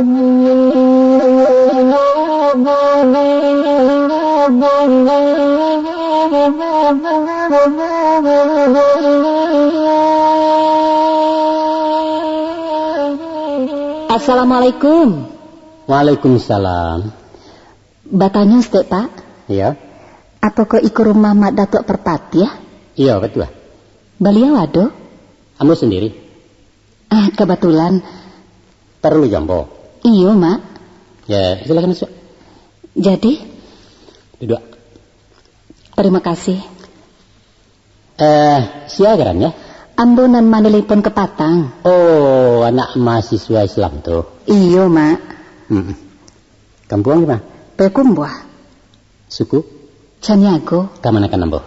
Assalamualaikum. Waalaikumsalam. Batanya Stek, Pak? Iya. Apa kok iku rumah Mak Datuk Perpati ya? Iya, betul. Beliau ada? Kamu sendiri? Kebetulan. Perlu jambo? Iya, Mak. Ya, silakan masuk. Jadi? Duduk. Terima kasih. Siagaran ya? Ambunan mandelipun ke Patang. Oh, anak mahasiswa Islam tuh. Iya, Mak. Kampung gimana? Pekumbuah. Suku? Caniago. Kamanakan nambo?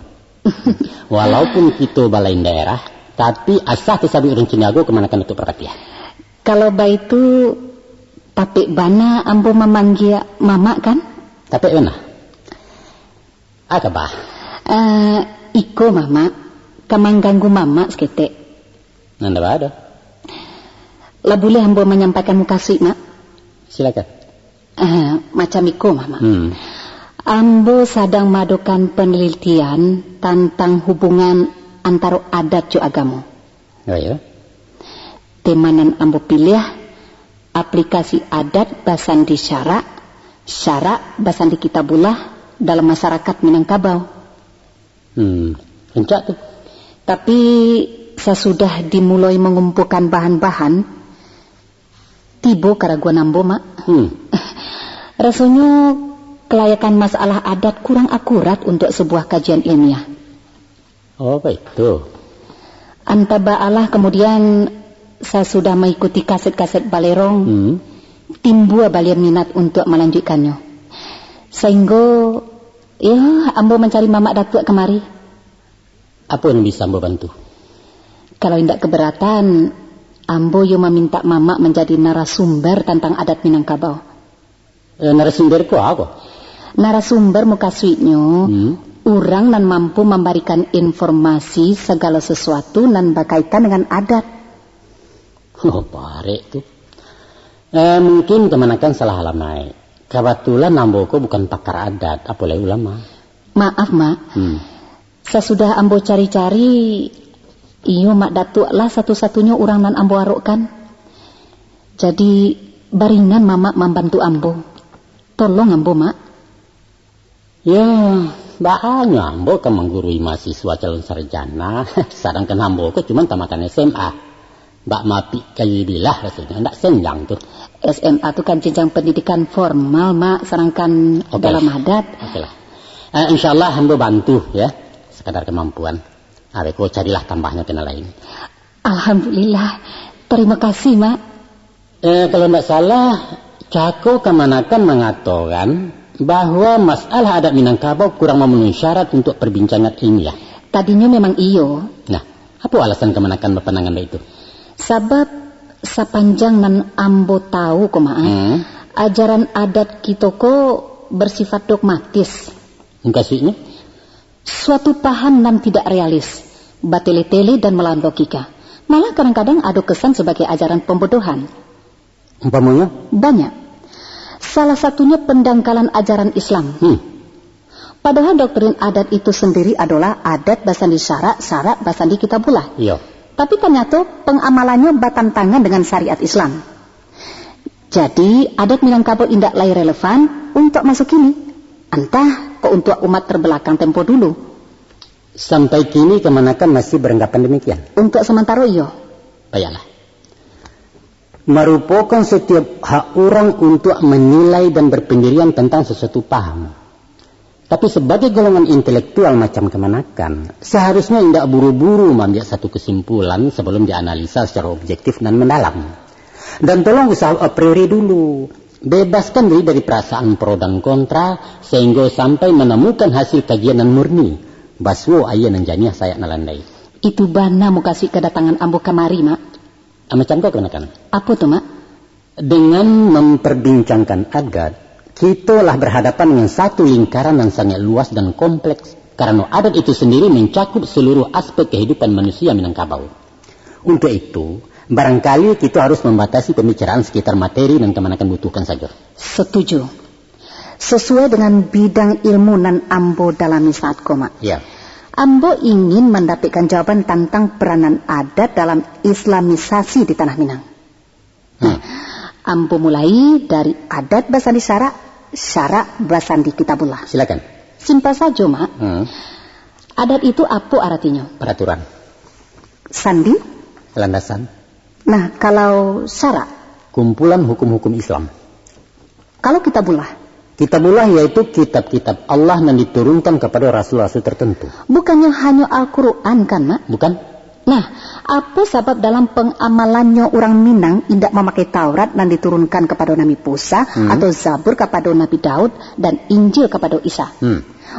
Walaupun kita balain daerah, tapi asah tesabi urun Caniago kemanakan untuk perhatian. Kalau baik itu tapi bana ambo memanggil mama kan? Tapi mana? Apa bah? Iko mama. Kamang ganggu mama seketik. Nanda ada. Lah boleh ambo menyampaikan mukasih, Mak? Silakan. Macam iko mama. Ambo sedang madukan penelitian tentang hubungan antara adat jo agama. Oh ya. Temanan ambo pilih aplikasi adat basan di syarak basan di kitabullah dalam masyarakat Minangkabau. Kencak tuh. Tapi sesudah dimulai mengumpulkan bahan-bahan, tiba keraguan ambo, Mak. Rasanya kelayakan masalah adat kurang akurat untuk sebuah kajian ilmiah. Oh, baik tuh. Antaba Allah kemudian saya sudah mengikuti kaset-kaset balerong, timbul balian minat untuk melanjutkannya. Sehingga, ya, ambo mencari Mamak Datuk kemari. Apa yang bisa ambo bantu? Kalau tidak keberatan, ambo yo meminta Mamak menjadi narasumber tentang adat Minangkabau. Narasumber ku apa? Narasumber muka suitnya, orang nan mampu memberikan informasi segala sesuatu nan berkaitan dengan adat. Oh, parek tuh. Mungkin kemanakan salah alamai. Kebetulan amboku bukan pakar adat, apalagi ulama. Maaf, Mak. Sesudah ambo cari-cari, iyo Mak Datuk lah satu-satunya orang nan ambo arukkan. Jadi baringan Mamak membantu ambo. Tolong ambo, Mak. Ya, banyak ambo kan menggurui mahasiswa calon sarjana. Sedangkan ambo ku cuma tamatan SMA. Mbak Mapi kayu bilah rasanya, enggak senjang tuh. SMA itu kan jenjang pendidikan formal, Mak, sedangkan dalam adat. Oke lah. Insyaallah ambo bantu ya. Sekadar kemampuan. Aku carilah tambahnya kena lain. Alhamdulillah. Terima kasih, Mak. Kalau tidak salah, Cako kemanakan mengatakan bahwa masalah adat Minangkabau kurang memenuhi syarat untuk perbincangan ilmiah. Tadinya memang iyo. Nah, apa alasan kemanakan berpenangan itu? Sebab sepanjang nan ambo tahu ajaran adat kita kok bersifat dogmatis. Maksudnya? Suatu paham nan tidak realis, batele-tele dan melawan logika. Malah kadang-kadang ada kesan sebagai ajaran pembodohan. Umpamanya? Banyak. Salah satunya pendangkalan ajaran Islam. Padahal doktrin adat itu sendiri adalah adat basan di syarak basan di kitabullah. Iya. Tapi ternyata pengamalannya bertentangan dengan syariat Islam. Jadi adat Minangkabau indak lagi relevan untuk masuk kini. Entah kok untuk umat terbelakang tempo dulu. Sampai kini kemanakan masih beranggapan demikian? Untuk sementara iya. Baiklah. Merupakan setiap hak orang untuk menilai dan berpendirian tentang sesuatu paham. Tapi sebagai golongan intelektual macam kemanakan, seharusnya tidak buru-buru mengambil satu kesimpulan sebelum dianalisa secara objektif dan mendalam. Dan tolong usaha a priori dulu. Bebaskan diri dari perasaan pro dan kontra sehingga sampai menemukan hasil kajian yang murni. Baswo ayah dan janiah saya nalandai. Itu bana mau kasih kedatangan ambo kamari, Mak. Macam kau kenakan? Apa tuh, Mak? Dengan memperbincangkan adat, kita lah berhadapan dengan satu lingkaran yang sangat luas dan kompleks. Karena adat itu sendiri mencakup seluruh aspek kehidupan manusia Minangkabau. Untuk itu, Barangkali kita harus membatasi pembicaraan sekitar materi dan kemanakan butuhkan saja. Setuju. Sesuai dengan bidang ilmu nan Ambo dalami saat koma. Ya. Ambo ingin mendapatkan jawaban tentang peranan adat dalam islamisasi di Tanah Minang. Nah, Ambo mulai dari adat Basandi Syarak Basandi Kitabullah. Silakan. Simpel saja, Mak. Adat itu apa artinya? Peraturan. Sandi? Landasan. Nah, kalau syarak? Kumpulan hukum-hukum Islam. Kalau Kitabullah? Kitabullah yaitu kitab-kitab Allah yang diturunkan kepada rasul-rasul tertentu. Bukannya hanya Al-Quran kan, Mak? Bukan. Nah, apa sebab dalam pengamalannya orang Minang tidak memakai Taurat dan diturunkan kepada Nabi Musa atau Zabur kepada Nabi Daud dan Injil kepada Isa?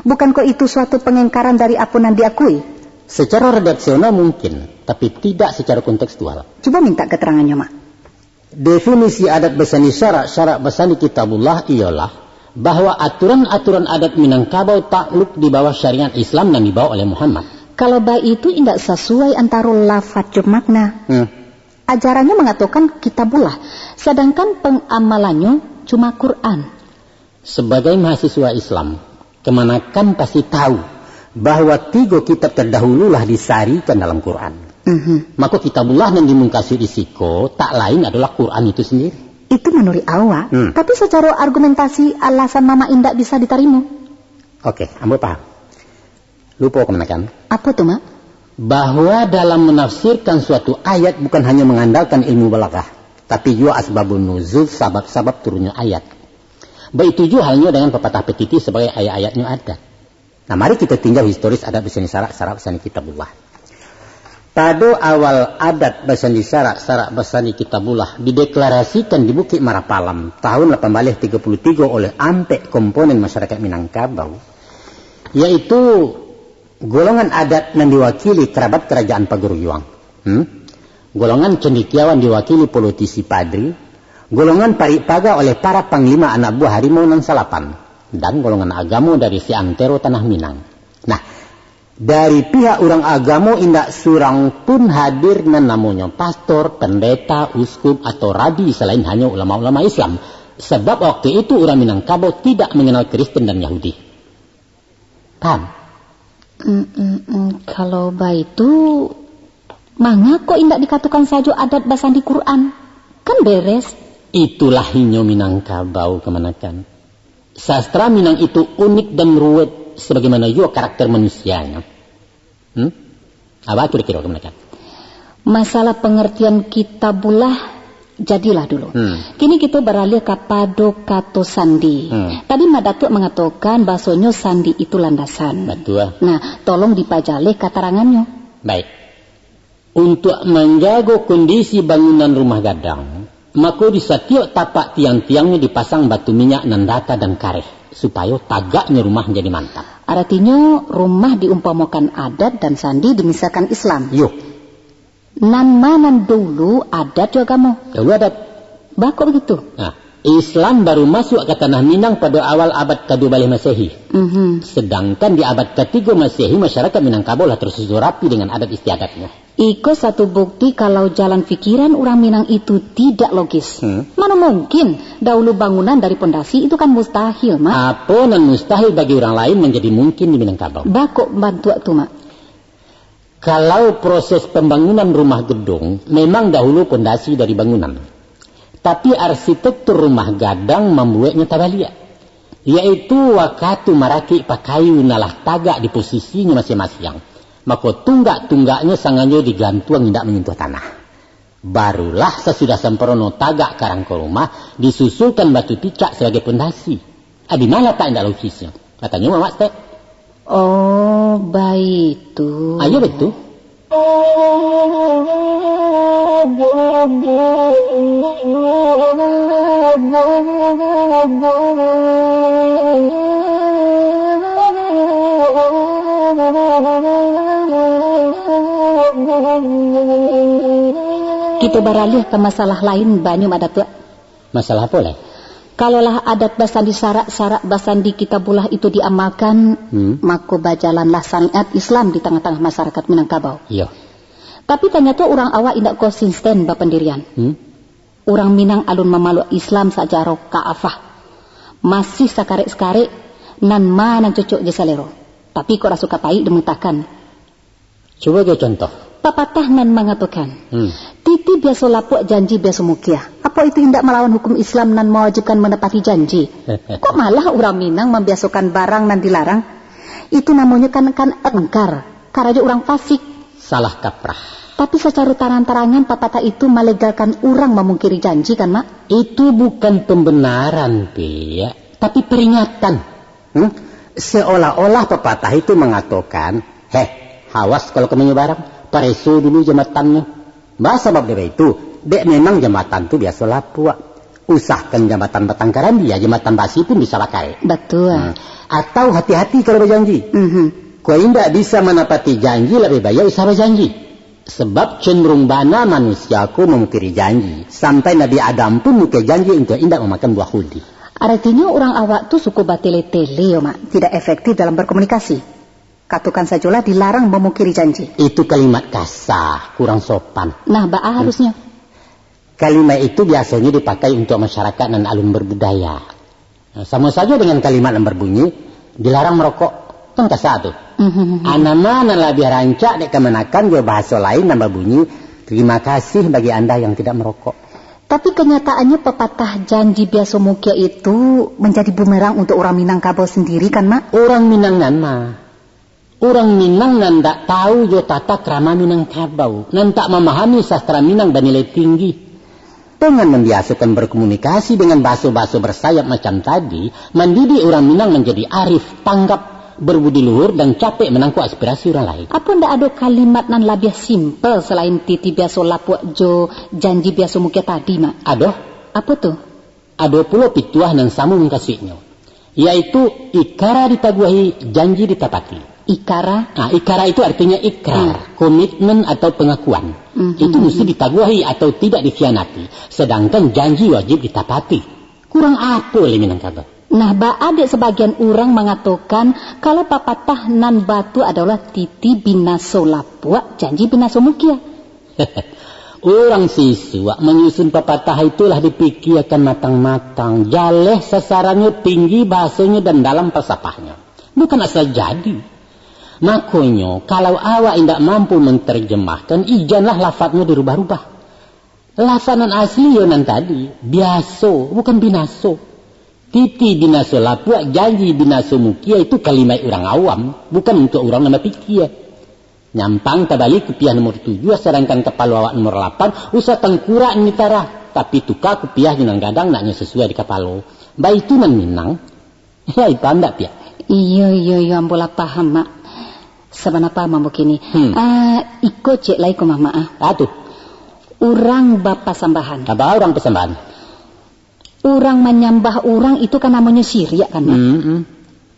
Bukankah itu suatu pengingkaran dari apa yang diakui? Secara redaksional mungkin, tapi tidak secara kontekstual. Coba minta keterangannya, Mak. Definisi adat Basandi Syarak Basandi Kitabullah ialah bahwa aturan-aturan adat Minangkabau takluk di bawah syariat Islam dan dibawa oleh Muhammad. Kalau baik itu tidak sesuai antara lafaz dan makna. Ajarannya mengatakan Kitabullah, sedangkan pengamalannya cuma Quran. Sebagai mahasiswa Islam, kemanakan pasti tahu bahwa 3 kitab terdahululah disarikan dalam Quran. Maka Kitabullah yang dimungkasi risiko tak lain adalah Quran itu sendiri. Itu menurut awak, tapi secara argumentasi alasan Mama Indah bisa diterima. Oke, Ambo paham. Lupa kemenakan. Apa tuh, Mak? Bahwa dalam menafsirkan suatu ayat bukan hanya mengandalkan ilmu balaghah, tapi juga asbabun nuzul, sabab-sabab turunnya ayat. Begitu juga halnya dengan pepatah petiti sebagai ayat-ayatnya ada. Nah, mari kita tinjau historis adat Basandi Syarak Basandi Kitabullah. Pada awal adat Basandi Syarak Basandi Kitabullah dideklarasikan di Bukit Marapalam tahun 1833 oleh ampek komponen masyarakat Minangkabau, yaitu golongan adat yang diwakili kerabat kerajaan Paguruyuang, golongan cendekiawan diwakili politisi padri, golongan paripaga oleh para panglima anak buah harimau nan salapan, dan golongan agamo dari si antero Tanah Minang. Nah, dari pihak orang agama indak surang pun hadir nan namanya pastor, pendeta, uskup atau rabi selain hanya ulama-ulama Islam. Sebab waktu itu orang Minangkabau tidak mengenal Kristen dan Yahudi. Paham? Kalau itu, mangga kok indak dikatakan saja adat Basandi Quran? Kan beres. Itulah hinyo Minangkabau kemanakan. Sastra Minang itu unik dan ruwet sebagaimana juga karakter manusianya. Apa kira-kira kemanakan? Masalah pengertian Kitabullah jadilah dulu. Kini kita beralih kepada kata sandi. Tadi Mak Datuk mengatakan bahasanya sandi itu landasan. Betul. Nah, tolong dipajale keterangannya. Baik. Untuk menjaga kondisi bangunan rumah gadang, maka di setiap tapak tiang-tiangnya dipasang batu minyak, nandata dan karet supaya tagaknya rumah menjadi mantap. Artinya rumah diumpamakan adat dan sandi dimisalkan Islam. Yo. Nan dulu adat juga kamu. Dulu adat. Bakok begitu. Nah, Islam baru masuk ke Tanah Minang pada awal abad ke-12 Masehi. Sedangkan di abad ke-3 Masehi masyarakat Minangkabau lah tersusun rapi dengan adat istiadatnya. Iko satu bukti kalau jalan pikiran orang Minang itu tidak logis. Mana mungkin dahulu bangunan dari pondasi itu kan mustahil, Mak. Apa nan mustahil bagi orang lain menjadi mungkin di Minangkabau? Bakok bantu tuh, Mak. Kalau proses pembangunan rumah gedung memang dahulu pondasi dari bangunan. Tapi arsitektur rumah gadang membuatnya tabalia. Yaitu wakatu maraki pakayu nalah tagak di posisinya masing-masing. Maka tunggak-tunggaknya sangannya digantung tidak menyentuh tanah. Barulah sesudah sempurna tagak karang ke rumah disusulkan batu picak sebagai pondasi. Di mana tak indah logisnya? Katanya Mama Stek. Oh, baik itu. Ayo betul. Kita beralih ke masalah lain banyak Mak Datuk. Masalah apa lah? Kalaulah adat Basandi Syarak Basandi Kitabullah itu diamalkan, maka berjalanlah syariat Islam di tengah-tengah masyarakat Minangkabau. Iya. Tapi ternyata orang awak indak konsisten bapendirian. Orang Minang alun memaluk Islam sajaro kaafah. Masih sakarek-sakarek nan mana cocok je salero. Tapi kok rasuka pai demutakan. Coba dia contoh. Papatah nan mengatakan, titi biasa lapuk janji biasa mukiah. Apa itu indak melawan hukum Islam nan mewajibkan menepati janji? Kok malah orang Minang membiasakan barang nan dilarang? Itu namanya kan engkar. Karaja orang fasik. Salah kaprah. Tapi secara terang-terangan papatah itu melegalkan orang memungkiri janji kan, Mak? Itu bukan pembenaran, Pia, tapi peringatan. Seolah-olah pepatah itu mengatakan, awas kalau kamu barang, pareso dulu jembatannya. Bahasa bab dia itu, dek memang jembatan itu biasa lapuk. Usahkan jembatan batang karambi, ya jembatan basi pun bisa pakai. Betul. Atau hati-hati kalau berjanji. Kau tidak bisa menepati janji, lebih baik usah berjanji. Sebab cenderung bana manusiaku memungkiri janji. Sampai Nabi Adam pun mungkir janji untuk tidak memakan buah hudi. Artinya orang awak tuh suku batele-tele, Mak. Tidak efektif dalam berkomunikasi. Katakan sajalah dilarang memungkiri janji. Itu kalimat kasar, kurang sopan. Nah, harusnya. Kalimat itu biasanya dipakai untuk masyarakat dan alun berbudaya. Sama saja dengan kalimat yang berbunyi, dilarang merokok. Kan kasar tuh. Anama nan lebih rancak dek kemenakan juga bahasa lain nambah bunyi, terima kasih bagi Anda yang tidak merokok. Tapi kenyataannya pepatah janji biasa mukia itu menjadi bumerang untuk orang Minangkabau sendiri kan, Mak? Orang Minangan mah. Orang Minang nan tak tahu jo tata krama Minangkabau, nan tak memahami sastra Minang dan nilai tinggi. Dengan membiasakan berkomunikasi dengan bahasa-bahasa bersayap macam tadi, mendidik orang Minang menjadi arif, tanggap, berbudi luhur dan capek menangkap aspirasi orang lain. Apa ndak ada kalimat nan lebih simple selain titi biasa lapuk jo janji biasa mukia tadi, Mak? Ada. Apa tuh? Ada pula pituah dan samu mengkasihnya. Yaitu ikara ditaguhi, janji ditepati. Ikara? Nah, ikara itu artinya ikrar, komitmen atau pengakuan. Itu mesti ditaguhi atau tidak dikhianati. Sedangkan janji wajib ditepati. Kurang apa oleh Minangkabau? Nah, ada sebagian orang mengatakan kalau papatah nan batu adalah titi binaso lapuk, janji binaso mukia. Orang siswa menyusun pepatah itulah dipikirkan matang-matang. Jaleh sasarannya tinggi bahasanya dan dalam falsafahnya. Bukan asal jadi. Makanya kalau awak tidak mampu menerjemahkan, ijanlah lafadznya dirubah-rubah. Lafadzan asli yonan tadi, biaso, bukan binaso. Titi binaso lapuk, janji binaso mukia itu kalimat orang awam, bukan untuk orang nama pikir. Nyampang tabalik kupiah nomor 7, sedangkan kepala awak nomor 8, usah tengkurak ni tarah. Tapi tukar kupiah jenang gadang naknya sesuai di kapalo. Baik itu nan Minang. Ya, itu anda pia. Iya, ambola paham, Mak. Sebenapa mampu kini. Iko cek lai ko mama. Aduh. Urang bapa sambahan. Apa orang pesambahan? Urang menyambah orang itu kan namanya syirik kan, Mak?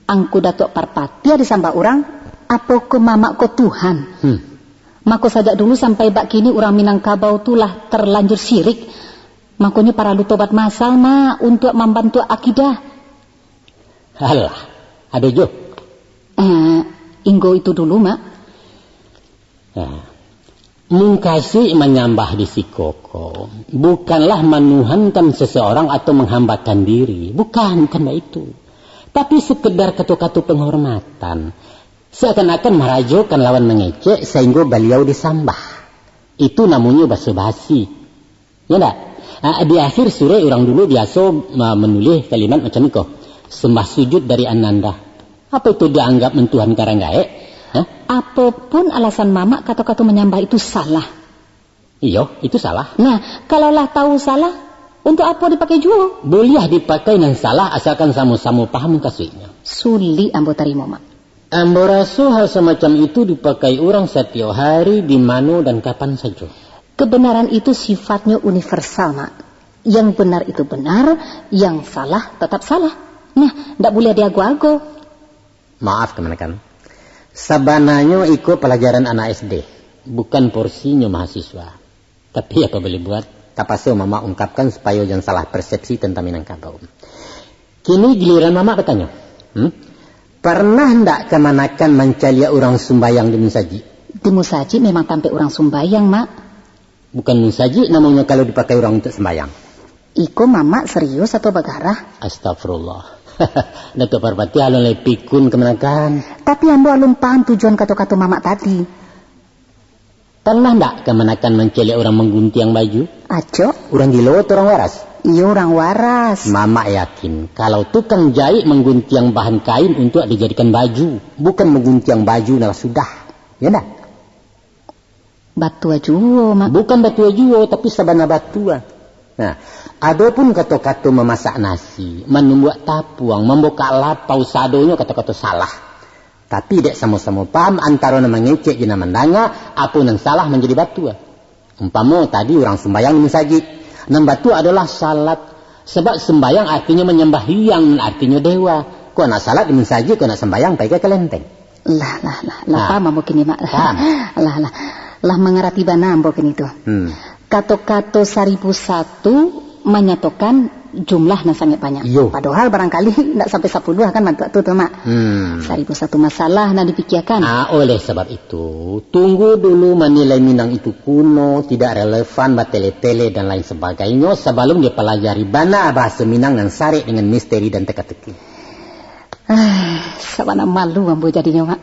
Angku datuk parpati disambah orang, apa ke mama ko Tuhan? Mako sajak dulu sampai bak kini orang Minangkabau tulah terlanjur syirik. Makanya para lu tobat masal, Mak, untuk membantu akidah. Alah, ada jo. Inggo itu dulu, Mak. Mengkasih menyambah di sikoko bukanlah menuhankan seseorang atau menghambakan diri. Bukan itu. Tapi sekedar kata-kata penghormatan. Seakan-akan merajokan lawan mengecek sehingga beliau disambah. Itu namanya basa-basi. Ya enggak? Di akhir surah orang dulu biasa menulis kalimat macam itu. Sembah sujud dari Ananda. Apa itu dianggap mentuhan karanggae? Apapun alasan mama, kata-kata menyembah itu salah. Iya, itu salah. Nah, kalaulah tahu salah, untuk apa dipakai juga? Boleh dipakai dan salah asalkan sama-sama paham kasihnya. Suli ambo tarimo, Mak. Ambo rasa hal semacam itu dipakai orang setiap hari, di mana dan kapan saja. Kebenaran itu sifatnya universal, Mak. Yang benar itu benar, yang salah tetap salah. Nah, tidak boleh diago-ago. Maaf teman-teman. Sabananya ikut pelajaran anak SD. Bukan porsinya mahasiswa. Tapi apa boleh buat? Kapasnya mama ungkapkan supaya jangan salah persepsi tentang Minangkabau. Kini giliran mama bertanya. Pernah ndak kemanakan mencalia orang sembayang di mensaji? Di musaji memang tampe orang sembayang, Mak. Bukan musaji namanya kalau dipakai orang untuk sembayang. Iko Mama serius atau bagara? Astagfirullah. Datuk Parvati alun lepikun kemenakan. Tapi ambo alun paham tujuan kata-kata Mama tadi. Pernah ndak kemenakan mencelek orang menggunting baju? Aco? Orang gila atau orang waras? Iya orang waras. Mama yakin kalau tukang jahit menggunting bahan kain untuk dijadikan baju, bukan menggunting baju nah sudah. Ya ndak? Batua juo, Mak. Bukan batua juo, tapi sabana batua. Nah, adapun kata-kata memasak nasi, membuat tapuang, membuka lapau sadonya kata-kata salah. Tapi dek sama-sama paham antara nama ngecek dan nama mendanga, apa yang salah menjadi batua. Umpama tadi orang sembayang mensaji, nan batua adalah salat. Sebab sembayang artinya menyembah hyang, artinya dewa. Kau nak salat mensaji, kau nak sembayang pakai kelenteng. Lah, paham ambo kini, Mak. Lah mengerti bana ambo kini tu. Kato-kato 1001 menyatakan jumlah sangat banyak. Yo. Padahal barangkali tidak sampai 10 kan mantu tu Mak. 1001 masalah nak dipikirkan. Oleh sebab itu, tunggu dulu menilai Minang itu kuno, tidak relevan, batele-tele dan lain sebagainya sebelum dia pelajari bana bahasa Minang yang syarik dengan misteri dan teka-teki. Sabana malu ambo jadinya, Mak.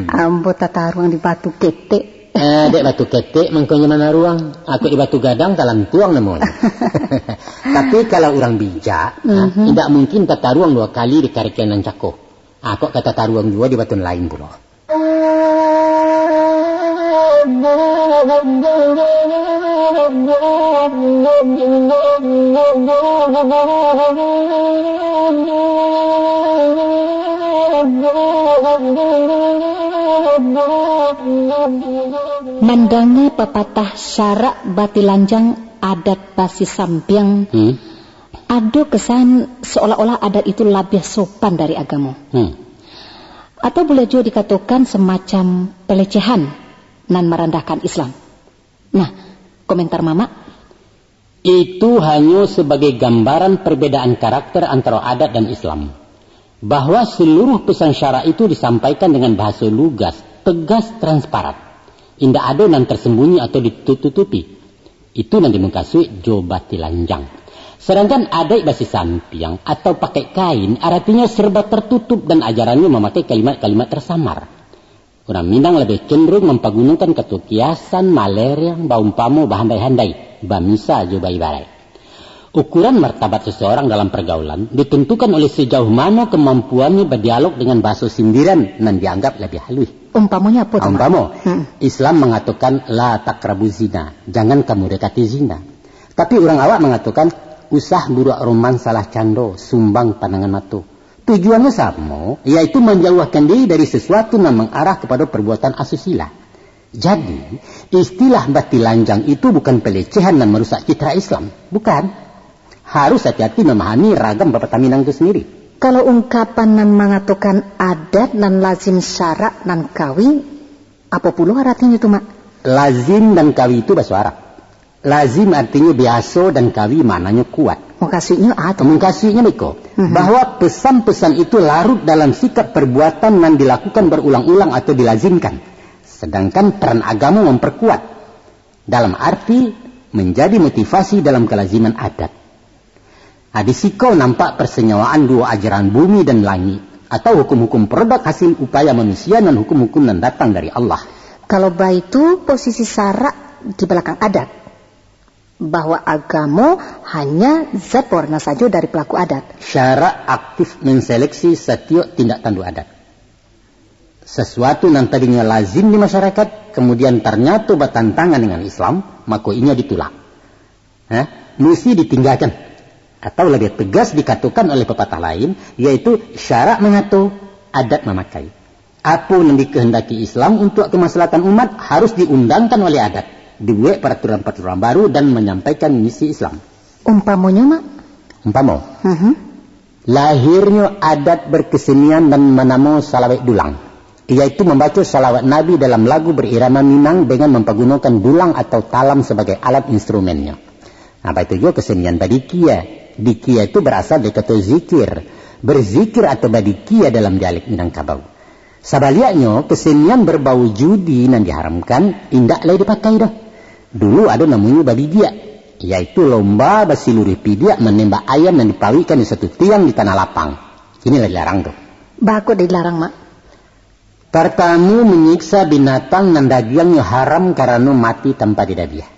Ambo tata ruang di batu ketek. Dek batu ketek mengkonya mana ruang? Aku di batu gadang talan tuang namun. Tapi kalau orang bijak, tidak mungkin tata ruang 2 kali di Karikenan Cako. Kok kata tata ruang 2 di batu lain pula. Mandangi pepatah syarak batilanjang adat basi sambiang. Ada kesan seolah-olah adat itu lebih sopan dari agama. Atau boleh juga dikatakan semacam pelecehan dan merendahkan Islam. Nah, komentar Mama? Itu hanya sebagai gambaran perbedaan karakter antara adat dan Islam. Bahwa seluruh pesan syarak itu disampaikan dengan bahasa lugas, tegas, transparan. Indah ada yang tersembunyi atau ditutupi. Itu yang dimengkasui jobati lanjang. Sedangkan adat basi sampiang atau pakai kain artinya serba tertutup dan ajarannya memakai kalimat-kalimat tersamar. Orang Minang lebih cenderung mempergunakan kata kiasan, malaria, baumpamo, bahandai-handai, bamisa, jobai barai. Ukuran martabat seseorang dalam pergaulan ditentukan oleh sejauh mana kemampuannya berdialog dengan bahasa sindiran dan dianggap lebih halus. Umpamanya apa? Umpama, Islam mengatakan la taqrabu zina, jangan kamu dekati zina. Tapi orang awak mengatakan usah burak roman salah cando, sumbang pandangan mata. Tujuannya sama, yaitu menjauhkan diri dari sesuatu yang mengarah kepada perbuatan asusila. Jadi, istilah batilanjang itu bukan pelecehan dan merusak citra Islam. Bukan. Harus hati-hati memahami ragam Bapak Minang itu sendiri. Kalau ungkapan nan mengatakan adat dan lazim syarak dan kawi, apa pula artinya itu, Mak? Lazim dan kawi itu bahasa Arab. Lazim artinya biasa dan kawi maknanya kuat. Mengkasihnya atau? Mengkasihnya Niko. Bahwa pesan-pesan itu larut dalam sikap perbuatan yang dilakukan berulang-ulang atau dilazimkan. Sedangkan peran agama memperkuat. Dalam arti menjadi motivasi dalam kelaziman adat. Di sikau nampak persenyawaan dua ajaran bumi dan langit. Atau hukum-hukum produk hasil upaya manusia dan hukum-hukum yang datang dari Allah. Kalau baik itu posisi syarak di belakang adat. Bahwa agama hanya zat warna saja dari pelaku adat. Syarak aktif menseleksi setiap tindak tanduk adat. Sesuatu yang tadinya lazim di masyarakat, kemudian ternyata bertentangan dengan Islam, maka ini ditolak. Mesti ditinggalkan. Atau lebih tegas dikatakan oleh pepatah lain, yaitu syarak mengatur, adat memakai. Apa yang dikehendaki Islam untuk kemaslahatan umat harus diundangkan oleh adat. Dibuat peraturan-peraturan baru dan menyampaikan misi Islam. Umpamanya, Mak? Umpama. Lahirnya adat berkesenian dan menama salawat dulang. Yaitu membaca salawat Nabi dalam lagu berirama Minang dengan mempergunakan dulang atau talam sebagai alat instrumennya. Apa itu juga kesenian badikia. Dikia itu berasal dari kata zikir. Berzikir atau badikia dalam dialek Minangkabau. Sebaliknya, kesenian berbau judi yang diharamkan, indak lagi dipakai dah. Dulu ada namanya babi biak, yaitu lomba basiluri pidiak menembak ayam yang dipawikan di satu tiang di tanah lapang. Inilah dilarang tuh. Bakut dilarang, Mak. Pertama, menyiksa binatang dan dagingnya haram karena mati tanpa didabiah.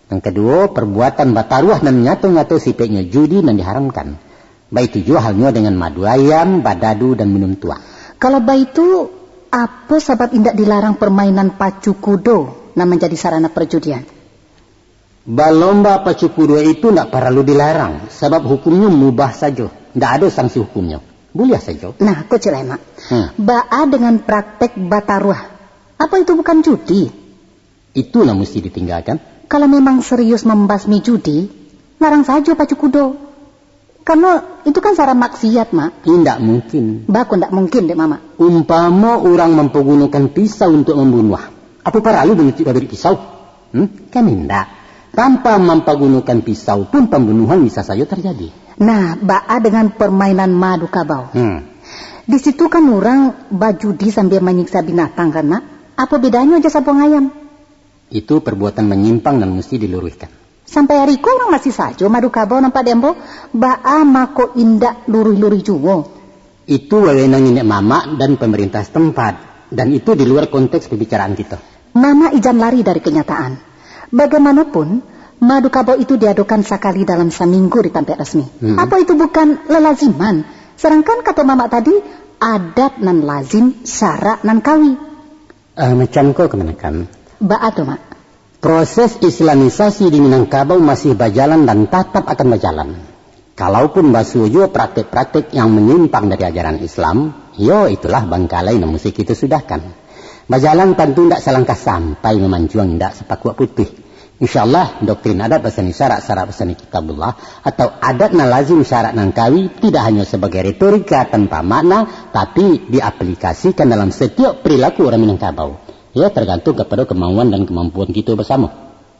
Yang kedua, perbuatan bataruah dan nyatu-nyatu sipeknya judi dan diharamkan. Baik itu juga halnya dengan madu ayam, badadu, dan minum tua. Kalau baik itu, apa sebab indak dilarang permainan pacu kudo yang menjadi sarana perjudian? Balomba pacu kudo itu tidak perlu dilarang. Sebab hukumnya mubah saja. Tidak ada sanksi hukumnya. Boleh saja. Nah, aku cerai, Mak. Ba'a dengan praktek bataruah. Apa itu bukan judi? Itu yang mesti ditinggalkan. Kalau memang serius membasmi judi, larang saja pacu kudo. Karena itu kan cara maksiat, Mak. Tidak mungkin. Baku tidak mungkin, Dek Mama. Umpama orang mempergunakan pisau untuk membunuh. Apa perlu beri pisau? Kan tidak. Tanpa mempergunakan pisau pun pembunuhan bisa saja terjadi. Nah, Ba'a dengan permainan madu kabau. Di situ kan orang bajudi sambil menyiksa binatang kan, Mak? Apa bedanya aja sabung ayam? Itu perbuatan menyimpang dan mesti diluruskan. Sampai hari ko orang masih saja madu kabau nampak dembo. Ba'a mako indak lurih-lurih juga. Itu wewenang nenek mama dan pemerintah setempat. Dan itu di luar konteks pembicaraan kita. Mama ijan lari dari kenyataan. Bagaimanapun, madu kabau itu diadukan sekali dalam seminggu di tempat resmi. Apa itu bukan lelaziman? Sedangkan kata mama tadi, adat nan lazim, syarak nan kawi. Macam kau kemenakan? Ba'a tuh, Mak. Proses islamisasi di Minangkabau masih berjalan dan tetap akan berjalan. Kalaupun basujo praktek-praktek yang menyimpang dari ajaran Islam, itulah bangkalai yang mesti kita sudahkan. Berjalan tentu tidak selangkah sampai memanjuang tidak sepakuat putih. InsyaAllah doktrin adat basani syarat-syarat basani kitabullah atau adat na lazim syarat nangkawi tidak hanya sebagai retorika tanpa makna, tapi diaplikasikan dalam setiap perilaku orang Minangkabau. Ya, tergantung kepada kemauan dan kemampuan kita bersama.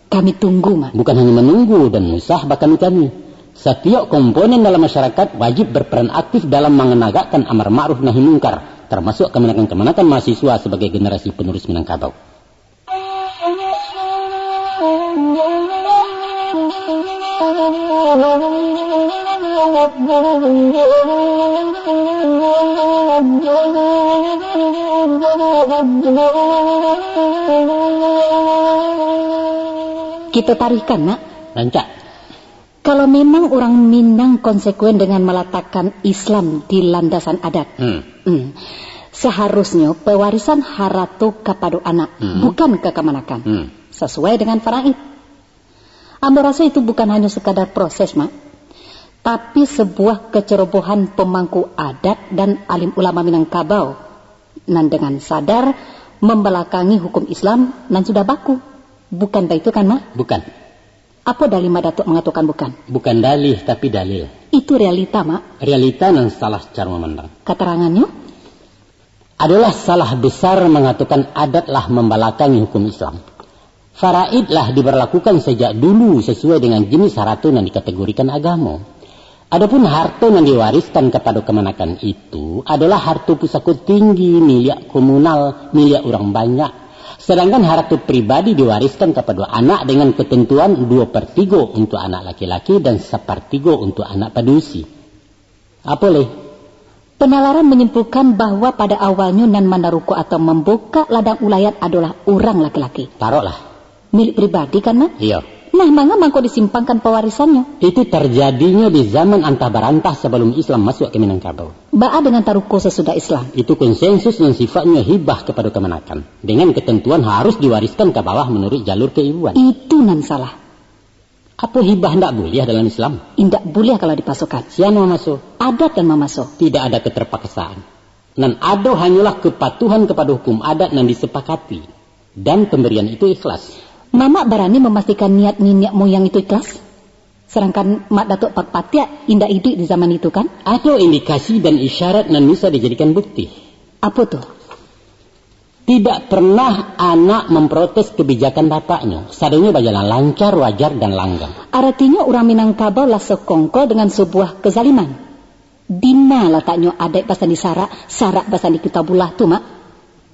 Kami tunggu, Mak. Bukan hanya menunggu dan usah bahkan kami. Setiap komponen dalam masyarakat wajib berperan aktif dalam menegakkan amar ma'ruf nahi mungkar, termasuk kemenakan-kemenakan mahasiswa sebagai generasi penerus Minangkabau. Kita tarikan, Nak. Rancak. Kalau memang orang Minang konsekuen dengan meletakkan Islam di landasan adat, seharusnya pewarisan haratu kepada anak, bukan ke kemanakan, sesuai dengan faraid. Ambo rasa itu bukan hanya sekadar proses, Mak, tapi sebuah kecerobohan pemangku adat dan alim ulama Minangkabau, nan dengan sadar membelakangi hukum Islam nan sudah baku. Bukan itu kan, Mak? Bukan. Apa dalil Mak Datuk mengatakan bukan? Bukan dalih, tapi dalil. Itu realita, Mak. Realita yang salah cara memandang. Keterangannya? Adalah salah besar mengatakan adatlah membelakangi hukum Islam. Faraidlah diberlakukan sejak dulu sesuai dengan jenis harta yang dikategorikan agama. Adapun harta yang diwariskan kepada kemenakan itu adalah harta pusaka tinggi, milik komunal, milik orang banyak. Sedangkan harta pribadi diwariskan kepada anak dengan ketentuan 2/3 untuk anak laki-laki dan 1/3 untuk anak padusi. Apa leh? Penalaran menyimpulkan bahwa pada awalnya nan menaruku atau membuka ladang ulayat adalah orang laki-laki. Taruhlah. Milik pribadi kan, Mak? Iya. Nah, mangko disimpangkan pewarisannya? Itu terjadinya di zaman antah barantah sebelum Islam masuk ke Minangkabau. Ba'a dengan taruko sesudah Islam. Itu konsensus yang sifatnya hibah kepada kemenakan. Dengan ketentuan harus diwariskan ke bawah menurut jalur keibuan. Itu nan salah. Apa hibah tidak boleh dalam Islam? Tidak boleh kalau dipasukan. Siapa masuk? Adat dan masuk. Tidak ada keterpaksaan. Dan ada hanyalah kepatuhan kepada hukum adat yang disepakati. Dan pemberian itu ikhlas. Mama berani memastikan niat nenek moyang itu ikhlas? Sedangkan Mak Datuk Pak Patia indah hidup di zaman itu kan? Ada indikasi dan isyarat yang bisa dijadikan bukti. Apa tuh? Tidak pernah anak memprotes kebijakan bapaknya. Sadanya berjalan lancar, wajar, dan langgang. Artinya orang Minangkabau lah sekongkol dengan sebuah kezaliman. Dina letaknya adat pasal di syarak bahasa di kitabullah tuh, Mak?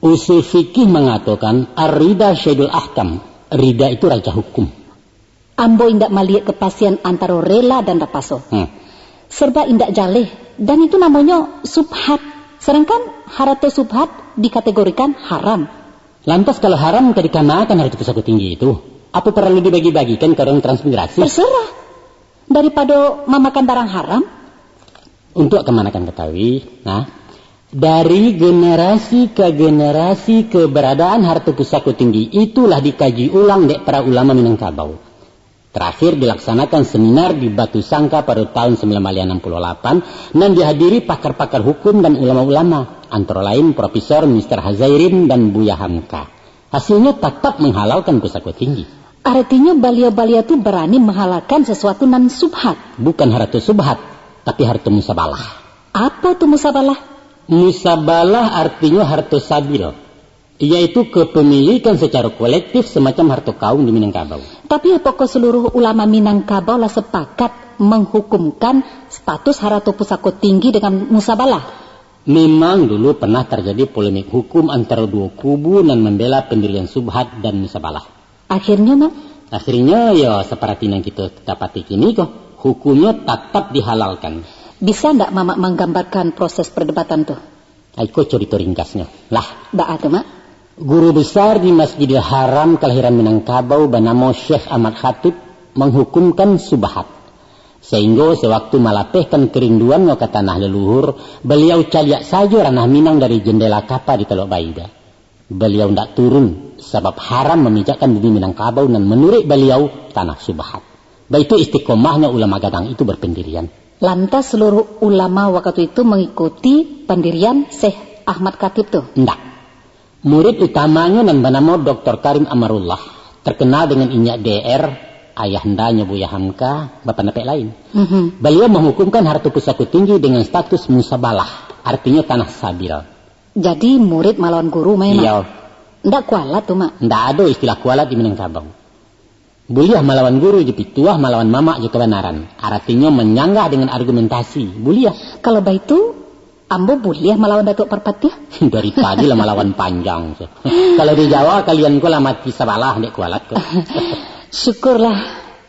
Usul fikih mengatakan ar-rida syaidul ahkam. Rida itu raja hukum. Ambo indak melihat kepastian antara rela dan rapaso. Serba indak jaleh. Dan itu namanya subhat. Sedangkan harta subhat dikategorikan haram. Lantas kalau haram ke dikamakan harta pusaka tinggi itu, apa perlu dibagi-bagikan ke orang transmigrasi? Terserah. Daripada memakan barang haram. Untuk kemanakan ketahui, dari generasi ke generasi keberadaan harta pusaka tinggi itulah dikaji ulang dek para ulama Minangkabau. Terakhir dilaksanakan seminar di Batu Sangka pada tahun 1968 dan dihadiri pakar-pakar hukum dan ulama-ulama, antara lain Profesor Mr. Hazairin dan Buya Hamka. Hasilnya tetap menghalalkan pusaka tinggi. Artinya balia-balia itu berani menghalalkan sesuatu nan subhat. Bukan harta subhat, tapi harta musabalah. Apa itu musabalah? Musabalah artinya harta sabil, yaitu kepemilikan secara kolektif semacam harta kaum di Minangkabau. Tapi apakah seluruh ulama Minangkabau lah sepakat menghukumkan status harta pusaka tinggi dengan musabalah? Memang dulu pernah terjadi polemik hukum antara dua kubu dan membela pendirian subhat dan musabalah. Akhirnya, Mak? Akhirnya ya seperti yang kita dapati kini kok, hukumnya tetap dihalalkan. Bisa ndak Mama menggambarkan proses perdebatan tuh? Aku cerita ringkasnya. Lah, ada Mak. Guru besar di Masjidil Haram kelahiran Minangkabau bernama Syekh Ahmad Khatib menghukumkan subhat. Sehingga sewaktu malapehkan kerinduan ke tanah leluhur, beliau caliak saja ranah Minang dari jendela kapal di Teluk Baida. Beliau tidak turun sebab haram memijakkan bumi Minangkabau dan menurut beliau tanah subhat. Baik itu istiqomahnya ulama Gadang itu berpendirian. Lantas seluruh ulama waktu itu mengikuti pendirian Syekh Ahmad Khatib tuh? Tidak. Murid utamanya dan bernama Dr. Karim Amarullah, terkenal dengan inyak DR, ayahandanya Buya Hamka, bapak napek lain. Beliau menghukumkan harta pusaka tinggi dengan status musabalah, artinya tanah sabil. Jadi murid melawan guru memang? Iya. Ndak kualat tuh, Mak? Ndak ada istilah kualat di Minangkabau. Buliah melawan guru je pituah melawan mamak je kebenaran. Artinya menyanggah dengan argumentasi. Buliah. Kalau begitu, ambo buliah melawan Datuk Parpatiah? Dari tadi lah melawan panjang. Kalau di Jawa kalian ko lah mati sabalah dek kualat ko. Syukurlah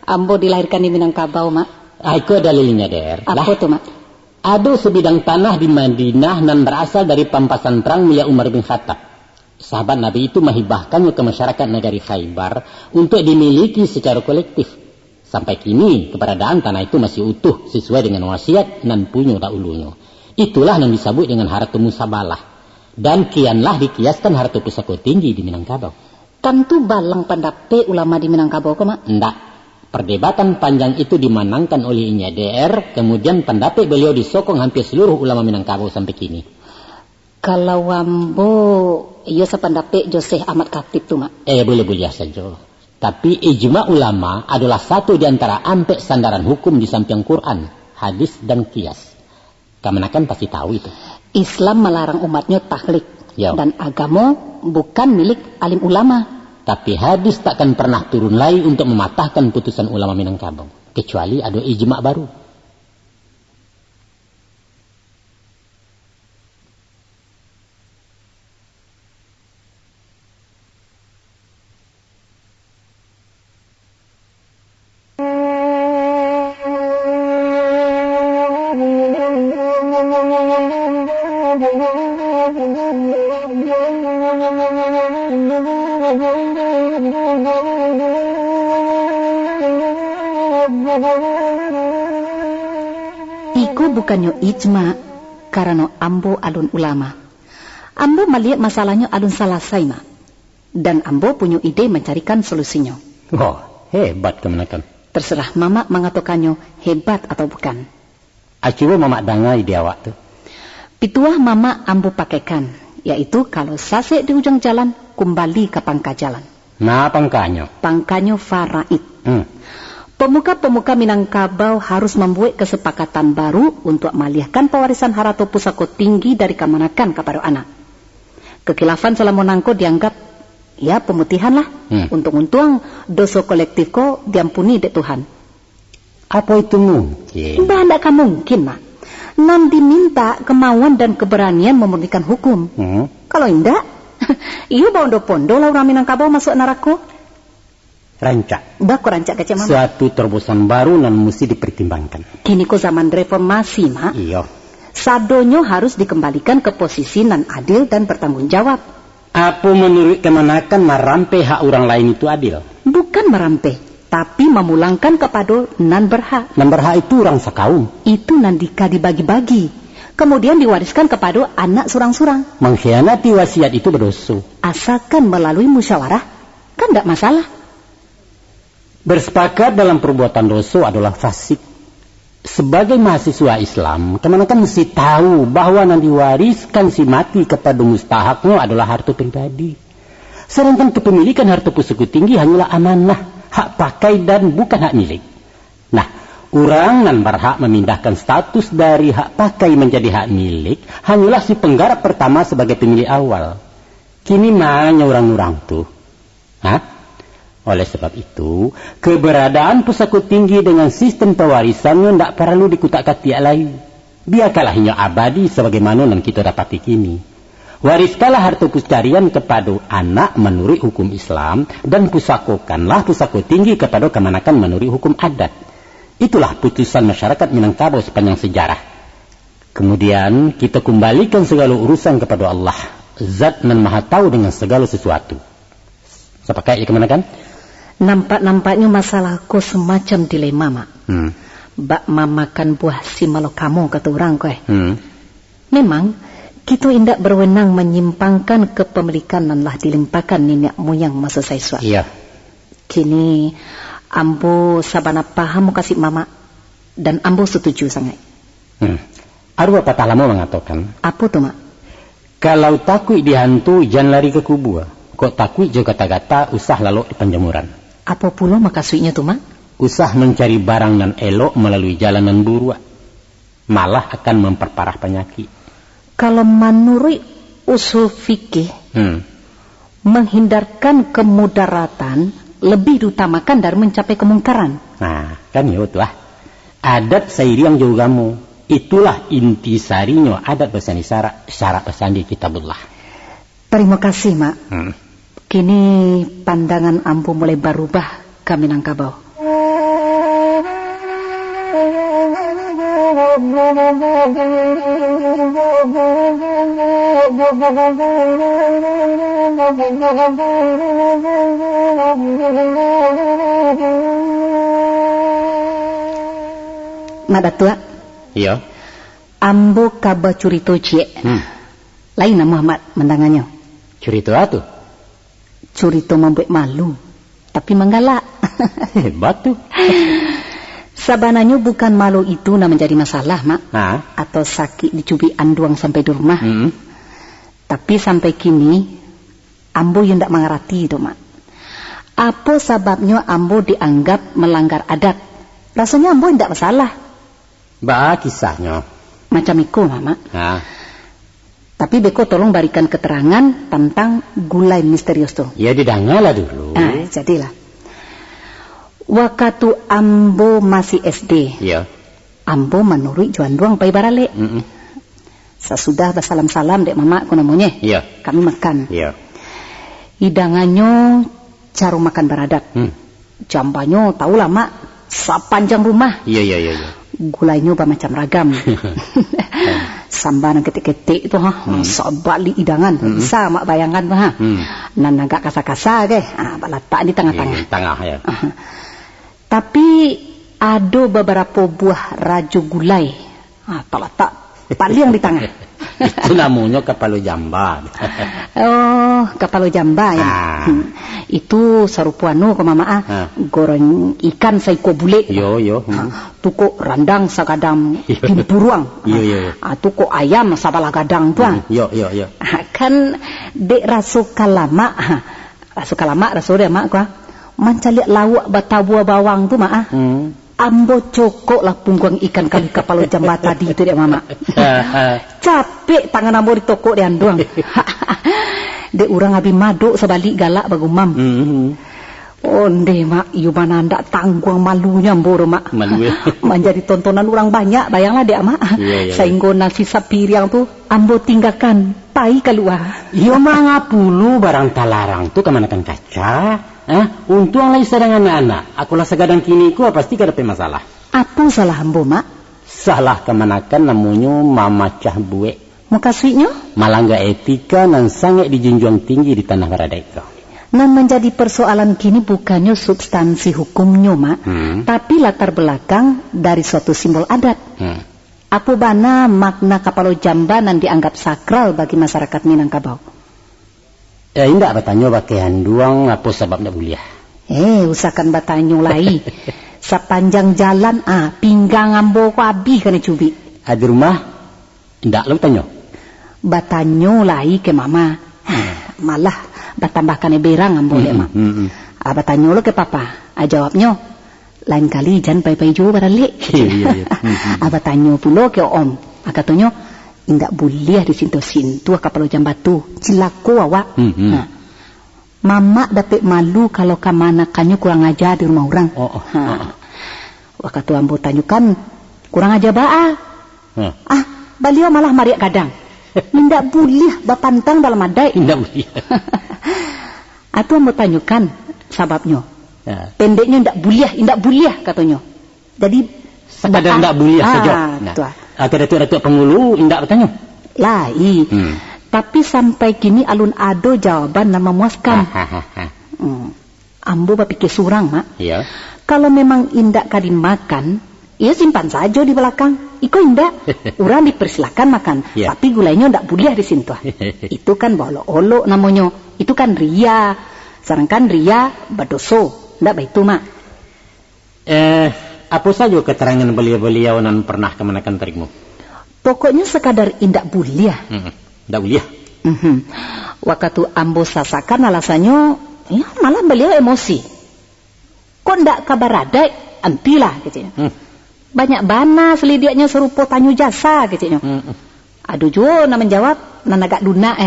ambo dilahirkan di Minangkabau, Mak. Aku dalilnya der. Apa tuh, Mak? Ada sebidang tanah di Madinah dan berasal dari pampasan perang milik Umar bin Khattab. Sahabat Nabi itu menghibahkannya ke masyarakat negeri Khaybar untuk dimiliki secara kolektif. Sampai kini keberadaan tanah itu masih utuh sesuai dengan wasiat dan punya dahulunya. Itulah yang disebut dengan harta musabalah. Dan kianlah dikiaskan harta pusaka tinggi di Minangkabau. Tentu balang pendapat ulama di Minangkabau kok, Mak? Enggak. Perdebatan panjang itu dimenangkan oleh Inya DR, kemudian pendapat beliau disokong hampir seluruh ulama Minangkabau sampai kini. Kalau ambo, iya sependapat Syekh Ahmad Khatib tuh, Mak. Boleh-boleh saja. Tapi ijma ulama adalah satu di antara ampek sandaran hukum di samping Quran, hadis dan qiyas. Kemenakan pasti tahu itu. Islam melarang umatnya taklid. Ya. Dan agama bukan milik alim ulama. Tapi hadis takkan pernah turun lagi untuk mematahkan putusan ulama Minangkabau. Kecuali ada ijma baru. Iku bukannya ijma karena ambo alun ulama. Ambo melihat masalahnya alun selesai, Mak. Dan ambo punya ide mencarikan solusinya. Oh, hebat kemenakan. Terserah Mama mengatakannya hebat atau bukan. Acuwa Mama dengar ide awak tu. Pituah Mama ambo pakaikan, yaitu kalau sasek di ujung jalan, kembali ke pangka jalan. Nah, pangkanya? Pangkanya faraid. Pemuka-pemuka Minangkabau harus membuat kesepakatan baru untuk mengalihkan pewarisan harta pusaka tinggi dari kemanakan kepada anak. Kekhilafan selama nangko dianggap ya pemutihan lah. Untung-untung dosa kolektif ko diampuni dek Tuhan. Apa itu mungkin? Tidak mungkin, Mak. Non diminta kemauan dan keberanian memurnikan hukum. Kalau tidak, Iyo bondo-pondo lah orang Minangkabau masuk neraka. Rancak. Baku rancak kecil mama. Suatu terobosan baru dan mesti dipertimbangkan. Kini ko zaman reformasi, Mak. Iya. Sadonyo harus dikembalikan ke posisi nan adil dan bertanggung jawab. Apa menurut Kemenakan merampe hak orang lain itu adil? Bukan merampe, tapi memulangkan kepada nan berhak. Nan berhak itu orang sekaum. Itu nandika dibagi-bagi. Kemudian diwariskan kepada anak surang-surang. Mengkhianati wasiat itu berdosa. Asalkan melalui musyawarah, kan tidak masalah. Bersepakat dalam perbuatan dosa adalah fasik. Sebagai mahasiswa Islam, Kemenakan mesti tahu bahwa yang diwariskan si mati kepada mustahaknya adalah harta pribadi. Sedangkan kepemilikan harta pusaka tinggi hanyalah amanah, hak pakai dan bukan hak milik. Nah, orang yang berhak memindahkan status dari hak pakai menjadi hak milik hanyalah si penggarap pertama sebagai pemilik awal. Kini mana orang-orang tuh? Hah? Oleh sebab itu, keberadaan pusaka tinggi dengan sistem pewarisannya tidak perlu dikutak-katik lain. Biarkanlah abadi sebagaimana yang kita dapati kini. Wariskanlah harta puscarian kepada anak menurut hukum Islam dan pusakokanlah pusaka tinggi kepada Kemenakan menurut hukum adat. Itulah putusan masyarakat Minangkabau sepanjang sejarah. Kemudian kita kembalikan segala urusan kepada Allah, Zat nan Maha Tahu dengan segala sesuatu. Sepakat ya Kemenakan? Nampak-nampaknya masalahku semacam dilema, Mak. Bak mamakan buah si malo kamu kata orang kau. Memang kita indak berwenang menyimpangkan kepemilikan yang telah dilimpahkan nenek moyang masa saya suat. Iya. Kini ambo sabana paham kasih mama dan ambo setuju sangat. Ada patah lama mengatakan. Apa tu, Mak? Kalau takut dihantu jangan lari ke kubur. Kok takut juga kata-kata usah lalu di penjemuran. Apa pula makasudnya tu, Mak? Usah mencari barang nan elok melalui jalanan buruk. Malah akan memperparah penyakit. Kalau menurut usul fikih, menghindarkan kemudaratan lebih diutamakan dari mencapai kemungkaran. Nah, kan ya itulah. Adat sairi yang jauh kamu. Itulah inti sarinya adat pesani syarat pesani kitabullah. Terima kasih, Mak. Kini pandangan ambo mulai berubah ke Minangkabau. Mak Datua. Iya. Ambo kaba curito cie. Lain nama Muhammad mendangannya. Curito apa tuh? Curito membuat malu, tapi menggalak. Hebat tuh. Sabananya bukan malu itu nak menjadi masalah, Mak. Atau sakit dicubit anduang sampai di rumah. Tapi sampai kini, ambo yang tak mengerti itu, Mak. Apa sebabnya ambo dianggap melanggar adat? Rasanya ambo tidak masalah. Bah kisahnya. Macam itu, Mak. Tapi beko tolong berikan keterangan tentang gulai misterius tuh. Ya didangalah dulu. Jadilah. Waktu ambo masih SD. Iya. Ambo menurut Juan Duang pai barale. Sesudah bersalam-salam dek mama ku namanya. Iya. Kami makan. Iya. Hidangannya cara makan beradat. Jambanyo tahulah mak, sepanjang rumah. Iya. Gulainya macam ragam. Sambaran ketik-ketik itu sebalik hidangan. Bisa mak bayangkan tuh nan agak kasar-kasar ke. Letak di tengah-tengah. Tengah ya. Tapi ada beberapa buah raju gulai. Tak letak paling di tengah. Itu namanya kapalo jamba. Oh, kapalo jamba ya. Itu sarupuanu ke mama goreng ikan saiko bule. Yo. Tuko randang sagadang pimpuruang. Yo. Tuko ayam sabalah gadang tuang. Yo. Kan dek rasuka lama rasul dia mak gua. Mancaliak lawak batabua bawang tu mak ambo cokok lah punggung ikan kali kapalo jamba tadi itu dia mama. Capek tangan ambo di toko dia doang. Dek orang habis maduk sebalik galak bagumam. Onde mak iu mana ndak tanggung malunya mboro mak. Malu ya. Menjadi tontonan orang banyak bayanglah dek mak. Iya. Sainggo nasi sapiriang tu ambo tinggalkan pai keluar. Iya mah pulu barang talarang tu kemanakan kaca. Untung lagi sedang anak-anak. Akulah segadang kini ku pasti kada masalah. Apa salah ambo, Mak? Salah kemanakan namanya mama cah buek. Muka suiknya? Malangga etika nan sangat dijunjung tinggi di tanah Baradeka. Nan menjadi persoalan kini bukannya substansi hukumnya, Mak, tapi latar belakang dari suatu simbol adat. Apa bana makna kapalo jambanan dianggap sakral bagi masyarakat Minangkabau? Indak bertanya pakaian duang apa sebab ndak boleh. Usahakan bertanya lai. Sepanjang jalan pinggang ambo ku abih kena cubi. Di rumah indak lo tanya. Bertanya lai ke mama. Malah bertambahkan berang ambo le mak. Bertanya lo ke papa. Jawabnya lain kali jangan pai-pai jo barale. Bertanya pula ke om. Katanya indak boleh di sintu-sintu kapalo jambatu. Cilaku awak. Mama dapat malu kalau kamanakannya kurang ajar di rumah orang. Waktu ambo tanyukan kurang ajar baa. Beliau malah mariak kadang. Indak boleh bapantang dalam adai. Indak boleh. Atau ambo tanyukan sebabnya. Pendeknya indak boleh katanya. Jadi sekadar indak boleh saja. Ada datuk pengulu indak bertanya. Lai. Tapi sampai kini alun ado jawaban yang memuaskan. Ambo berpikir surang, Mak. Iya. Kalau memang indak kadin makan, ya simpan saja di belakang. Iko indak, orang dipersilakan makan. Tapi gulainya indak boleh di situ. Itu kan bolok-olok namanya. Itu kan ria. Sedangkan ria berdoso. Indak begitu, Mak. Apa saja keterangan beliau-beliau nan pernah kemanakan terikmu? Pokoknya sekadar indak boleh. Ndak boleh. Waktu ambo sasakan alasannya, ya malah beliau emosi. Kok ndak kabar ada? Antilah katanya. Banyak bana selidiknya serupa tanyu jasa katanya. Aduh jo nak menjawab, nan agak lunak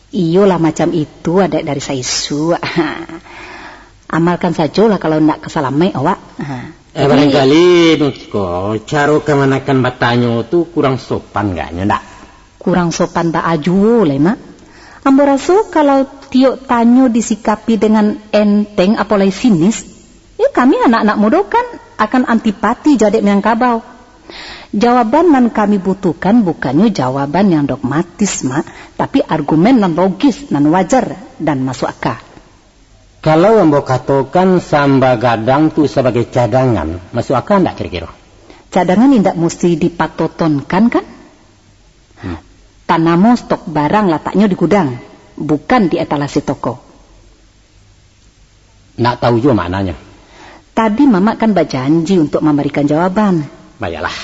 Iyalah macam itu ada dari saisu. Amalkan sajalah kalau ndak kesalamai awak. Barangkali kok cara kemanakan batanyo tu kurang sopan gaknya ndak? Kurang sopan tak aju lah, Mak. Ambo rasa kalau tiok tanyo disikapi dengan enteng apalagi sinis, ya kami anak-anak muda kan akan antipati jadi Minangkabau. Jawaban yang kami butuhkan bukannya jawaban yang dogmatis, Mak, tapi argumen yang logis, yang wajar dan masuk akal. Kalau ambo katakan samba gadang tu sebagai cadangan, masuk akal enggak kira-kira? Cadangan tidak mesti dipatotonkan kan? Tanamo stok barang letaknya di gudang, bukan di etalase toko. Nak tahu juga maknanya. Tadi Mama kan berjanji untuk memberikan jawaban. Baiklah.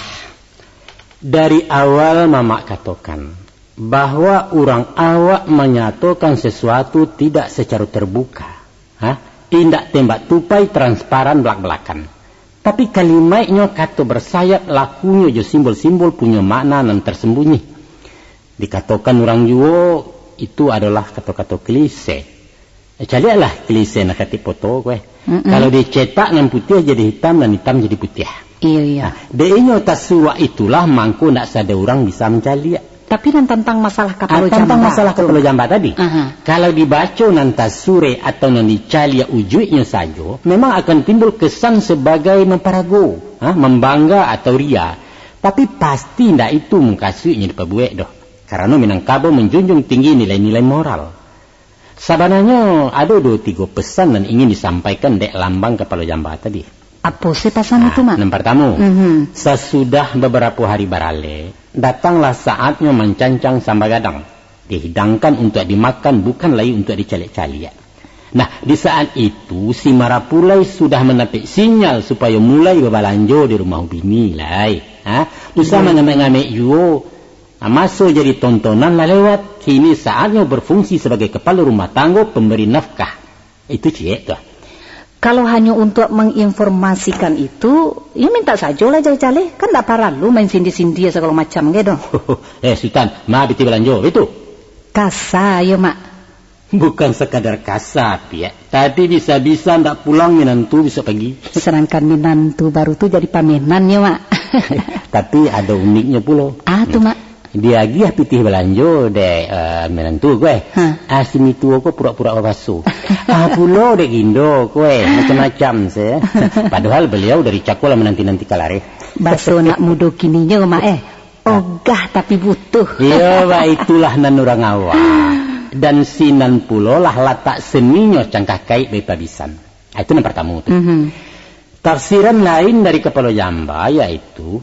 Dari awal Mama katakan bahwa orang awak menyatakan sesuatu tidak secara terbuka. Tindak tembak tupai transparan belak-belakan. Tapi kalimatnya kata bersayap lakunya je simbol-simbol punya makna yang tersembunyi. Dikatakan orang juga itu adalah kata-kata klise. Carilah klise nak kata foto kowe. Kalau dicetak nan putih jadi hitam dan hitam jadi putih. Iya. Deinyo tasua itulah mangko ndak sada orang bisa mencari. Tapi nan tentang masalah kapalo jamba. Tentang masalah kapalo jamba tadi. Kalau dibaca nan tasure atau nan dicari ujungnya saja, memang akan timbul kesan sebagai memparago, membangga atau ria. Tapi pasti ndak itu mengkasuinya dipabuek doh. Karena Minangkabau menjunjung tinggi nilai-nilai moral. Sebenarnya ada 2-3 pesan yang ingin disampaikan dek lambang kepala jamba tadi. Apa sih pesan itu, Mak? Yang pertama, sesudah beberapa hari barale, datanglah saatnya mencancang samba gadang. Dihidangkan untuk dimakan, bukan lagi untuk dicalik-calik. Nah, di saat itu si Marapulai sudah menapik sinyal supaya mulai berbalanjo di rumah bini lah. Usaha mengamek-ngamek juga. Masuk jadi tontonan lah lewat. Kini saatnya berfungsi sebagai kepala rumah tangga pemberi nafkah. Itu cik tuh. Kalau hanya untuk menginformasikan itu, ya minta saja lah jale-jale. Kan tak parah lu main sindi-sindi segala macam gitu. Sultan, ma biti belanjo, itu? Kasar ya, Mak. Bukan sekadar kasar, ya. Tapi bisa-bisa ndak pulang minantu bisa pergi. Sedangkan minantu baru tuh jadi pamenan ya, Mak. Tapi ada uniknya pula. Tuh, Mak. dia giah pitih belanjo de menentu gue. Asimi tuo ko pura-pura wawasu. Pulo de gindo gue macam-macam se. Padahal beliau dari Cakul menanti-nanti kalare. Baso nak mudo kininya mak ogah tapi butuh. Iya, itulah nan orang awak. Dan sinan pulo lah latak seninya cangkah kait bepabisan. Itu yang pertama tu. Tafsiran lain dari Kepala Jamba yaitu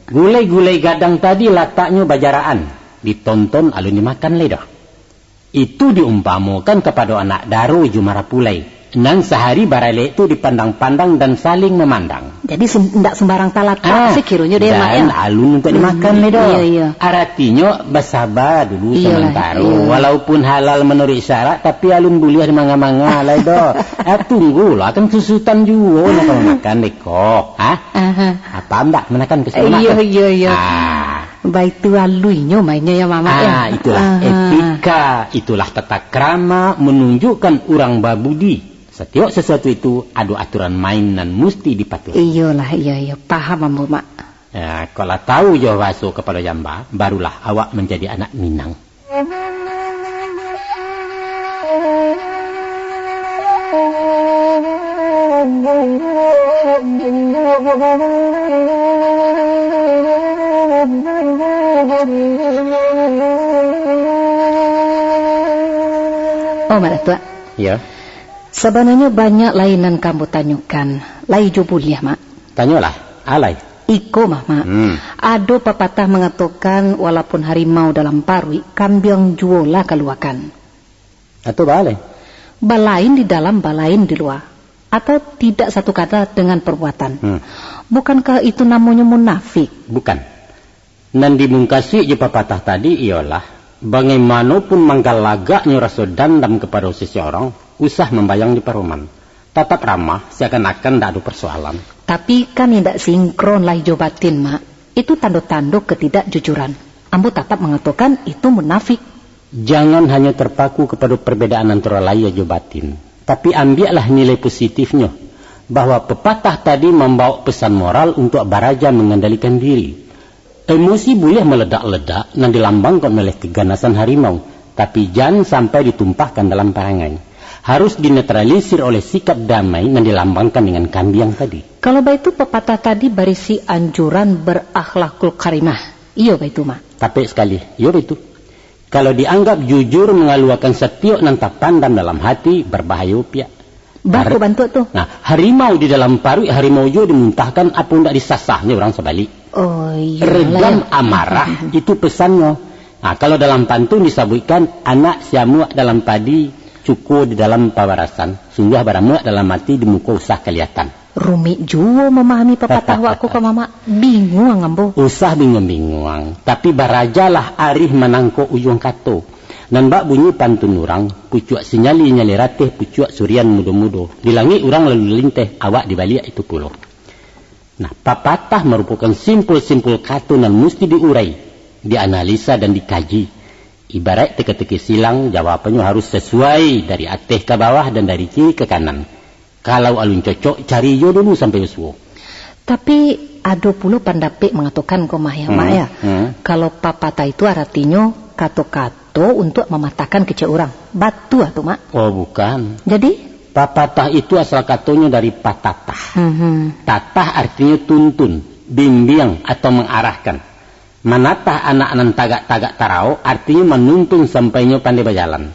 gulai-gulai gadang tadi letaknya bajaraan, ditonton alun dimakan ledah. Itu diumpamakan kepada anak daru jumara pulai. Nan sehari barale itu dipandang-pandang dan saling memandang. Jadi tidak sembarang talata sekiranya dia mak. Dan alun untuk dimakan ledah. Iya. Artinya bersabar dulu sementara. Walaupun halal menurut syarat, tapi alun boleh dimanga-manga ledah. Tunggulah kan kesusutan juga kalau makan dekok. Apa mbak menakan kesusutan? Iya. Baik tu aluinya mainnya ya mama itulah etika, itulah tata krama menunjukkan orang babudi. Setiap sesuatu itu ada aturan main dan mesti dipatuhi. Iya, paham ambo mak. Ya, kalau tahu jauh masuk kepada Jamba, barulah awak menjadi anak Minang. Oh, Mak Datuk. Ya. Sebenarnya banyak lainan kamu tanyakan. Lai jo boleh, Mak. Tanyalah, alai. Iko, Mak. Ada pepatah mengatakan walaupun harimau dalam parui, kambing juolah keluakan. Atau balai? Balain di dalam, balain di luar. Atau tidak satu kata dengan perbuatan. Bukankah itu namanya munafik? Bukan. Dan dibungkasi je pepatah tadi ialah bagaimanapun manggal lagaknya rasa dendam kepada seseorang, usah membayang di perumahan. Tatap ramah, seakan-akan tidak ada persoalan. Tapi kan tidak sinkron lah hijau batin, Mak. Itu tanda-tanda ketidakjujuran. Ambo tetap mengatakan itu munafik. Jangan hanya terpaku kepada perbedaan antara lahir hijau batin. Tapi ambillah nilai positifnya. Bahwa pepatah tadi membawa pesan moral untuk baraja mengendalikan diri. Emosi boleh meledak-ledak dan dilambangkan oleh keganasan harimau. Tapi jangan sampai ditumpahkan dalam perangai. Harus dinetralisir oleh sikap damai dan dilambangkan dengan kambing tadi. Kalau begitu pepatah tadi berisi anjuran berakhlakul karimah. Iya begitu, Mak. Tapi sekali, iya begitu. Kalau dianggap jujur mengeluarkan setiap nantapan dalam hati, berbahaya pihak. Bantu tuh. Nah, harimau di dalam parut, harimau juga dimuntahkan apa tidak disasahnya orang sebalik. Oh iya. Redam amarah, itu pesannya. Nah, kalau dalam pantun disebutkan anak siamuak dalam padi, cukup di dalam pawarasan, sungguh baramuak dalam mati di muka usah kelihatan. Rumit juga memahami pepatah wakku ke mama. Bingung ambo. Usah bingung-bingung. Tapi barajalah arih menangko ujung kato. Dan bak bunyi pantun orang, pucuak sinyali-nyali ratih, pucuak surian mudo-mudo. Di langit orang lalu linteh, awak di balik itu pulau. Nah, pepatah merupakan simpul-simpul kato dan mesti diurai, dianalisa dan dikaji. Ibarat teka-teki silang, jawabannya harus sesuai dari atas ke bawah dan dari kiri ke kanan. Kalau alun cocok, cari jo dulu sampai usuh. Tapi ada pula pendapat mengatakan kok Mak ya. Kalau pepatah itu artinya kato-kato untuk mematahkan kecil orang. Batu atau Mak? Oh bukan. Jadi? Pepatah itu asal katonya dari patatah. Tatah artinya tuntun, bimbing atau mengarahkan. Manatah anak-anak tagak-tagak tarau artinya menuntun sampainya pandai berjalan.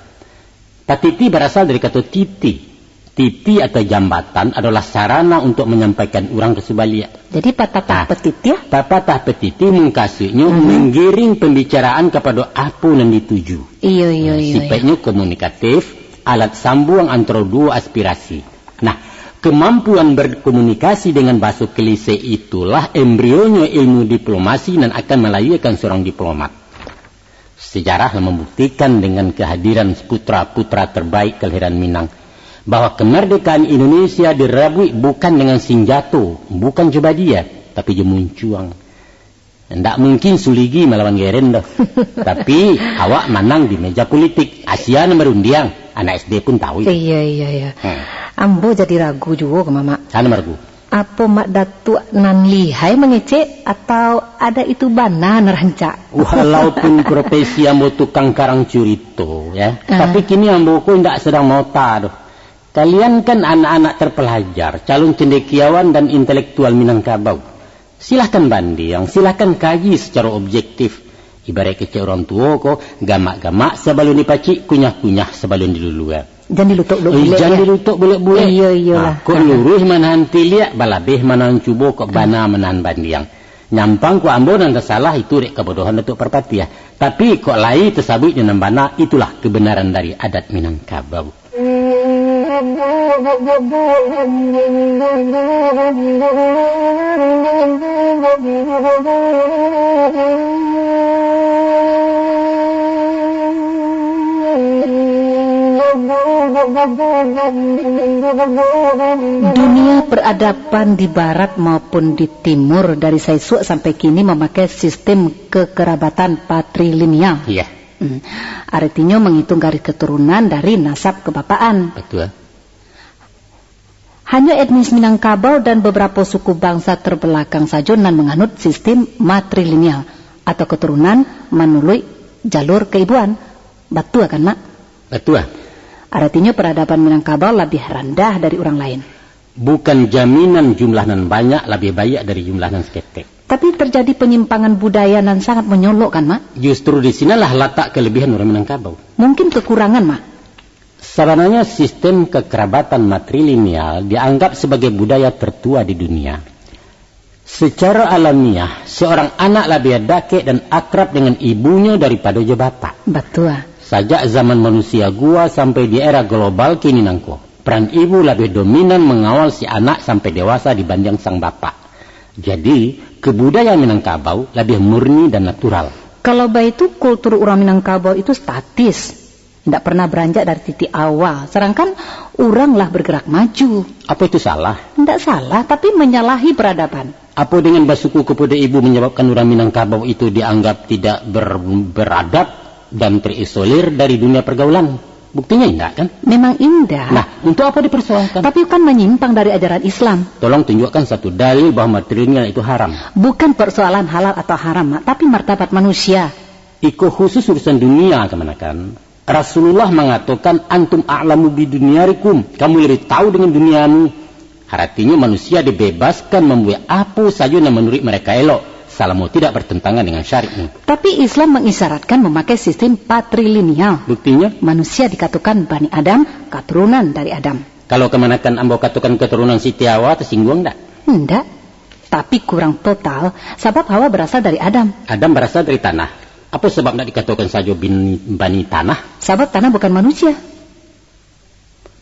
Patiti berasal dari kata titi. Titi atau jambatan adalah sarana untuk menyampaikan orang ke sebalia. Jadi patah petiti ya? Patah petiti mengkasihnya menggiring pembicaraan kepada apa yang dituju. Iya. Sifatnya komunikatif, alat sambung antara dua aspirasi. Nah, kemampuan berkomunikasi dengan bahasa klise itulah embrionya ilmu diplomasi dan akan melahirkan seorang diplomat. Sejarah membuktikan dengan kehadiran putra-putra terbaik kelahiran Minang bahwa kemerdekaan Indonesia dirabui bukan dengan senjata, bukan coba dia, tapi jemuncuang. Tidak mungkin Suligi melawan Gerenda. Tapi awak menang di meja politik. Asia merundiang. Anak SD pun tahu itu. Iya. Ambo jadi ragu juga ke Mama. Sana ragu. Apa mak datuk nan lihai mengecek atau ada itu bana nerancak? Walaupun profesi ambo tukang karang curito ya, tapi kini ambo ko ndak sedang mau taruh. Kalian kan anak-anak terpelajar, calon cendekiawan dan intelektual Minangkabau. Silahkan banding, silahkan kaji secara objektif. Ibarat kecil orang tua ko, gamak-gamak sebelum dipacik, kunyah-kunyah sebelum diluluan. Jangan dilutuk boleh. Jangan dilutuk boleh. Iya. Kok luruh manahan tiliak, balabeh manahan cubo, kok bana manahan bandiang. Nyampang ku ambo dan tersalah itu rek kebodohan Datuk Perpati ya. Tapi kok lai tersabut dengan bana, itulah kebenaran dari adat Minangkabau. Dunia peradaban di barat maupun di timur dari Saisuk sampai kini memakai sistem kekerabatan patrilineal. Iya. Artinya menghitung garis keturunan dari nasab kebapaan. Betul. Hanya etnis Minangkabau dan beberapa suku bangsa terbelakang saja nan menganut sistem matrilineal atau keturunan melalui jalur keibuan. Betul kan, Mak? Betul. Artinya peradaban Minangkabau lebih rendah dari orang lain. Bukan jaminan jumlah nan banyak lebih banyak dari jumlah nan seketek. Tapi terjadi penyimpangan budaya nan sangat menyolok kan, Mak? Justru di sinalah letak kelebihan orang Minangkabau. Mungkin kekurangan, Mak. Sebenarnya sistem kekerabatan matrilineal dianggap sebagai budaya tertua di dunia. Secara alamiah, seorang anak lebih dekat dan akrab dengan ibunya daripada je bapak. Betul. Sejak zaman manusia gua sampai di era global kini nangko, peran ibu lebih dominan mengawal si anak sampai dewasa dibanding sang bapak. Jadi, kebudayaan Minangkabau lebih murni dan natural. Kalau itu kultur orang Minangkabau itu statis. Tidak pernah beranjak dari titik awal. Sedangkan oranglah bergerak maju. Apa itu salah? Tidak salah, tapi menyalahi peradaban. Apa dengan basuku kepada ibu menyebabkan orang Minangkabau itu dianggap tidak beradab dan terisolir dari dunia pergaulan? Buktinya indah kan? Memang indah. Nah, untuk apa dipersoalkan? Tapi kan menyimpang dari ajaran Islam. Tolong tunjukkan satu dalil bahwa matrilineal itu haram. Bukan persoalan halal atau haram, Mak, tapi martabat manusia. Iko khusus urusan dunia kemanakan? Rasulullah mengatakan antum a'lamu bidunyarikum, kamu lebih tahu dengan duniamu. Artinya manusia dibebaskan membuat apa saja yang menurut mereka elok, selama tidak bertentangan dengan syariat. Tapi Islam mengisyaratkan memakai sistem patrilineal. Buktinya? Manusia dikatakan Bani Adam, keturunan dari Adam. Kalau kemanakan ambo katakan keturunan Siti Hawa, tersinggung enggak? Enggak, tapi kurang total, sebab Hawa berasal dari Adam. Adam berasal dari tanah. Apa sebab tidak dikatakan saja Bani Tanah? Sebab tanah bukan manusia.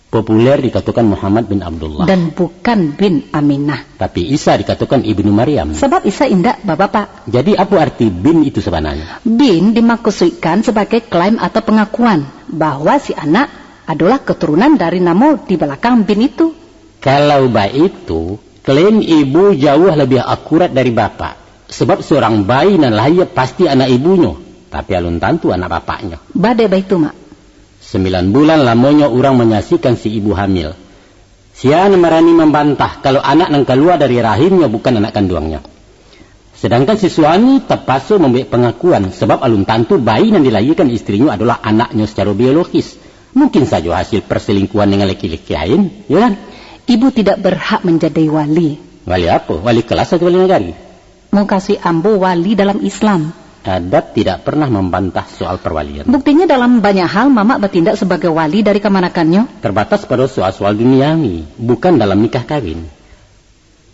Populer dikatakan Muhammad bin Abdullah. Dan bukan bin Aminah. Tapi Isa dikatakan Ibnu Maryam. Sebab Isa indak bapak-bapak. Jadi apa arti bin itu sebenarnya? Bin dimaksudkan sebagai klaim atau pengakuan bahwa si anak adalah keturunan dari nama di belakang bin itu. Kalau baik itu, klaim ibu jauh lebih akurat dari bapak. Sebab seorang bayi nan lahir pasti anak ibunya, tapi alun tentu anak bapaknya. Badai bayi itu, Mak. 9 bulan lamanya orang menyaksikan si ibu hamil. Siapa merani membantah kalau anak yang keluar dari rahimnya bukan anak kandungnya. Sedangkan si suami terpaksa membuat pengakuan sebab alun tentu bayi yang dilahirkan istrinya adalah anaknya secara biologis. Mungkin saja hasil perselingkuhan dengan laki-laki lain, ya kan? Ibu tidak berhak menjadi wali. Wali apa? Wali kelas atau wali negari? Mau kasih ambo wali dalam Islam. Adat tidak pernah membantah soal perwalian. Buktinya dalam banyak hal Mama bertindak sebagai wali dari kemanakannya. Terbatas pada soal-soal duniawi, bukan dalam nikah kawin.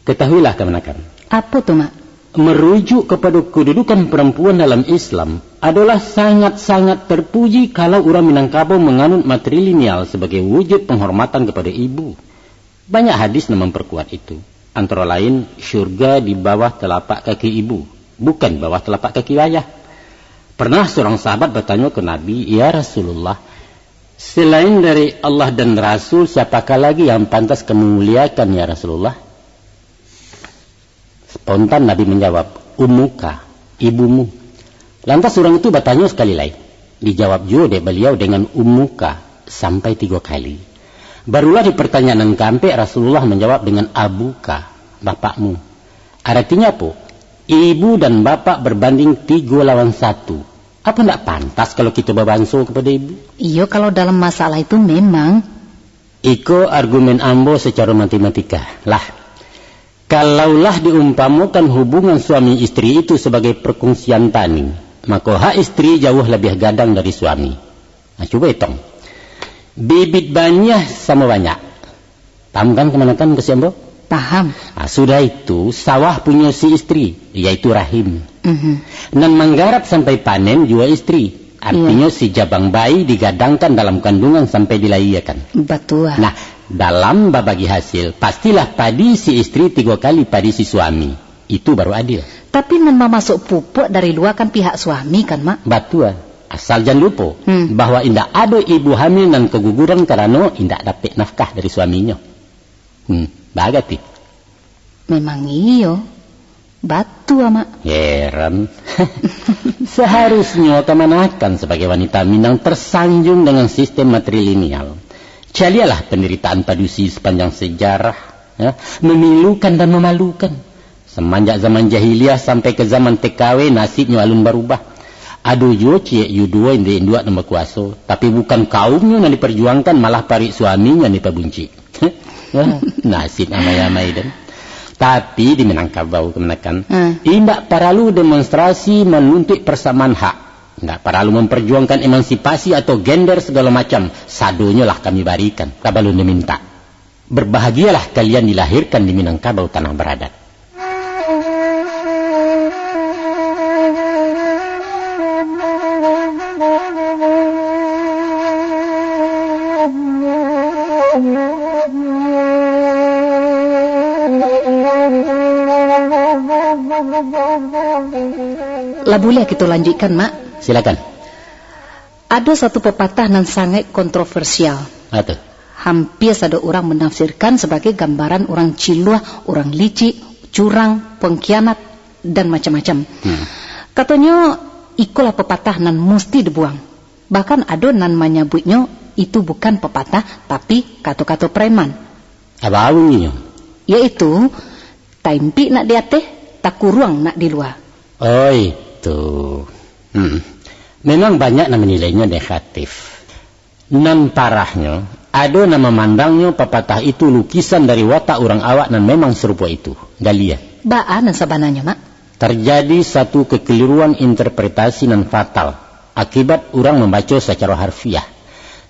Ketahuilah kemanakan. Apa tuh, Mak? Merujuk kepada kedudukan perempuan dalam Islam adalah sangat-sangat terpuji kalau orang Minangkabau menganut matrilineal sebagai wujud penghormatan kepada ibu. Banyak hadis yang memperkuat itu. Antara lain, syurga di bawah telapak kaki ibu, bukan bawah telapak kaki ayah. Pernah seorang sahabat bertanya ke Nabi, "Ya Rasulullah, selain dari Allah dan Rasul, siapakah lagi yang pantas kamu muliakan ya Rasulullah?" Spontan Nabi menjawab, "Ummuka, ibumu." Lantas orang itu bertanya sekali lagi. Dijawab juga beliau dengan ummuka sampai 3 kali. Barulah di pertanyaan yang kampe Rasulullah menjawab dengan abuka. bapakmu. Artinya apa? Ibu dan bapak berbanding 3 lawan 1. Apa tidak pantas kalau kita berbanso kepada ibu? Iya, kalau dalam masalah itu memang. Iko argumen ambo secara matematika. Lah, kalaulah diumpamakan hubungan suami istri itu sebagai perkongsian tani, maka hak istri jauh lebih gadang dari suami. Nah, coba hitung. Bibit banyak sama banyak. Paham kan kemana kan ke Ambo? Paham. Nah, sudah itu sawah punya si istri, yaitu rahim. Dan menggarap sampai panen juga istri. Artinya si jabang bayi digadangkan dalam kandungan sampai dilahirkan. Betul. Nah, dalam babagi hasil, pastilah padi si istri 3 kali padi si suami. Itu baru adil. Tapi nama masuk pupuk dari luar kan pihak suami kan, Mak? Betul. Asal jangan lupa bahwa indak ada ibu hamil dan keguguran karena indak dapat nafkah dari suaminya. Bagati. Memang iyo. Batu, Mak. Heran. Seharusnya kemanakan sebagai wanita Minang tersanjung dengan sistem matrilineal. Calialah penderitaan padusi sepanjang sejarah, ya, memilukan dan memalukan. Semenjak zaman jahiliyah sampai ke zaman TKW nasibnya alun berubah. Aduh yo cie yu dua induk nama kuasa, tapi bukan kaumnya yang diperjuangkan, malah parik suaminya yang diperbunci. Nasib amai-amai dan. Tapi di Minangkabau kemenakan, indak perlu demonstrasi menuntut persamaan hak. Indak perlu memperjuangkan emansipasi atau gender segala macam. Sadonya lah kami barikan, kabalun diminta. Berbahagialah kalian dilahirkan di Minangkabau tanah beradat. Lah boleh kita lanjutkan, Mak? Silakan. Ada satu pepatah yang sangat kontroversial. Apa? Hampir ada orang menafsirkan sebagai gambaran orang ciluah, orang licik, curang, pengkhianat, dan macam-macam. Katanya, ikulah pepatah nan mesti dibuang. Bahkan ada nan menyebutnya itu bukan pepatah, tapi kata-kata preman. Apa awalnya? Yaitu, taimpi nak di atas, tak kurang nak di luar. Oh itu. Memang banyak yang menilainya negatif. Nan parahnya, ada yang memandangnya pepatah itu lukisan dari watak orang awak dan memang serupa itu. Galia. Baan dan sabananya, Mak. Terjadi satu kekeliruan interpretasi dan fatal akibat orang membaca secara harfiah.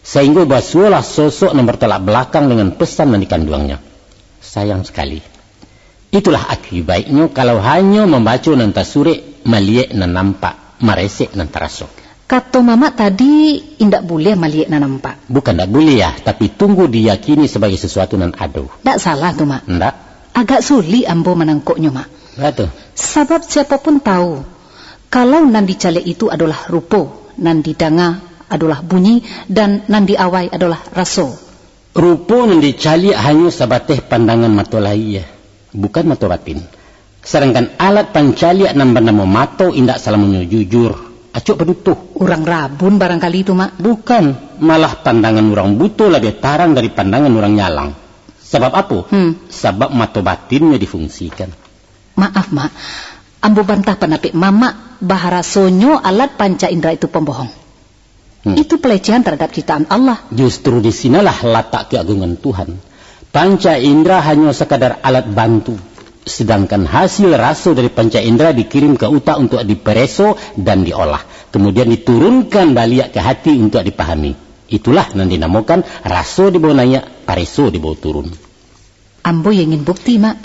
Sehingga basualah sosok yang bertolak belakang dengan pesan yang dikandungnya. Sayang sekali. Itulah akibatnya kalau hanya membaca nan tasure, meliek nan nampak, maresek nan terasa. Kata Mama tadi indak boleh meliek nan nampak. Bukan tak boleh ya, tapi tunggu diyakini sebagai sesuatu nan ada. Tak salah tu, Mak. Ndak. Agak sulit ambo menangkuknya, Mak. Betul. Sebab siapapun tahu kalau nan dicalek itu adalah rupo, nan didanga adalah bunyi, dan nan diawai adalah raso. Rupo nan dicalek hanya sebatas pandangan mata lahir, bukan mata batin. Sedangkan alat pancaliak nan bernama mata indak salamunya jujur. Acuk pedutuh. Orang rabun barangkali itu, Mak. Bukan, malah pandangan orang buta lebih tarang dari pandangan orang nyalang. Sebab apa? Sebab mata batinnya difungsikan. Maaf, Mak. Ambo bantah penapik Mama bahara sonyo alat panca indera itu pembohong. Itu pelecehan terhadap ciptaan Allah. Justru di sinalah letak keagungan Tuhan. Panca indera hanya sekadar alat bantu. Sedangkan hasil rasa dari panca indera dikirim ke utak untuk dipereso dan diolah. Kemudian diturunkan balik ke hati untuk dipahami. Itulah yang dinamakan rasa dibawa naik, pareso dibawa turun. Ambo yang ingin bukti, Mak.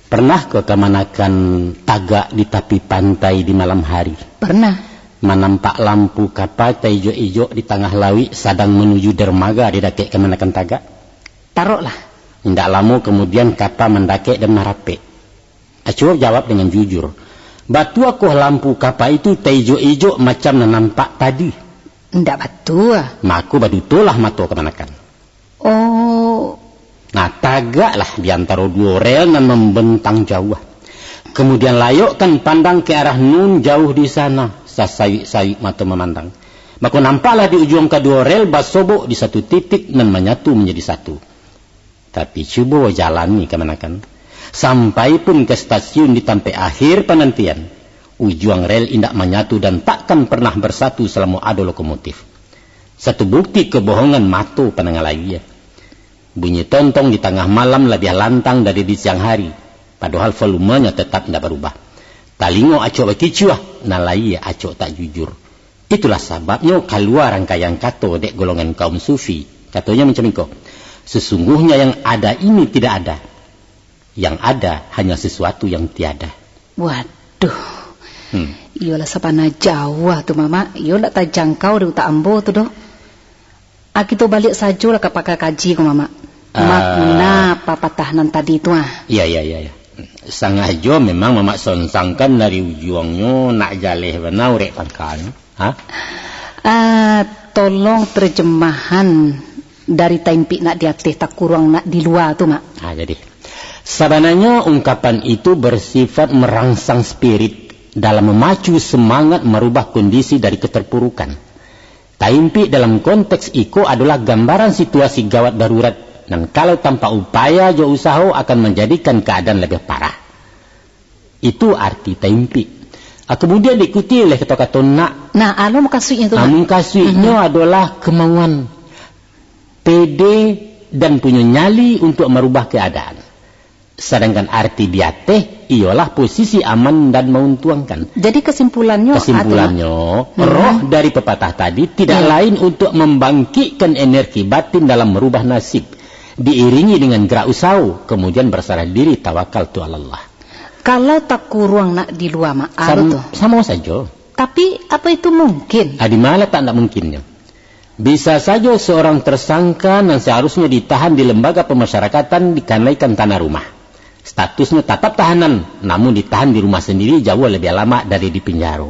Pernah ke kemanakan tagak di tepi pantai di malam hari? Pernah. Menampak lampu kapal ijo-ijo di tengah lawi sedang menuju dermaga di dakek kemanakan tagak? Taruhlah. Tidak lama kemudian kapal mendakek dan merapik. Acuh jawab dengan jujur. Batu aku lampu kapal itu ijo-ijo macam nampak tadi. Tidak betul. Maku badutulah mata kemanakan. Oh. Nah tagaklah di antara dua rel dan membentang jauh. Kemudian layakkan pandang ke arah nun jauh di sana. Sasayik-sayik mata memandang. Maka nampaklah di ujung kedua rel basobok di satu titik dan menyatu menjadi satu. Tapi cuba jalani kemanakan. Sampai pun ke stasiun di tampe akhir penantian, ujuang rel indak menyatu dan takkan pernah bersatu selama ada lokomotif. Satu bukti kebohongan mato penangalaya. Bunyi tontong di tengah malam lebih lantang dari di siang hari, padahal volumenya tetap tidak berubah. Talingo acok bakicuah, nalaya acok tak jujur. Itulah sebabnya keluar rangkaian kato dek golongan kaum sufi. Katonya macam itu. Sesungguhnya yang ada ini tidak ada. Yang ada hanya sesuatu yang tiada. Waduh. Iyalah sapana Jawa tuh mama. Iyo nak tajangkau di utak ambo tuh doh. Aki tuh balik saja lah kepakai kaji ko mama. Makna papatahanan tadi itu ah. Iya. Sengaja memang mama sonsangkan dari ujuangnya nak jaleh benar urek pangkalnya. Tolong terjemahan dari taimpi nak di atas tak kurang nak di luar tuh mak. Jadi sebenarnya ungkapan itu bersifat merangsang spirit dalam memacu semangat merubah kondisi dari keterpurukan. Taimpi dalam konteks itu adalah gambaran situasi gawat darurat, dan kalau tanpa upaya jo usaha akan menjadikan keadaan lebih parah. Itu arti taimpi. Kemudian diikuti oleh kata-kata nak. Nah, alo mukaswinya itu. Mukaswinya adalah kemauan, pede dan punya nyali untuk merubah keadaan. Sedangkan arti diateh ialah posisi aman dan menguntungkan. Jadi kesimpulannya roh dari pepatah tadi tidak lain untuk membangkitkan energi batin dalam merubah nasib, diiringi dengan gerak usaha, kemudian berserah diri tawakal tu Allah. Kalau tak kurang nak di luar mak, sama saja. Tapi apa itu mungkin? Di mana tak nak mungkinnya? Bisa saja seorang tersangka yang seharusnya ditahan di lembaga pemasyarakatan dikanaikan tanah rumah. Statusnya tetap tahanan, namun ditahan di rumah sendiri jauh lebih lama dari di penjara.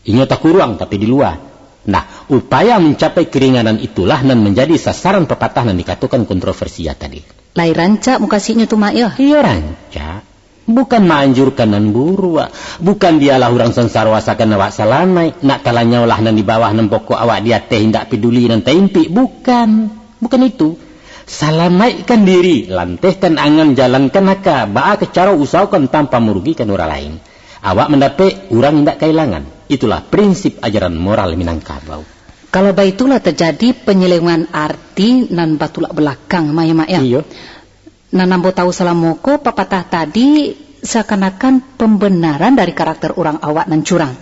Ini tak kurang tapi di luar. Nah, upaya mencapai keringanan itulah yang menjadi sasaran pepatah yang dikatakan kontroversial tadi. Lai ranca mukasinya tu mak ya? Iya ranca. Bukan menganjurkan dan buru, bukan dialah orang sensar wasakan awak salamai, nak kalanya olah nan di bawah nan pokok awak dia teh hendak peduli nan tempi, bukan itu. Salamaikan diri, lantehkan angan, jalankan naka, ba'a kecara usahakan tanpa merugikan orang lain. Awak mendapat orang hendak kehilangan. Itulah prinsip ajaran moral Minangkabau. Kalau baitulah terjadi penyelewengan arti nan batulak belakang maya mak ya. Iya. Nambo tahu salamoko pepatah tadi seakan-akan pembenaran dari karakter orang awak nan curang,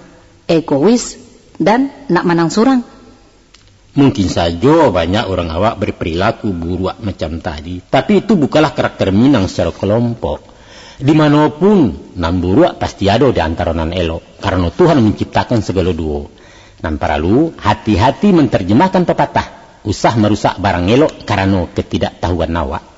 egois dan nak menang surang. Mungkin saja banyak orang awak berperilaku buruk macam tadi, tapi itu bukanlah karakter Minang secara kelompok. Dimanapun nan buruk pasti ada di antara nan elok, karena Tuhan menciptakan segala dua. Nan perlu hati-hati menerjemahkan pepatah, usah merusak barang elok karena ketidaktahuan awak.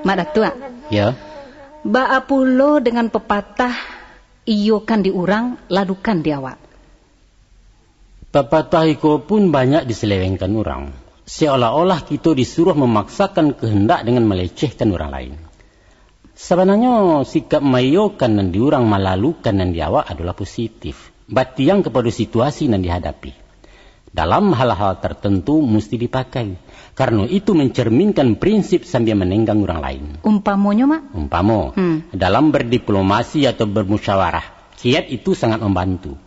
Mak Datua. Ya. Ba'a pulo dengan pepatah iyo kan diurang, ladukan di awak. Pepatah itu pun banyak diselewengkan orang. Seolah-olah kita disuruh memaksakan kehendak dengan melecehkan orang lain. Sebenarnya sikap mayokan dan diurang malalukan dan diawak adalah positif. Batiang kepada situasi yang dihadapi. Dalam hal-hal tertentu mesti dipakai. Karena itu mencerminkan prinsip sambil menenggang orang lain. Umpamonya mak? Umpamo. Dalam berdiplomasi atau bermusyawarah, kiat itu sangat membantu.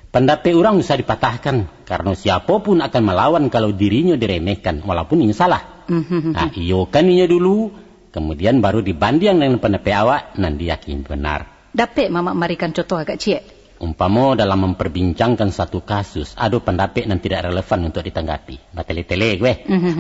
Pendapat orang bisa dipatahkan. Karena siapapun akan melawan kalau dirinya diremehkan. Walaupun ini salah. Nah, iyokan ini dulu. Kemudian baru dibanding dengan pendapat awak. Nanti yakin benar. Dapat mama marikan contoh agak ciek. Umpama dalam memperbincangkan satu kasus. Ada pendapat yang tidak relevan untuk ditanggapi. Batele-tele gue.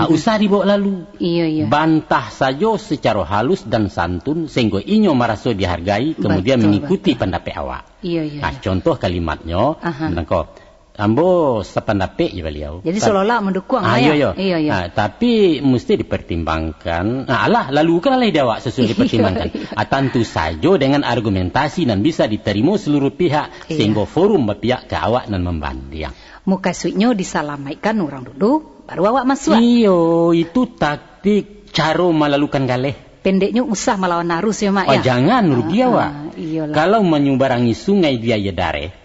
Usah dibawa lalu. Iya. Bantah saja secara halus dan santun. Sehingga inyo merasa dihargai. Kemudian mengikuti pendapat awak. Iya. Nah, contoh kalimatnya. Menangkap. Ambo sependapat ya beliau. Jadi seolah-olah mendukung iya. Tapi mesti dipertimbangkan. Lalu kan dewa sesuai dipertimbangkan. Tentu saja dengan argumentasi dan bisa diterima seluruh pihak sehingga forum berpihak ke awak dan membanding. Muka suitnya disalamaikan orang dulu, baru awak masuk. Iyo, itu taktik cara melalukan galeh. Pendeknya usah melawan arus ya mak ya. Jangan rugi awak. Kalau menyubarangi sungai biaya dare,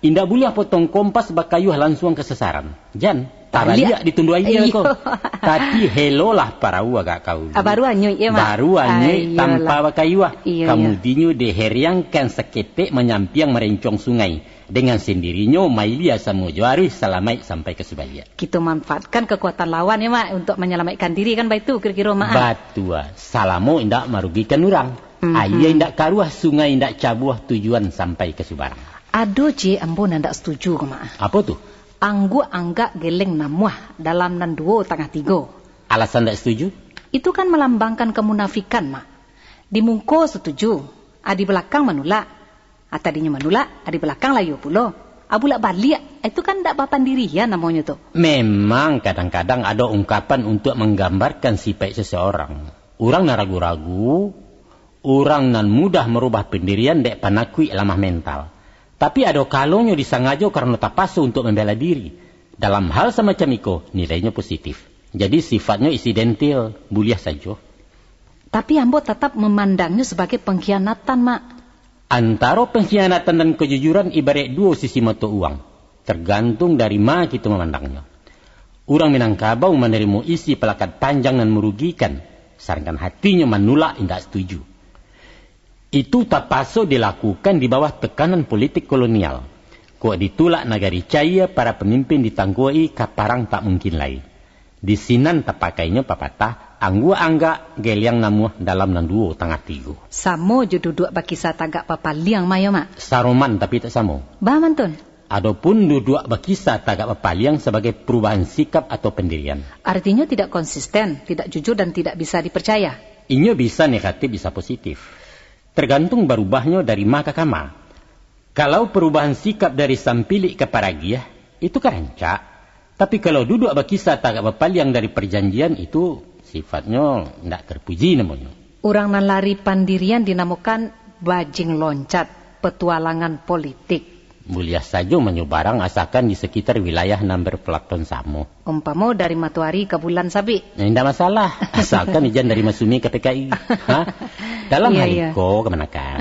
indah boleh potong kompas bakayuh langsung ke sasaran. Jan, taraliak ditunduk aja kok. Tapi helolah para agak kau. Baru anyoi ya mak. Baru anyoi tanpa bakayuh. Kemudian diheriangkan seketik menyampiang merencong sungai. Dengan sendirinya mailia sama juari selamai sampai ke Subaya. Kita manfaatkan kekuatan lawan ya mak untuk menyelamatkan diri kan itu kira-kira mak. Batua, salamo indak merugikan orang. Ayah indak karuah sungai indak cabuah tujuan sampai ke Subarang. Aduh ambo ndak setuju mak. Apa tuh? Anggu anggak geleng namuah dalam nan 2,3. Alasan ndak setuju? Itu kan melambangkan kemunafikan mak. Di mungko setuju, di belakang menolak. Tadinya menolak, di belakang layu pulo. Abulak balik, itu kan ndak papan diri ya namanya tuh. Memang kadang-kadang ada ungkapan untuk menggambarkan sifat seseorang. Orang nan ragu-ragu, orang nan mudah merubah pendirian dek panakui lemah mental. Tapi ada kalanya disengaja karena tak pasu untuk membela diri. Dalam hal semacam itu, nilainya positif. Jadi sifatnya insidental, buliah saja. Tapi ambo tetap memandangnya sebagai pengkhianatan, mak. Antara pengkhianatan dan kejujuran ibarat dua sisi mata uang. Tergantung dari mana kita memandangnya. Orang Minangkabau menerima isi pelakat panjang dan merugikan. Sedangkan hatinya menolak tidak setuju. Itu tak paso dilakukan di bawah tekanan politik kolonial. Kok ditulak negari caya para pemimpin ditanggui kaparang tak mungkin lain. Di sinan tak pakainya papatah, angga geliang namuh dalam nanduo tengah tigo. Samo jo duduk bakisah tagak papaliang mayo mak. Saroman tapi tak samo. Bah mantun. Adapun duduk bakisah tagak papaliang sebagai perubahan sikap atau pendirian. Artinya tidak konsisten, tidak jujur dan tidak bisa dipercaya. Inyo bisa negatif bisa positif. Tergantung berubahnya dari maka kama. Kalau perubahan sikap dari sampili ke paragiah, itu kerencak. Tapi kalau duduk bakisah tagak papaliang dari perjanjian itu sifatnya tidak terpuji namanya. Orang nan lari pandirian dinamakan bajing loncat, petualangan politik. Mulia saja menyebarang asalkan di sekitar wilayah nan berpelakon samo. Umpama dari Matuari ke Bulan Sabi. Tidak masalah, asalkan ijan dari Masumi ke PKI. Dalam hal itu, kemanakan?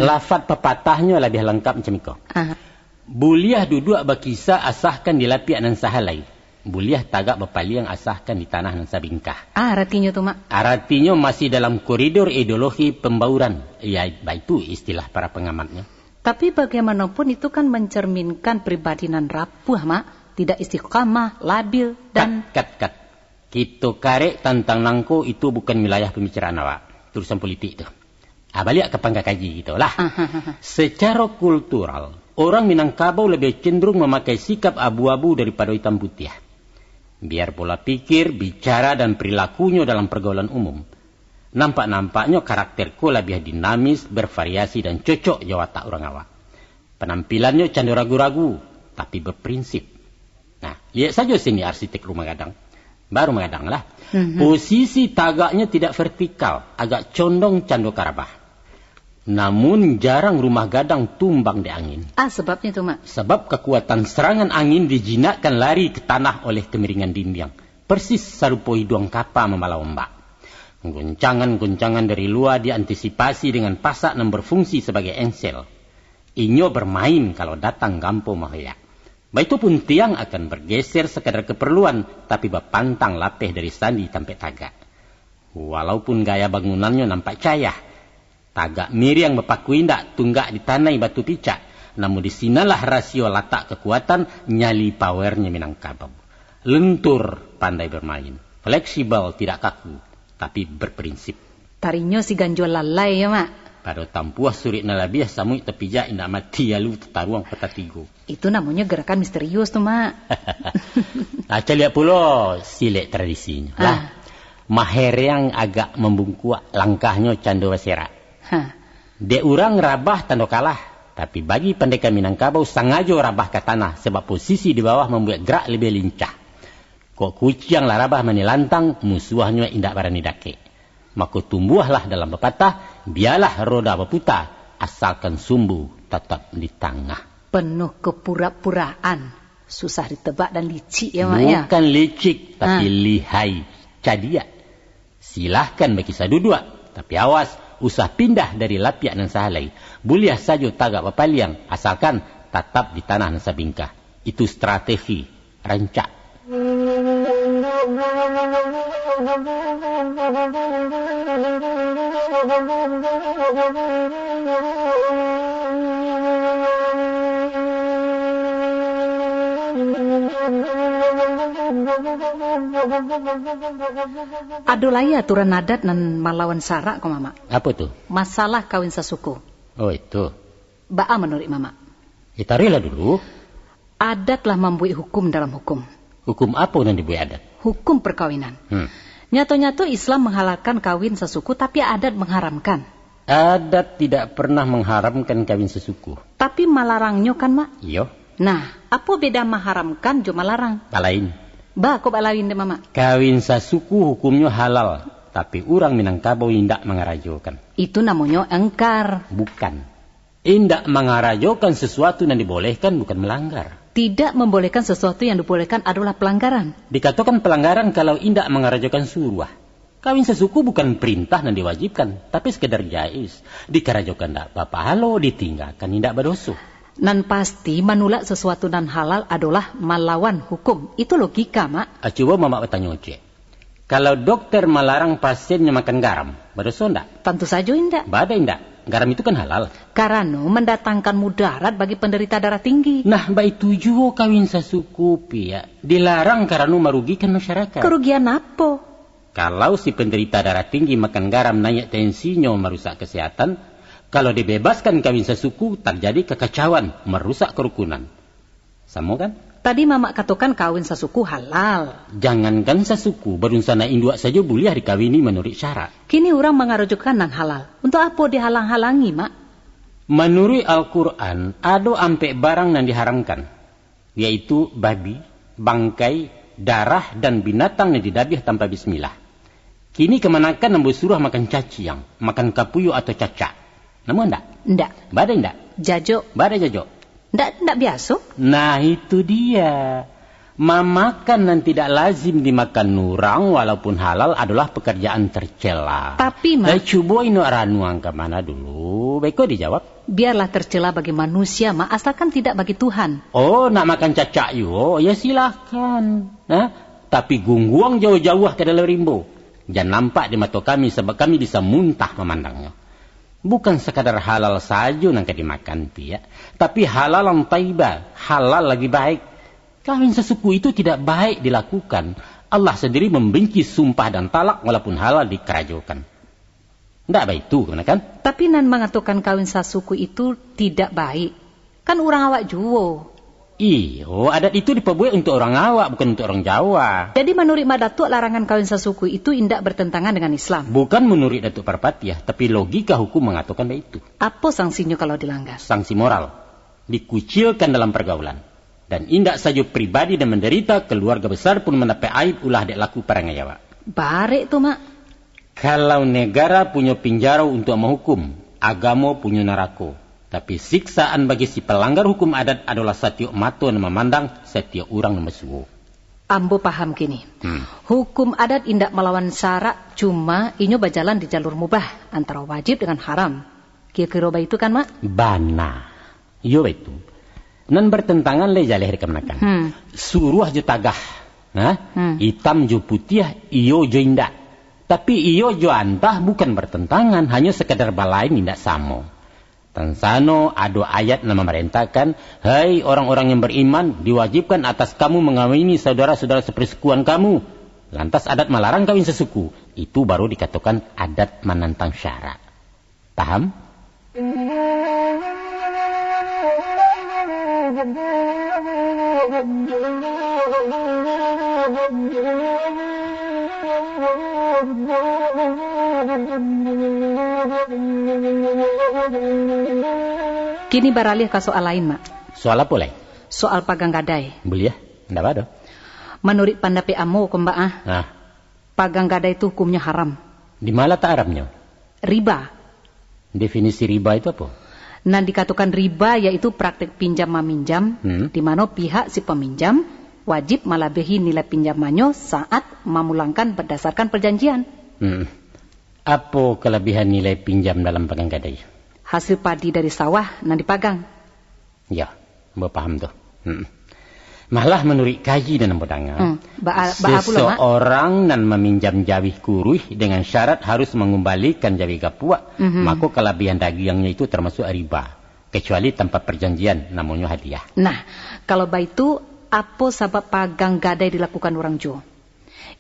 Lafaz pepatahnya lebih lengkap macam itu. Buliah duduk bakisah asahkan di lapiak nan sahalai. Buliah tagak bapaliang asahkan di tanah nan sabingkah. Artinya tuh mak? Artinya masih dalam koridor ideologi pembauran. Ya, itu istilah para pengamatnya. Tapi bagaimanapun itu kan mencerminkan pribadi nan rapuh mak. Tidak istiqamah, labil dan... Kat. Kita karek tentang nangko itu bukan wilayah pembicaraan awak. Tulisan politik itu. Balik ke pangkakaji gitu lah. Secara kultural, orang Minangkabau lebih cenderung memakai sikap abu-abu daripada hitam putih. Biar pola pikir, bicara dan perilakunya dalam pergaulan umum. Nampak-nampaknya karakterku lebih dinamis, bervariasi dan cocok jawab orang awak. Penampilannya cenderung ragu-ragu, tapi berprinsip. Nah, lihat saja sini arsitek rumah gadang. Baru mengadang lah. Posisi tagaknya tidak vertikal, agak condong cando karabah. Namun jarang rumah gadang tumbang di angin. Sebabnya itu mak? Sebab kekuatan serangan angin dijinakkan lari ke tanah oleh kemiringan dinding. Persis serupa hidung kapal membawa ombak. Guncangan-guncangan dari luar diantisipasi dengan pasak yang berfungsi sebagai engsel. Inyo bermain kalau datang gampo mahaya. Itu pun tiang akan bergeser sekadar keperluan, tapi berpantang lapeh dari sandi sampai tagak. Walaupun gaya bangunannya nampak cayah, tagak miri yang berpaku indak tunggak di tanah batu picak, namun di sinalah rasio letak kekuatan nyali powernya Minangkabau. Lentur, pandai bermain, fleksibel, tidak kaku, tapi berprinsip. Tarinya si ganjol lalai ya mak? Pada tampuah surit nalabiah samui tepijak indak mati lalu tetaruang petatigo. Itu namanya gerakan misterius tuh mak. Aca lihat pula silek tradisinya. Lah, maher yang agak membungkuk langkahnya cando wasera. Dek urang rabah tando kalah, Tapi bagi pendekar Minangkabau sengaja rabah ke tanah sebab posisi di bawah membuat gerak lebih lincah. Kok kucing lah rabah menilantang, musuhnya indak barani dake. Maka tumbuhlah dalam pepatah, biarlah roda berputar, asalkan sumbu tetap di tengah. Penuh kepura-puraan, susah ditebak dan licik ya Mak ya. Bukan licik, tapi lihai, cadia. Silahkan bagi sadudua, tapi awas, usah pindah dari lapiak nan sahalai. Boleh saja tagak papaliang, asalkan tetap di tanah nan sabingkah. Itu strategi, rancak. Adolai aturan adat nan malawan syarak kok Mama. Apa tuh? Masalah kawin sesuku. Oh itu. Ba'a menurut Mama. Itarilah dulu. Adatlah membuat hukum dalam hukum. Hukum apa yang dibuat adat? Hukum perkawinan. Nyata-nyata Islam menghalalkan kawin sesuku tapi adat mengharamkan. Adat tidak pernah mengharamkan kawin sesuku. Tapi malarangnya kan Mak? Iya. Nah, apa beda mengharamkan jo malarang? Lain. Ba, kok balawin deh Mama? Kawin sesuku hukumnya halal. Tapi orang Minangkabau indak mengarajokan. Itu namanya engkar. Bukan. Indak mengarajokan sesuatu yang dibolehkan bukan melanggar. Tidak membolehkan sesuatu yang dibolehkan adalah pelanggaran. Dikatakan pelanggaran kalau indak mengarajokan suruah. Kawin sesuku bukan perintah dan diwajibkan, tapi sekedar jais. Dikarajokan ndak apa-apa, halo ditinggalkan indak berdosa. Nan pasti menolak sesuatu dan halal adalah melawan hukum. Itu logika, Mak. Coba Mama bertanya cek. Kalau dokter melarang pasiennya makan garam, berdosa ndak? Tentu saja indak. Bada indak. Garam itu kan halal. Karena mendatangkan mudarat bagi penderita darah tinggi. Nah, itu juga kawin sesuku ya. Dilarang karena merugikan masyarakat. Kerugian apa? Kalau si penderita darah tinggi makan garam naik tensinya merusak kesehatan, kalau dibebaskan kawin sesuku terjadi kekacauan, merusak kerukunan. Sama kan? Tadi Mama katakan kawin sesuku halal. Jangankan sesuku, berunsana induk saja boleh dikawini menurut syarat. Kini orang mengarujukan nan halal. Untuk apa dihalang-halangi, Mak? Menurut Al-Quran, ada ampe barang yang diharamkan. Yaitu babi, bangkai, darah, dan binatang yang didabih tanpa bismillah. Kini kemanakan yang bersuruh makan caciang, makan kapuyu atau cacak. Namun enggak? Enggak. Bada enggak? Jajo. Bada jajo. Enggak biasa. Nah itu dia. Memakan dan tidak lazim dimakan nurang walaupun halal adalah pekerjaan tercela. Tapi Mak, coba ini ranuang ke mana dulu? Baik kok dijawab. Biarlah tercela bagi manusia, Mak, asalkan tidak bagi Tuhan. Oh, nak makan cacak yo? Ya silahkan. Nah, tapi gungguang jauh-jauh ke dalam rimbo. Jangan nampak di mata kami sebab kami bisa muntah memandangnya. Bukan sekadar halal saja nangka dimakan pia, tapi halal yang taibah, halal lagi baik. Kawin sesuku itu tidak baik dilakukan. Allah sendiri membenci sumpah dan talak walaupun halal dikerajokan. Tidak baik itu, kan? Tapi nan mengatakan kawin sesuku itu tidak baik. Kan orang awak juwo. Iyo, adat itu diperbuat untuk orang awak, bukan untuk orang Jawa. Jadi menurut Mak Datuk, larangan kawin sesuku itu indak bertentangan dengan Islam. Bukan menurut Datuk Parpatiah, tapi logika hukum mengatakan begitu. Apa sanksinya kalau dilanggar? Sanksi moral. Dikucilkan dalam pergaulan. Dan indak saja pribadi dan menderita, keluarga besar pun mendapat aib ulah dek laku perangai Jawa. Barek tuh, Mak. Kalau negara punya penjara untuk menghukum, agama punya neraka. Tapi siksaan bagi si pelanggar hukum adat adalah setiap mata yang memandang, setiap orang yang bersuhu. Ambo paham kini. Hukum adat indak melawan syarak, cuma inyo berjalan di jalur mubah antara wajib dengan haram. Kira-kira itu kan, Mak? Bana. Yo itu. Nan bertentangan le jaleh rekamnakan. Suruh jo tagah. Hitam jo putih, iyo jo indak. Tapi iyo jo antah bukan bertentangan, hanya sekedar balain indak sama. Tansano ada ayat yang memerintahkan, hai orang-orang yang beriman, diwajibkan atas kamu mengawini saudara-saudara sepersekuan kamu. Lantas adat melarang kawin sesuku. Itu baru dikatakan adat menentang syarak. Paham? Kini beralih ke soal lain, Mak. Soal apa lain? Soal pagang gadai. Boleh ya? Nggak ada. Menurut pendapat amo, Mbak, Nah, pagang gadai itu hukumnya haram. di mana tak haramnya? Riba. Definisi riba itu apa? Nah, dikatakan riba yaitu praktik pinjam meminjam, di mana pihak si peminjam wajib melebihi nilai pinjamannya saat memulangkan berdasarkan perjanjian. Apa kelebihan nilai pinjam dalam pagang gadai? Hasil padi dari sawah nan dipagang. Ya, mbak paham tuh. Malah menurut kaji dan pedanga, seseorang nan meminjam jawih kuruh dengan syarat harus mengembalikan jawih gapua, maka kelebihan dagingnya itu termasuk riba, kecuali tanpa perjanjian, namanya hadiah. Nah, kalau itu apa sebab pagang gadai dilakukan orang Jawa?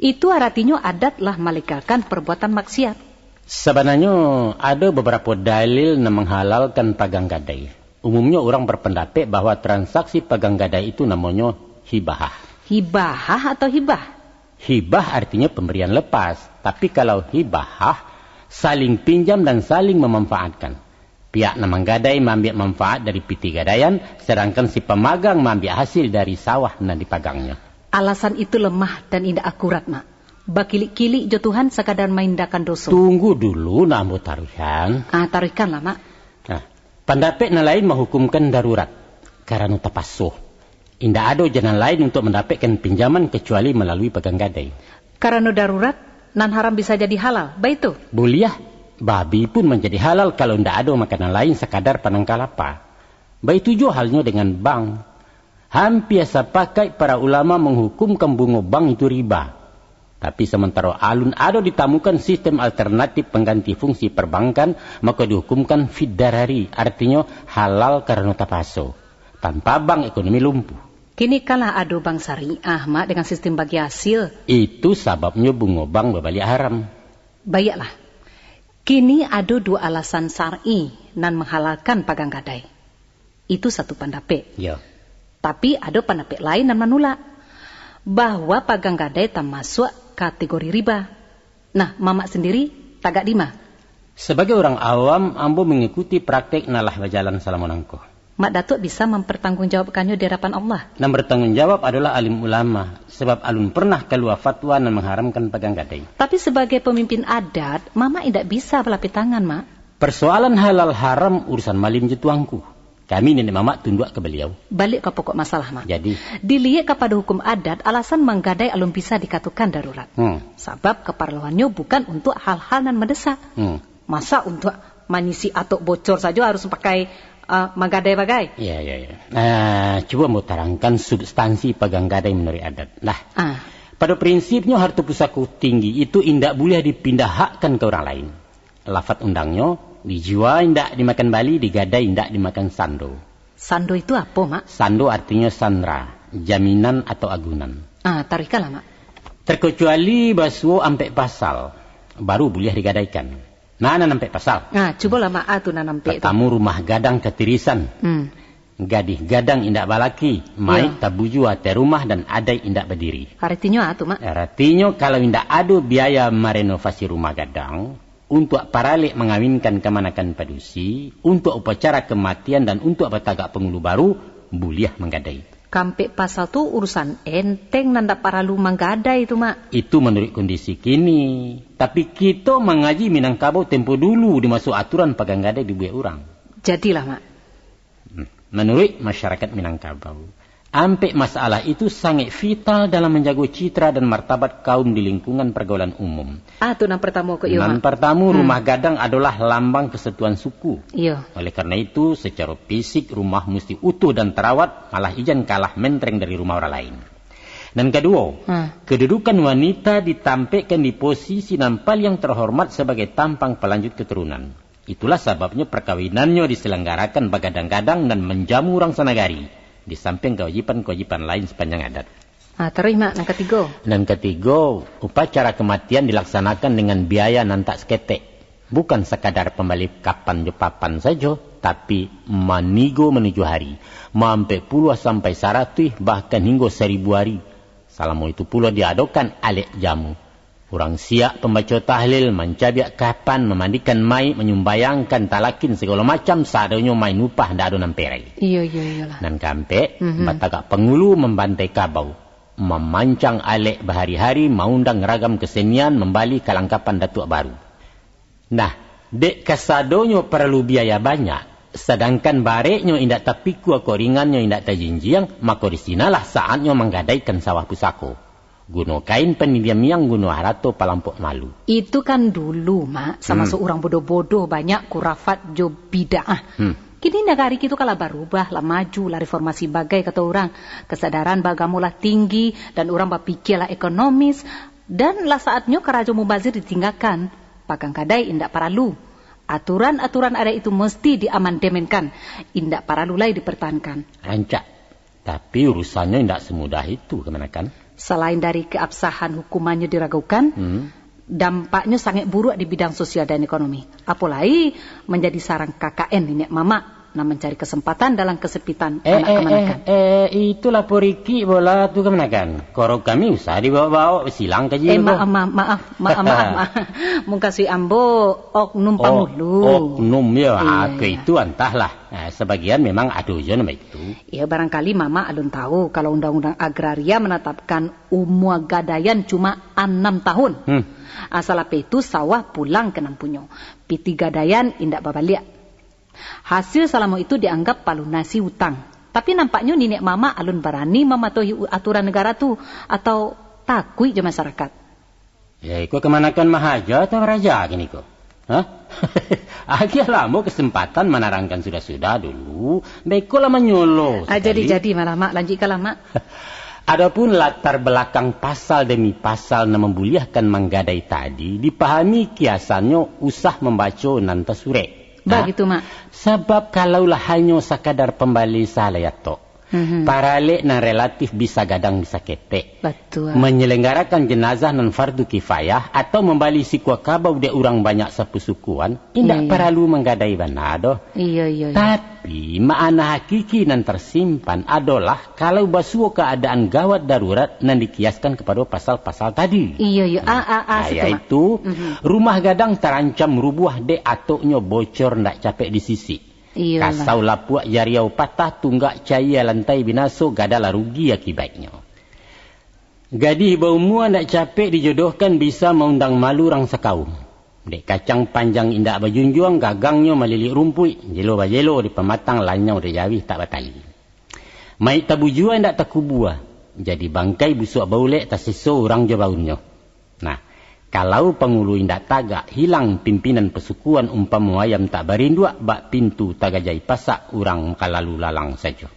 Itu artinya adatlah melegalkan perbuatan maksiat. Sebenarnya ada beberapa dalil yang menghalalkan pagang gadai. Umumnya orang berpendapat bahwa transaksi pagang gadai itu namanya hibah. Hibah atau hibah? Hibah artinya pemberian lepas. Tapi kalau hibah, saling pinjam dan saling memanfaatkan. Pihak yang menggadai mengambil manfaat dari piti gadaian, sedangkan si pemagang mengambil hasil dari sawah yang dipagangnya. Alasan itu lemah dan tidak akurat, Mak. Bakilik-kilik jo Tuhan sekadar maindakan dosa. Tunggu dulu, nak taruhan. Taruhkan lah, Mak. Nah, pendapat yang lain menghukumkan darurat karena tapasuh. Tidak ada jalan lain untuk mendapatkan pinjaman kecuali melalui pagang gadai. Karena darurat, nan haram bisa jadi halal, begitu? Boleh, babi pun menjadi halal kalau tidak ada makanan lain sekadar panang kalapa. Begitu juga halnya dengan bank. Hampir sepakat para ulama menghukumkan bunga bank itu riba. Tapi sementara alun ada ditemukan sistem alternatif pengganti fungsi perbankan, maka dihukumkan fiddarari, artinya halal karena tapaso. Tanpa bank ekonomi lumpuh. Kini kalah ada bank syariah, Mak, dengan sistem bagi hasil. Itu sebabnya bunga bank berbalik haram. Baiklah. Kini ada dua alasan syar'i nan menghalalkan pagang gadai. Itu satu pendapat. Ya. Tapi ada pendapat lain nan menolak bahwa pagang gadai termasuk kategori riba. Nah, Mamak sendiri tagak dima. Sebagai orang awam, ambo mengikuti praktek nalah berjalan salamonangko. Mak Datuk bisa mempertanggungjawabkannya di hadapan Allah. Dan bertanggung jawab adalah alim ulama. Sebab alun pernah keluar fatwa dan mengharamkan pagang gadai. Tapi sebagai pemimpin adat, Mamak tidak bisa berlapis tangan, Mak. Persoalan halal haram urusan malim jetuangku. Kami nenek Mamak tunduk ke beliau. Balik ke pokok masalah, Mak. Jadi, dilihat kepada hukum adat, alasan menggadai alun bisa dikatakan darurat. Sebab keperluannya bukan untuk hal-hal yang mendesak. Masa untuk mengisi atau bocor saja harus pakai menggadai-bagai? Ya. Coba mau terangkan substansi pagang gadai menurut adat. Nah, pada prinsipnya harta pusaka tinggi itu tidak boleh dipindahkan ke orang lain. Lafaz undangnya, dijual tidak dimakan bali, digadai tidak dimakan sando. Sando itu apa, Mak? Sando artinya sandra, jaminan atau agunan. Tarikkanlah, Mak. Terkecuali basuh ampe pasal, baru boleh digadaikan. Nah, nampe pasal. Cobalah, Mak, tu nampe. Pertama rumah gadang ketirisan. Gadih gadang indak balaki, mai tabuju ate rumah dan adai indak berdiri. Artinya tu, Mak? Artinya kalau indak ada biaya merenovasi rumah gadang, untuk paralik mengawinkan kemanakan padusi, untuk upacara kematian dan untuk bertagak pengulu baru, boleh menggadai. Kampe pasal tu urusan enteng nanda paralu menggadai itu, Mak. Itu menurut kondisi kini. Tapi kita mengaji Minangkabau tempo dulu dimasuk aturan pagang gadai di buat orang. Jadilah, Mak. Menurut masyarakat Minangkabau, ampe masalah itu sangat vital dalam menjaga citra dan martabat kaum di lingkungan pergaulan umum. Tu yang pertama ke iyo, Mak. Yang pertama, rumah gadang adalah lambang persatuan suku. Iya. Oleh karena itu, secara fisik rumah mesti utuh dan terawat, malah ijan kalah mentereng dari rumah orang lain. Dan kedua, kedudukan wanita ditampilkan di posisi nampal yang terhormat sebagai tampang pelanjut keturunan. Itulah sebabnya perkawinannya diselenggarakan begadang-gadang dan menjamu orang sanagari, di samping kewajiban-kewajiban lain sepanjang adat. Terus, Mak, yang ketiga. Dan ketiga, upacara kematian dilaksanakan dengan biaya nantak seketek. Bukan sekadar pembalik kapan jepapan saja, tapi manigo menuju hari. Mampe puluh sampai 100, bahkan hingga 1000 hari. Salamu itu pula diadakan alek jamu. Orang siap pembaca tahlil, mencabiak kapan, memandikan mai, menyumbayangkan talakin segala macam, sadonyo main upah ndak ada namperai. Iya lah. Nan kampe, batagak pengulu membantai kabau, memancang alek berhari-hari, mengundang ragam kesenian, membali kalangkapan datuk baru. Nah, dek kasadonyo perlu biaya banyak, sedangkan bareknyo indak tapiku koringannya indak tajinjiang, maka di sinalah saatnya menggadaikan sawah pusako. Guno kain pendiam yang guno harato palampok malu. Itu kan dulu, Mak. Sama seorang bodoh-bodoh banyak kurafat jo bid'ah. Kini negara itu kalah berubah, lah maju, lah reformasi bagai kata orang. Kesadaran bagamulah tinggi dan orang berpikirlah ekonomis. Dan lah saatnya kerajo mubazir ditinggalkan. Pakang kadai indak paralu. Aturan-aturan ada itu mesti diamandemenkan. Indak paralu lagi dipertahankan. Rancak. Tapi urusannya indak semudah itu kemana kan? Selain dari keabsahan hukumannya diragukan, dampaknya sangat buruk di bidang sosial dan ekonomi. Apalagi menjadi sarang KKN ini mama, nah mencari kesempatan dalam kesepitan anak kemanakan. Itulah poriki bola tu kemanakan. Korok kami usah dibawa-bawa silang kaji. Maaf. Mungkin si ambo oknum pangulu. Oknum ya, itu entahlah. Nah, sebagian memang ada ujian nama itu. Ya barangkali mama alun tahu kalau undang-undang agraria menetapkan umur gadaian cuma 6 tahun. Asal apa itu sawah pulang ke nampunyo. Piti gadaian indak babaliak. Hasil selama itu dianggap palunasi hutang. Tapi nampaknya nenek mama alun berani mematuhi aturan negara tu atau takui je masyarakat. Ya, ikut kemanakan mahaja atau raja gini kok? Hah? Agilah mau kesempatan menerangkan sudah-sudah dulu. Baiklah menyolo. Jadi malah mak lanjutkanlah mak. Adapun latar belakang pasal demi pasal yang membuliahkan menggadai tadi dipahami kiasannya usah membaca nanta sure. Begitu mak. Sebab kalaulah hanya sekadar pembali salayato, paralek na relatif bisa gadang bisa ketek. Betul. Menyelenggarakan jenazah non fardu kifayah atau membali sikwa kabau de orang banyak sepusukuan, tidak perlu menggadai banado. Iya. Tapi makna hakiki nan tersimpan adalah kalau basuh keadaan gawat darurat nan dikiaskan kepada pasal-pasal tadi. Iya. Yaitu rumah gadang terancam rubuh de atoknya bocor ndak capek di sisi. Kasau lapuak jariau patah tunggak cahaya lantai binaso gadalah rugi akibatnya. Gadih baumua nak capek dijodohkan bisa mengundang malu orang sekaum. Dek kacang panjang indak bajunjuang gagangnya melilik rumpui. Jelo bajelo di pematang lanyau di jawih tak batali. Mai tabujua indak takubua. Jadi bangkai busuk baulek tak seso orang jabaunnya. Nah, kalau pengulu indak tagak hilang pimpinan pesukuan umpama ayam tak barindua bak pintu tagajai pasak orang kalalu lalang saja.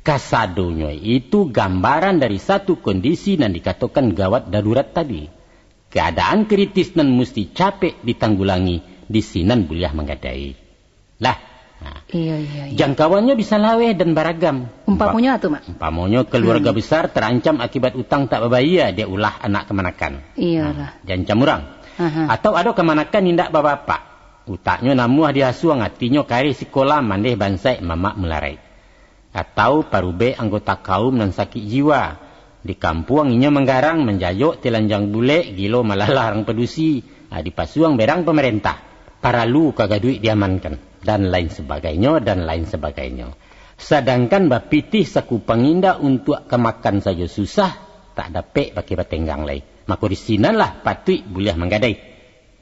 Kasadonyo itu gambaran dari satu kondisi yang dikatakan gawat darurat tadi. Keadaan kritis nan mesti capek ditanggulangi di sinan buliah menggadai. Lah. Nah, iya. Jangkauannya bisa laweh dan beragam. Umpamanya mak? Umpamanya keluarga besar terancam akibat utang tak berbayar dia ulah anak kemanakan. Iyalah. Jancam orang. Atau ada kemanakan indak bapak. Utaknya namuah dia suang hatinya kari sekolah mandeh bansai mamak melarai. Atau parube anggota kaum nan sakit jiwa. Di kampung inya menggarang menjayok telanjang bule gilo malah larang pedusi. Di pasuang berang pemerintah. Paralu kagak duit diamankan. Dan lain sebagainya. Sedangkan bapitih saku pengindah untuk kemakan saja susah, tak dapat pakai batenggang lain. Maka di sinalah patut boleh menggadai.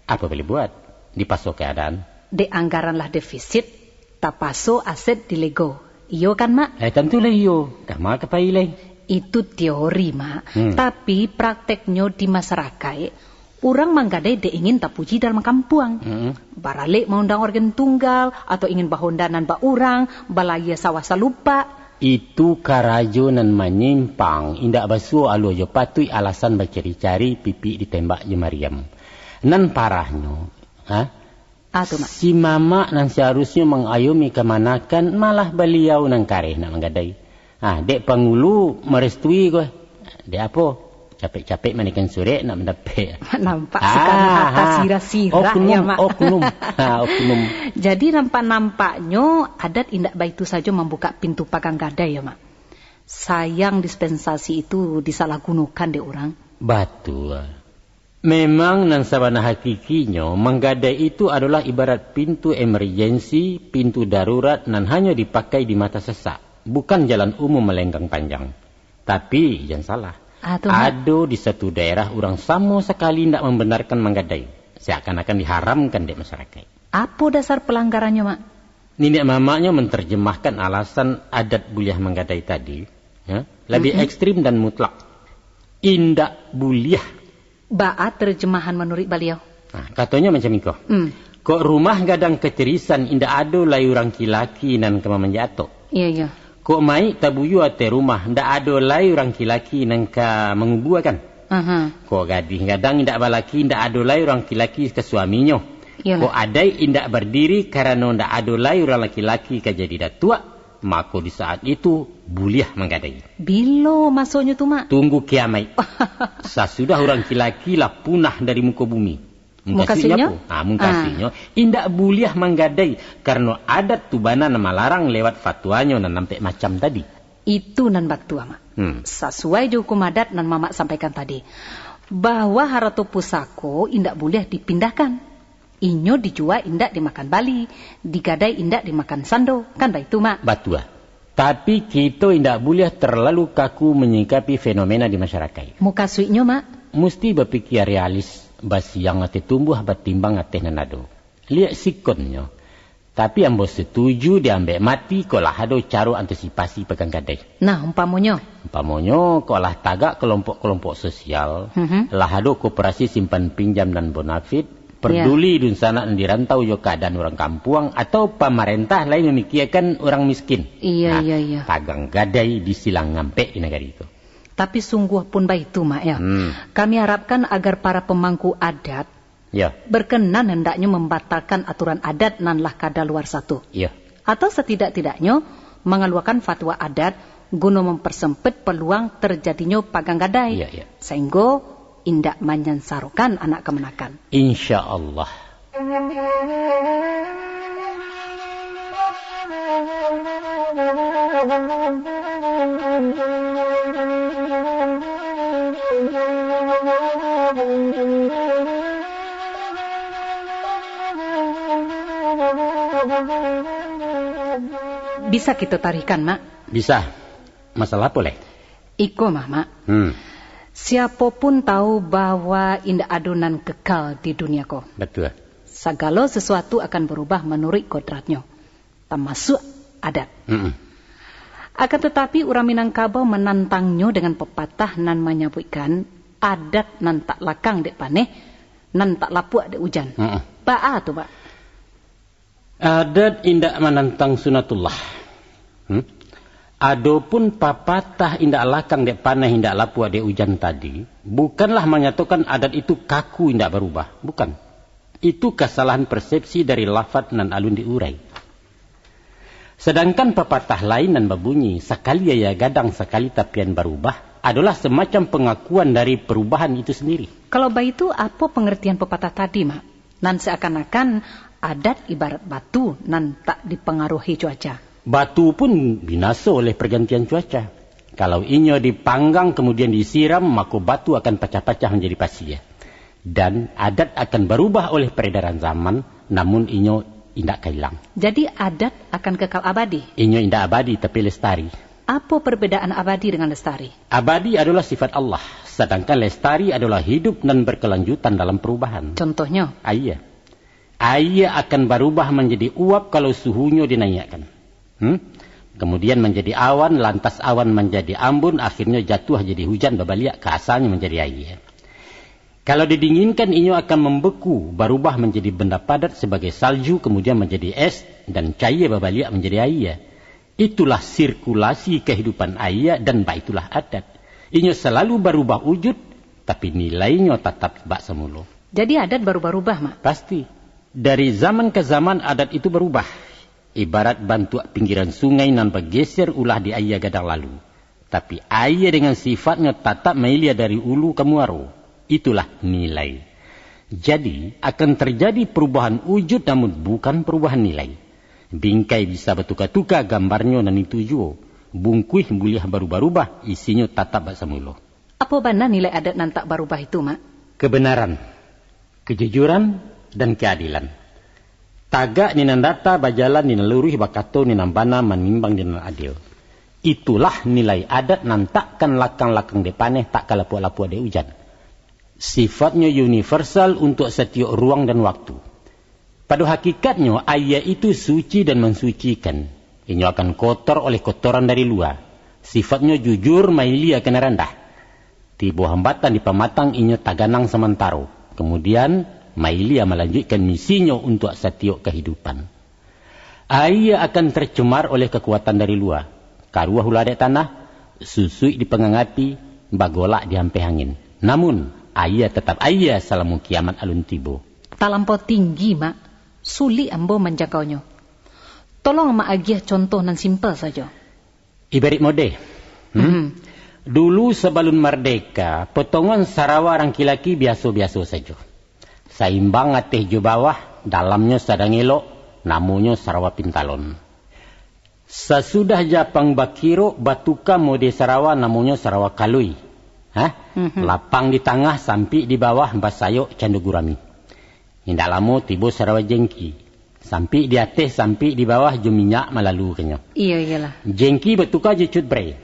Apa boleh buat? Dipasok keadaan. De anggaranlah defisit, tak pasok aset dilego. Iyo kan mak? Tentulah iyo. Kama kepailai. Itu teori mak. Tapi prakteknya di masyarakat. Orang manggadai de ingin tak puji dalam kampung. Baralik mengundang organ tunggal atau ingin bahondanan ba orang, balaya sawah salupa. Itu karajonan menyimpang. Indak basuh alu jo patui alasan bercari-cari pipi ditembak je Mariam. Nan parahnya, si mama nan seharusnya mengayomi kemanakan malah beliau nan kareh nak menggadai. Dek pangulu merestui gue. Dek apa? Capek-capek manikan sore nak mendapat. Nampak sekarang harta sirah-sirah ya mak. Oknum. Jadi nampaknya adat indak baik itu saja membuka pintu pagang gadai ya mak. Sayang dispensasi itu disalahgunakan deh orang. Betul. Memang nan sabana hakikinya manggadai itu adalah ibarat pintu emergensi, pintu darurat nan hanya dipakai di mata sesak, bukan jalan umum melenggang panjang. Tapi jangan salah, ada di satu daerah orang sama sekali tidak membenarkan manggadai, seakan-akan diharamkan di masyarakat. Apa dasar pelanggarannya, Mak? Nenek mamanya menerjemahkan alasan adat buliah manggadai tadi, ya, lebih ekstrim dan mutlak. Indak buliah. Baat terjemahan menurut beliau. Nah, katanya macam itu. Kok rumah gadang keterisan indak ada lai orang kilaki nan kema menjatuh. Iya. Kok mai tabuyu ate rumah ndak ada lai orang kilaki nan ka mengubuakan. Kok gading gadang indak balaki ndak ada lai orang kilaki ke suaminya. Kok adai indak berdiri karena ndak ada lai orang laki-laki ka jadi datua. Maka di saat itu buliah manggadai. Bilo masuknya tuh, Mak? Tunggu kiamai. Sesudah orang laki-laki lah punah dari muka bumi. Mungkasinya? Mungkasinya. Indak buliah manggadai. Karena adat tubana nama larang lewat fatwanya nan nampak macam tadi. Itu nan baktua, Mak. Sesuai je hukum adat nan Mamak sampaikan tadi. Bahwa haratu pusako indak buliah dipindahkan. Inyo dijual indak dimakan bali, digadai indak dimakan sando, kan itu, Mak? Betul. Tapi kita indak boleh terlalu kaku menyikapi fenomena di masyarakat. Muka suiknya, Mak? Mesti berpikir realis, bas yang ate tumbuh batimbang ate nanado. Lihat sikonnya. Tapi ambo setuju diambil mati kalau ada cara antisipasi pegang gadai. Nah, umpamonya kalau tagak kelompok-kelompok sosial, lah ada koperasi simpan pinjam dan bonafit, peduli dun sana di rantau yo keadaan orang kampung atau pemerintah lain memikirkan orang miskin. Iya. Tagang gadai disilang ngampe di negara itu. Tapi sungguh pun baik itu, Mak, ya. Kami harapkan agar para pemangku adat berkenan hendaknya membatalkan aturan adat nanlah kada luar satu. Atau setidak-tidaknya mengeluarkan fatwa adat guna mempersempit peluang terjadinya pagang gadai. Sehingga indak manyansarukan anak kemenakan. Insya Allah. Bisa kita tarikan, Mak? Bisa. Masalah boleh? Iko, Mak. Siapapun tahu bahwa indah adonan kekal di dunia ko. Betul. Segala sesuatu akan berubah menurut kodratnya. Termasuk adat. Akan tetapi orang Minangkabau menantangnya dengan pepatah nan menyebutkan adat nan tak lakang dek paneh, nan tak lapuk dek hujan. Ba'a tu, Pak? Adat indak menantang sunatullah. Adapun papatah indak lakang dek panah indak lapu dek hujan tadi, bukanlah menyatakan adat itu kaku indak berubah, bukan. Itu kesalahan persepsi dari lafaz nan alun diurai. Sedangkan papatah lain nan berbunyi sekali ya gadang sekali tapian berubah adalah semacam pengakuan dari perubahan itu sendiri. Kalau begitu apa pengertian pepatah tadi, Mak? Nan seakan-akan adat ibarat batu nan tak dipengaruhi cuaca. Batu pun binasa oleh pergantian cuaca. Kalau inyo dipanggang kemudian disiram, maka batu akan pecah-pecah menjadi pasir. Dan adat akan berubah oleh peredaran zaman, namun inyo indak hilang. Jadi adat akan kekal abadi? Inyo indak abadi tapi lestari. Apa perbedaan abadi dengan lestari? Abadi adalah sifat Allah, sedangkan lestari adalah hidup dan berkelanjutan dalam perubahan. Contohnya? Air. Air akan berubah menjadi uap kalau suhunya dinaikkan. Kemudian menjadi awan, lantas awan menjadi ambun, akhirnya jatuh jadi hujan berbalik ke asalnya menjadi air. Kalau didinginkan, inyo akan membeku, berubah menjadi benda padat sebagai salju, kemudian menjadi es, dan cair berbalik menjadi air. Itulah sirkulasi kehidupan air, dan itulah adat. Inyo selalu berubah wujud, tapi nilainya tetap bak semula. Jadi adat berubah-ubah, Mak? Pasti. Dari zaman ke zaman adat itu berubah. Ibarat bantu pinggiran sungai nan bergeser ulah di air gadang lalu. Tapi air dengan sifatnya tetap melia dari ulu ke muaro. Itulah nilai. Jadi akan terjadi perubahan wujud namun bukan perubahan nilai. Bingkai bisa bertukar-tukar gambarnya dan itu juga. Bungkuih boleh berubah-ubah, isinya tetap semula. Apa benar nilai adat nan tak berubah itu, Mak? kebenaran, kejujuran, dan keadilan. Tagak ninan data bajalan ninan lurih bakato ninan bana manimbang ninan adil. Itulah nilai adat nan takkan lakang-lakang depaneh tak kalapua-lapua de hujan. Sifatnya universal untuk setiap ruang dan waktu. Pada hakikatnya ayat itu suci dan mensucikan. Inyo akan kotor oleh kotoran dari luar. Sifatnya jujur, mailia kena rendah. Tiba hambatan di pematang inyo taganang sementara. Kemudian mailia melanjutkan misinya untuk setiap kehidupan. Ayat akan tercemar oleh kekuatan dari luar. Karuah hula dek tanah, susui di pengangapi, bagolak di hampe angin. Namun ayat tetap ayat salamu kiamat alun tibo. Talampau tinggi, Mak. Sulit ambo menjangkaunya. Tolong Mak agiah contoh nan simpel saja. Ibarat mode. Dulu sebelum merdeka, potongan Sarawak orang kilaki biasa-biasa saja. Saimbang ateh jo bawah, dalamnya sadang elok, namanya Sarawak Pintalon. Sesudah Japang Bakiro, batuka mode Sarawak namanya Sarawak Kalui. Lapang di tengah sampai di bawah Basayok Candugurami. Indah lama tiba Sarawak Jengki. Sampai di atas, sampai di bawah je minyak malalu kenya. Iyalah. Jengki bertukar je cut bre.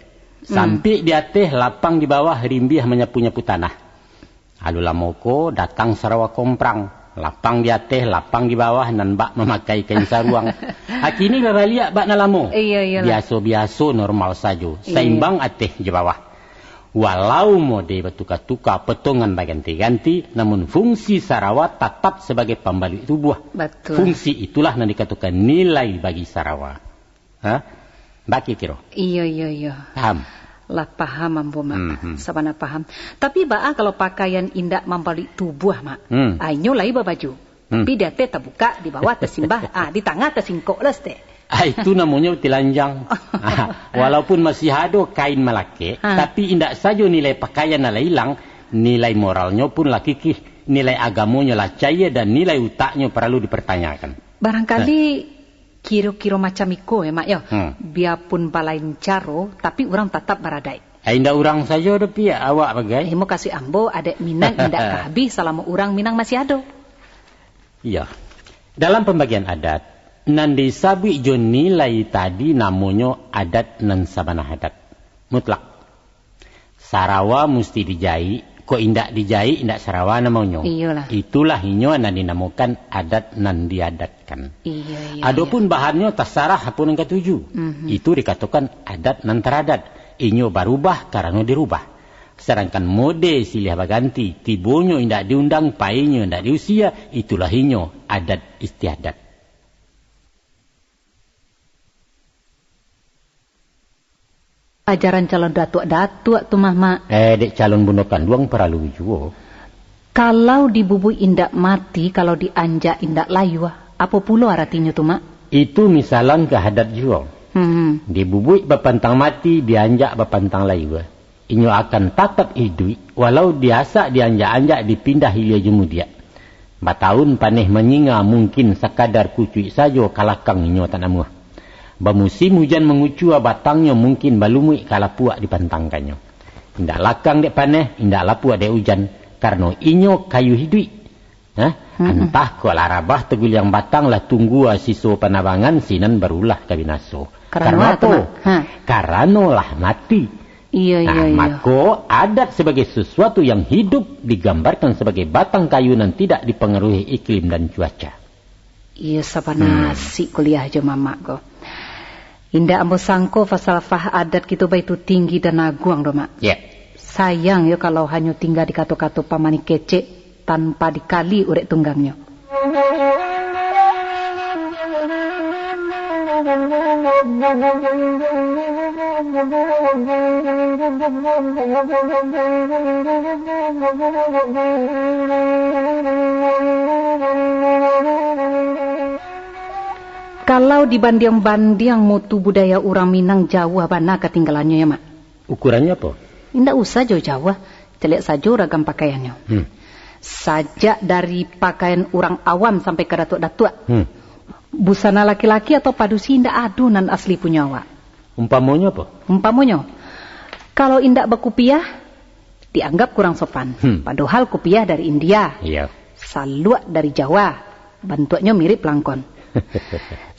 Sampai di atas, lapang di bawah rimbiah menyapu-nyapu tanah. Lalu lamoko datang Sarawak Komprang. Lapang di atas, lapang di bawah, nan bak memakai kain saruang. Kini babaliak bak na lamo. Iyalah. Biasa-biasa normal saja. Seimbang atas je bawah. Walau mode bertukar-tukar potongan berganti-ganti, namun fungsi Sarawak tetap sebagai pembalik tubuh. Betul. Fungsi itulah yang dikatakan nilai bagi Sarawak. Baki kira? Iya. Paham? Lah paham ambo Mak. Sabana paham. Tapi baa kalau pakaian indak membalik tubuh Mak. Ainyo lai baju. Pidate terbuka, di bawah tersimbah, di tengah tersingkok les teh. Itu namanya telanjang. Walaupun masih ada kain malake, tapi indak saja nilai pakaian lah hilang, nilai moralnya pun lah kikih, nilai agamanya lah caya dan nilai utaknya perlu dipertanyakan. Barangkali kira-kira macam iko ya Mak ya. Biarpun palain caro, tapi orang tetap beradai. Indak orang saja ada pihak awak bagai. Mau kasih ambo ada minang indak habis selama orang minang masih ada. Iya. Dalam pembagian adat, nan disabui jo nilai tadi namanya adat nan sabana adat. Mutlak. Sarawak mesti dijai, kok indak dijai indak Sarawak namanya. Iyalah. Itulah inyo nan dinamakan adat nan diadatkan. Iya. Adapun bahannya terserah apa yang ketujuh. Itu dikatakan adat nan teradat. Inyo berubah karena dirubah. Sedangkan mode silih berganti, tibonyo indak diundang, painyo indak diusia, itulah inyo adat istiadat. Ajaran calon datuk-datuk tu Mak. Dek calon bundakan duang perlu juga. Kalau dibubui indak mati, kalau dianjak indak layu, apa pula artinya tu Mak? Itu misalan ke adat juga. Dibubui bapantang mati, dianjak bapantang layu. Inyo akan tetap hidup, walau biasa dianjak-anjak dipindah hilia jemudia. Batahun paneh menyinga mungkin sekadar kucui saja kalakang inyo tanamuh. Bamusim hujan mengucua batangnya mungkin balumui kalapuak dipantangkannya. Indak lakang dek paneh, indak lapuak dek hujan. Karena inyo kayu hidup. Entah ko larabah tegul yang batang lah tunggu siso panabangan sinan barulah kabinaso. Karena apa? Karena lah mati. Iya. Maka adat sebagai sesuatu yang hidup digambarkan sebagai batang kayu yang tidak dipengaruhi iklim dan cuaca. Iya, sabana si kuliah aja Mamak ko. Indah ambo sangko falsafah adat kita baitu tinggi dan agung do Mak. Sayang ya kalau hanya tinggal di kato-kato pamani kece tanpa dikali urek tunggangnya. Kalau dibanding-banding mutu budaya orang Minang jauh mana ketinggalannya ya Mak? Ukurannya apa? Tidak usah jauh-jauh, celik saja ragam pakaiannya. Sajak dari pakaian orang awam sampai ke datuk-datuk. Busana laki-laki atau padusi indak adunan asli punya awak. Umpamanya apa? Umpamanya, kalau indak berkupiah, dianggap kurang sopan. Padahal kopiah dari India. Iya. Saluak dari Jawa, bentuknya mirip pelangkon.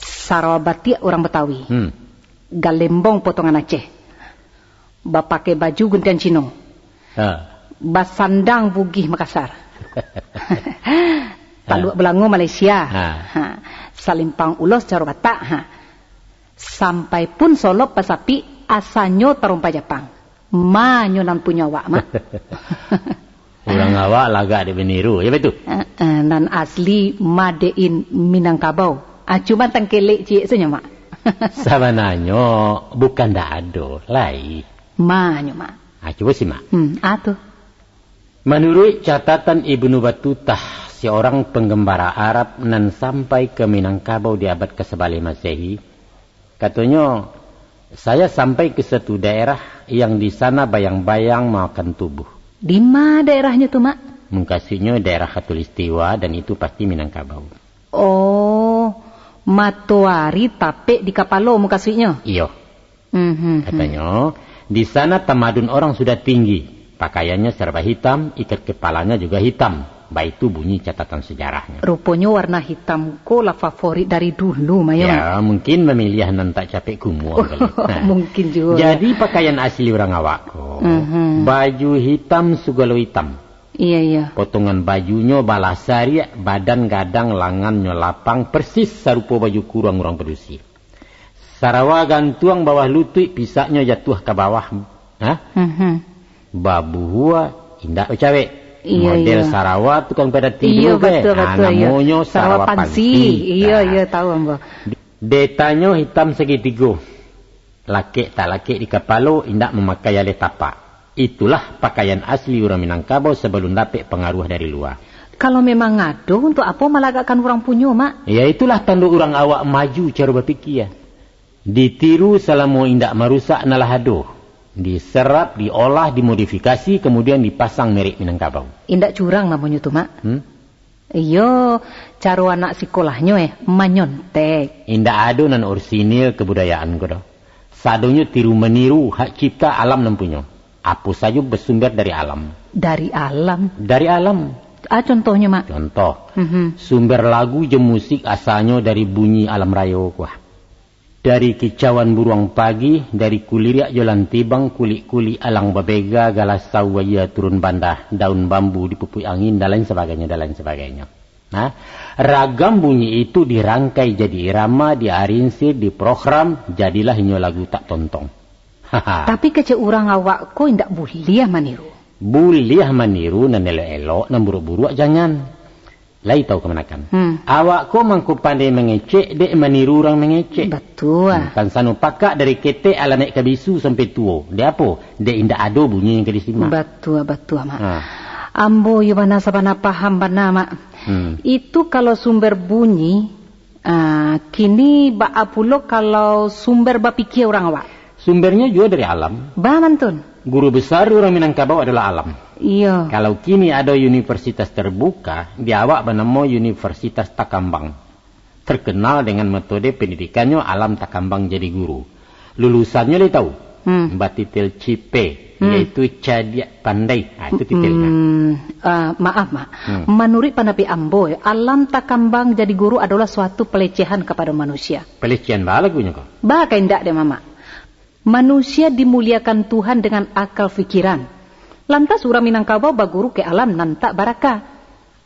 Sarawabati orang Betawi. Galembong potongan Aceh. Bapake baju gentian Cino. Basandang Bugih Makassar. Taluak Belango Malaysia. Salimpang Ulos Jawa Batak. Sampai pun Solop Pasapi asanyo Tarumpa Jepang. Manyonan punya awak mak. Orang awak lagak di beniru, ya betul. Dan asli madein Minangkabau. Cuma tengkelek cik saja mak. Sabananyo bukan dado, lai. Manyo mak. Coba sih mak. Atuh. Menurut catatan Ibnu Battutah, seorang penggembara Arab nan sampai ke Minangkabau di abad ke-11 Masehi, katanya, saya sampai ke satu daerah yang di sana bayang-bayang makan tubuh. Di mana daerahnya tuh mak? Mengkasihnya daerah Khatulistiwa dan itu pasti Minangkabau. Oh, Matoari Tape di Kapalo mengkasihnya? Iya. Katanya, di sana tamadun orang sudah tinggi. Pakaiannya serba hitam, ikat kepalanya juga hitam. Baik itu bunyi catatan sejarahnya. Rupanya warna hitam ko lah favorit dari dulu, Maya. Ya, mungkin memilih nan tak capek kumuh. Mungkin juga. Jadi pakaian asli orang awak ko. Baju hitam sugalo hitam. Iya. Potongan bajunya balasari, badan gadang, lengannya lapang, persis serupa baju kurang orang Perusi. Sarawa gantuang bawah lutut, pisaknya jatuh ke bawah. Babu hua, indah cewek. Model Sarawak tukang pada tidur betul, namanya Sarawak Pansi. Iya tahu ambo. Detanya hitam segitiga. Laki tak laki di kepala indak memakai ale tapak. Itulah pakaian asli orang Minangkabau sebelum dapat pengaruh dari luar. Kalau memang ngado untuk apa malagakan orang punya mak? Ya itulah tanda orang awak maju cara berfikir. Ditiru selama indak merusak nalah aduh. Diserap, diolah, dimodifikasi, kemudian dipasang merek Minangkabau. Indak curang namanya tuh mak. Iyo, cara anak sekolahnya manyontek. Indak ada nan orsinil kebudayaan ko dah. Sadonya tiru meniru hak cipta alam nampunya. Apa saja bersumber dari alam. Dari alam? Dari alam. Contohnya mak? Contoh. Sumber lagu je musik asalnya dari bunyi alam raya kuah. Dari kicauan burung pagi, dari kuliriak jalan tibang, kulit-kulit alang babega, galas sawaya turun bandah, daun bambu dipupui angin, dan lain sebagainya. Nah, ragam bunyi itu dirangkai jadi irama, diarinsir, diprogram, jadilah ini lagu tak tontong. Tapi kece orang awak ko indak boleh maniru. Boleh maniru, nan elok-elok, nan buruk-buruk jangan. Lai tahu kemenakan. Awak ko mangku pandai mengecek, dek meniru orang mengecek. Betul. Kan sanu pakak dari ketek ala naik ke bisu sampai tua. Dia apa? Dek indak ada bunyi yang kedisimak. Betul mak. Ambo yubana sabana paham bana mak. Itu kalau sumber bunyi, kini baapulo kalau sumber bapikir orang awak. Sumbernya juga dari alam. Mantun. Guru besar orang Minangkabau adalah alam. Iya. Kalau kini ada universitas terbuka, di awak bernama Universitas Takambang. Terkenal dengan metode pendidikannya alam Takambang jadi guru. Lulusannya dia tahu. Batitil Cipe, yaitu cadiak pandai. Itu titelnya. Maaf mak. Menurut Panapi Ambo, alam Takambang jadi guru adalah suatu pelecehan kepada manusia. Pelecehan bah lagunya kok? Bah kayak indak deh mama. Manusia dimuliakan Tuhan dengan akal fikiran. Lantas orang Minangkabau baguru ke alam nan tak barakah.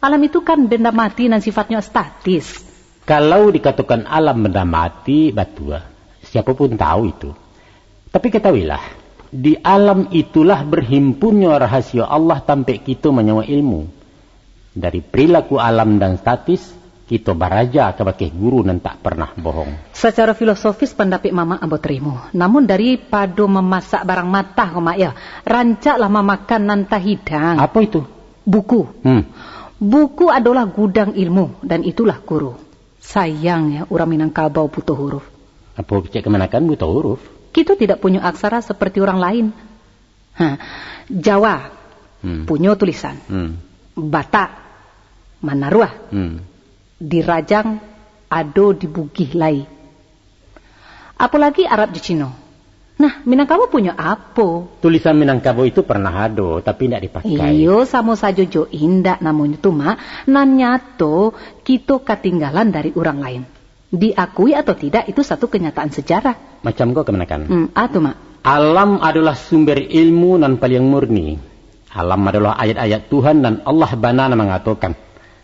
Alam itu kan benda mati dan sifatnya statis. Kalau dikatakan alam benda mati, batua. Siapapun tahu itu. Tapi ketahuilah, di alam itulah berhimpunnya rahasia Allah sampai kita menyawa ilmu. Dari perilaku alam dan statis, kita baraja kebagai guru dan tak pernah bohong. Secara filosofis pendapat mama ambo terima. Namun daripada memasak barang matah mak ya, rancaklah memakan nanta hidang. Apa itu? Buku. Buku adalah gudang ilmu dan itulah guru. Sayang ya orang Minangkabau butuh huruf. Apa cek kemenakan butuh huruf? Kita tidak punya aksara seperti orang lain. Jawa punya tulisan. Batak, Manaruah. Di Rajang, ado di Bugih Lai. Apalagi Arab di Cina. Nah, Minangkabau punya apa? Tulisan Minangkabau itu pernah ada, tapi tidak dipakai. Iyo, sama saja jo indak namanya tuh, Mak. Nan nyato, kita ketinggalan dari orang lain. Diakui atau tidak, itu satu kenyataan sejarah. Macam kau kemenakan? Atuh, Mak. Alam adalah sumber ilmu dan paling murni. Alam adalah ayat-ayat Tuhan dan Allah banana mengatakan.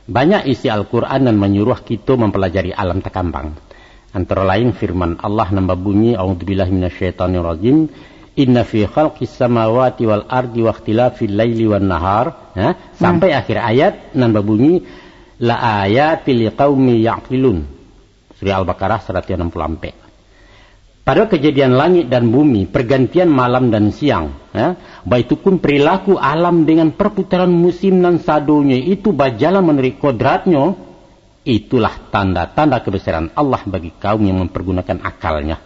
Banyak isi Al-Quran dan menyuruh kita mempelajari alam takambang. Antara lain firman Allah nambah bunyi a'udzubillahi minasyaitonirrajim inna fi khalqis samawati wal ardi wa ikhtilafil laili wan nahar sampai akhir ayat nambah bunyi la ayatil liqaumi ya'qilun. Surah Al-Baqarah 164. Pada kejadian langit dan bumi, pergantian malam dan siang, baik itu pun perilaku alam dengan perputaran musim dan sadonya itu berjalan menurut kodratnya, itulah tanda-tanda kebesaran Allah bagi kaum yang mempergunakan akalnya.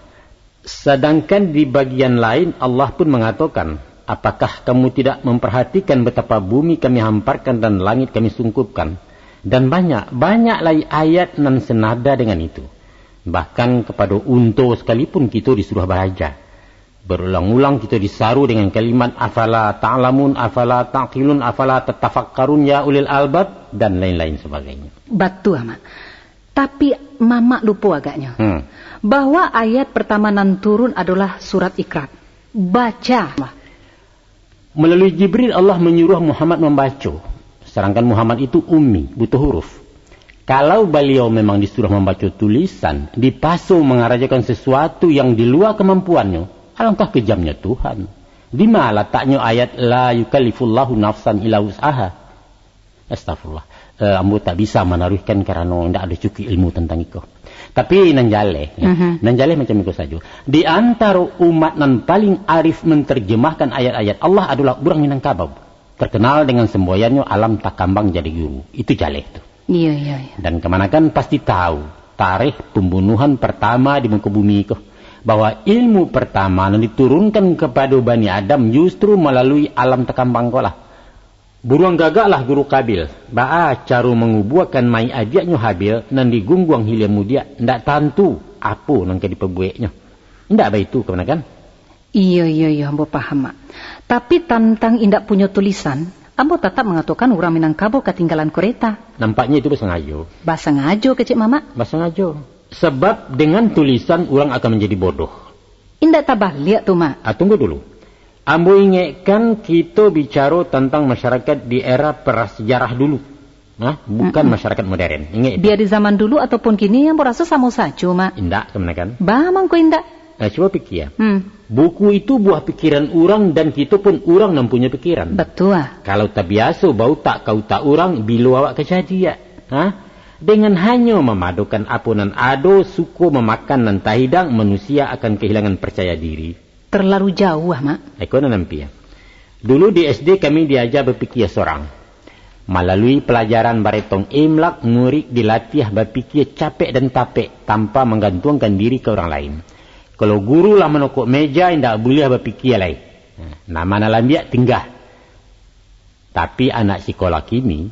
Sedangkan di bagian lain Allah pun mengatakan, apakah kamu tidak memperhatikan betapa bumi kami hamparkan dan langit kami sungkupkan? Dan banyak lagi ayat nan senada dengan itu. Bahkan kepada unta sekalipun kita disuruh belajar. Berulang-ulang kita disaru dengan kalimat afala ta'lamun, afala ta'qilun, afala tatafakkarun ya ulil albab dan lain-lain sebagainya. Betul, Mak. Tapi Mama lupa agaknya. Bahwa ayat pertama nan turun adalah surat Iqra. Baca. Melalui Jibril Allah menyuruh Muhammad membaca. Sedangkan Muhammad itu ummi, butuh huruf. Kalau beliau memang disuruh membaca tulisan, dipasung mengarajakan sesuatu yang di luar kemampuannya, alangkah kejamnya Tuhan. Di mana letaknya ayat la yukallifullahu nafsan illa wus'aha? Astagfirullah. Ambo tak bisa menaruhkan karena tidak ada cukup ilmu tentang itu. Tapi nanjale, nanjale macam itu saja. Di antara umat nan paling arif menterjemahkan ayat-ayat Allah adalah orang Minangkabau. Terkenal dengan semboyannya alam takambang jadi guru. Itu jale itu. Iya. Dan kemanakan pasti tahu tarikh pembunuhan pertama di muka bumi itu. Bahwa ilmu pertama yang diturunkan kepada Bani Adam justru melalui alam takambang kolah. Buruang gagaklah guru Kabil. Ba'a caru mengubuakan mai ajaknya Habil nan digungguang hilia mudia. Ndak tantu apa nang ke dipebueknya. Ndak baik itu kemanakan? Iya, ambo paham, Mak. Tapi tentang indak punya tulisan, ambo tetap mengatakan orang Minangkabau ketinggalan kereta. Nampaknya itu bersengaja. Bersengaja kecik Mama? Bersengaja. Sebab dengan tulisan orang akan menjadi bodoh. Indak tabah lihat tuh, Mak. Tunggu dulu. Ambo ingatkan kita bicara tentang masyarakat di era prasejarah dulu. Bukan masyarakat modern. Ingat. Dia di zaman dulu ataupun kini ambo rasa sama saja, Mak. Indak kemenakan? Bamang kok indak. Coba pikir. Buku itu buah pikiran orang dan kita pun orang yang punya pikiran. Betul. Kalau tak biasa bau tak kau tak orang bila awak kejadian. Dengan hanya memadukan apunan ado suku memakan dan tahidang manusia akan kehilangan percaya diri. Terlalu jauh, Mak. Ekonomi nampi. Dulu di SD kami diajar berpikir seorang. Melalui pelajaran baretong imlak, murid dilatih berpikir capek dan tapek tanpa menggantungkan diri ke orang lain. Kalau guru lah menokok meja, tidak boleh berpikir lain. Nama nalambiak tinggal. Tapi anak sekolah kini,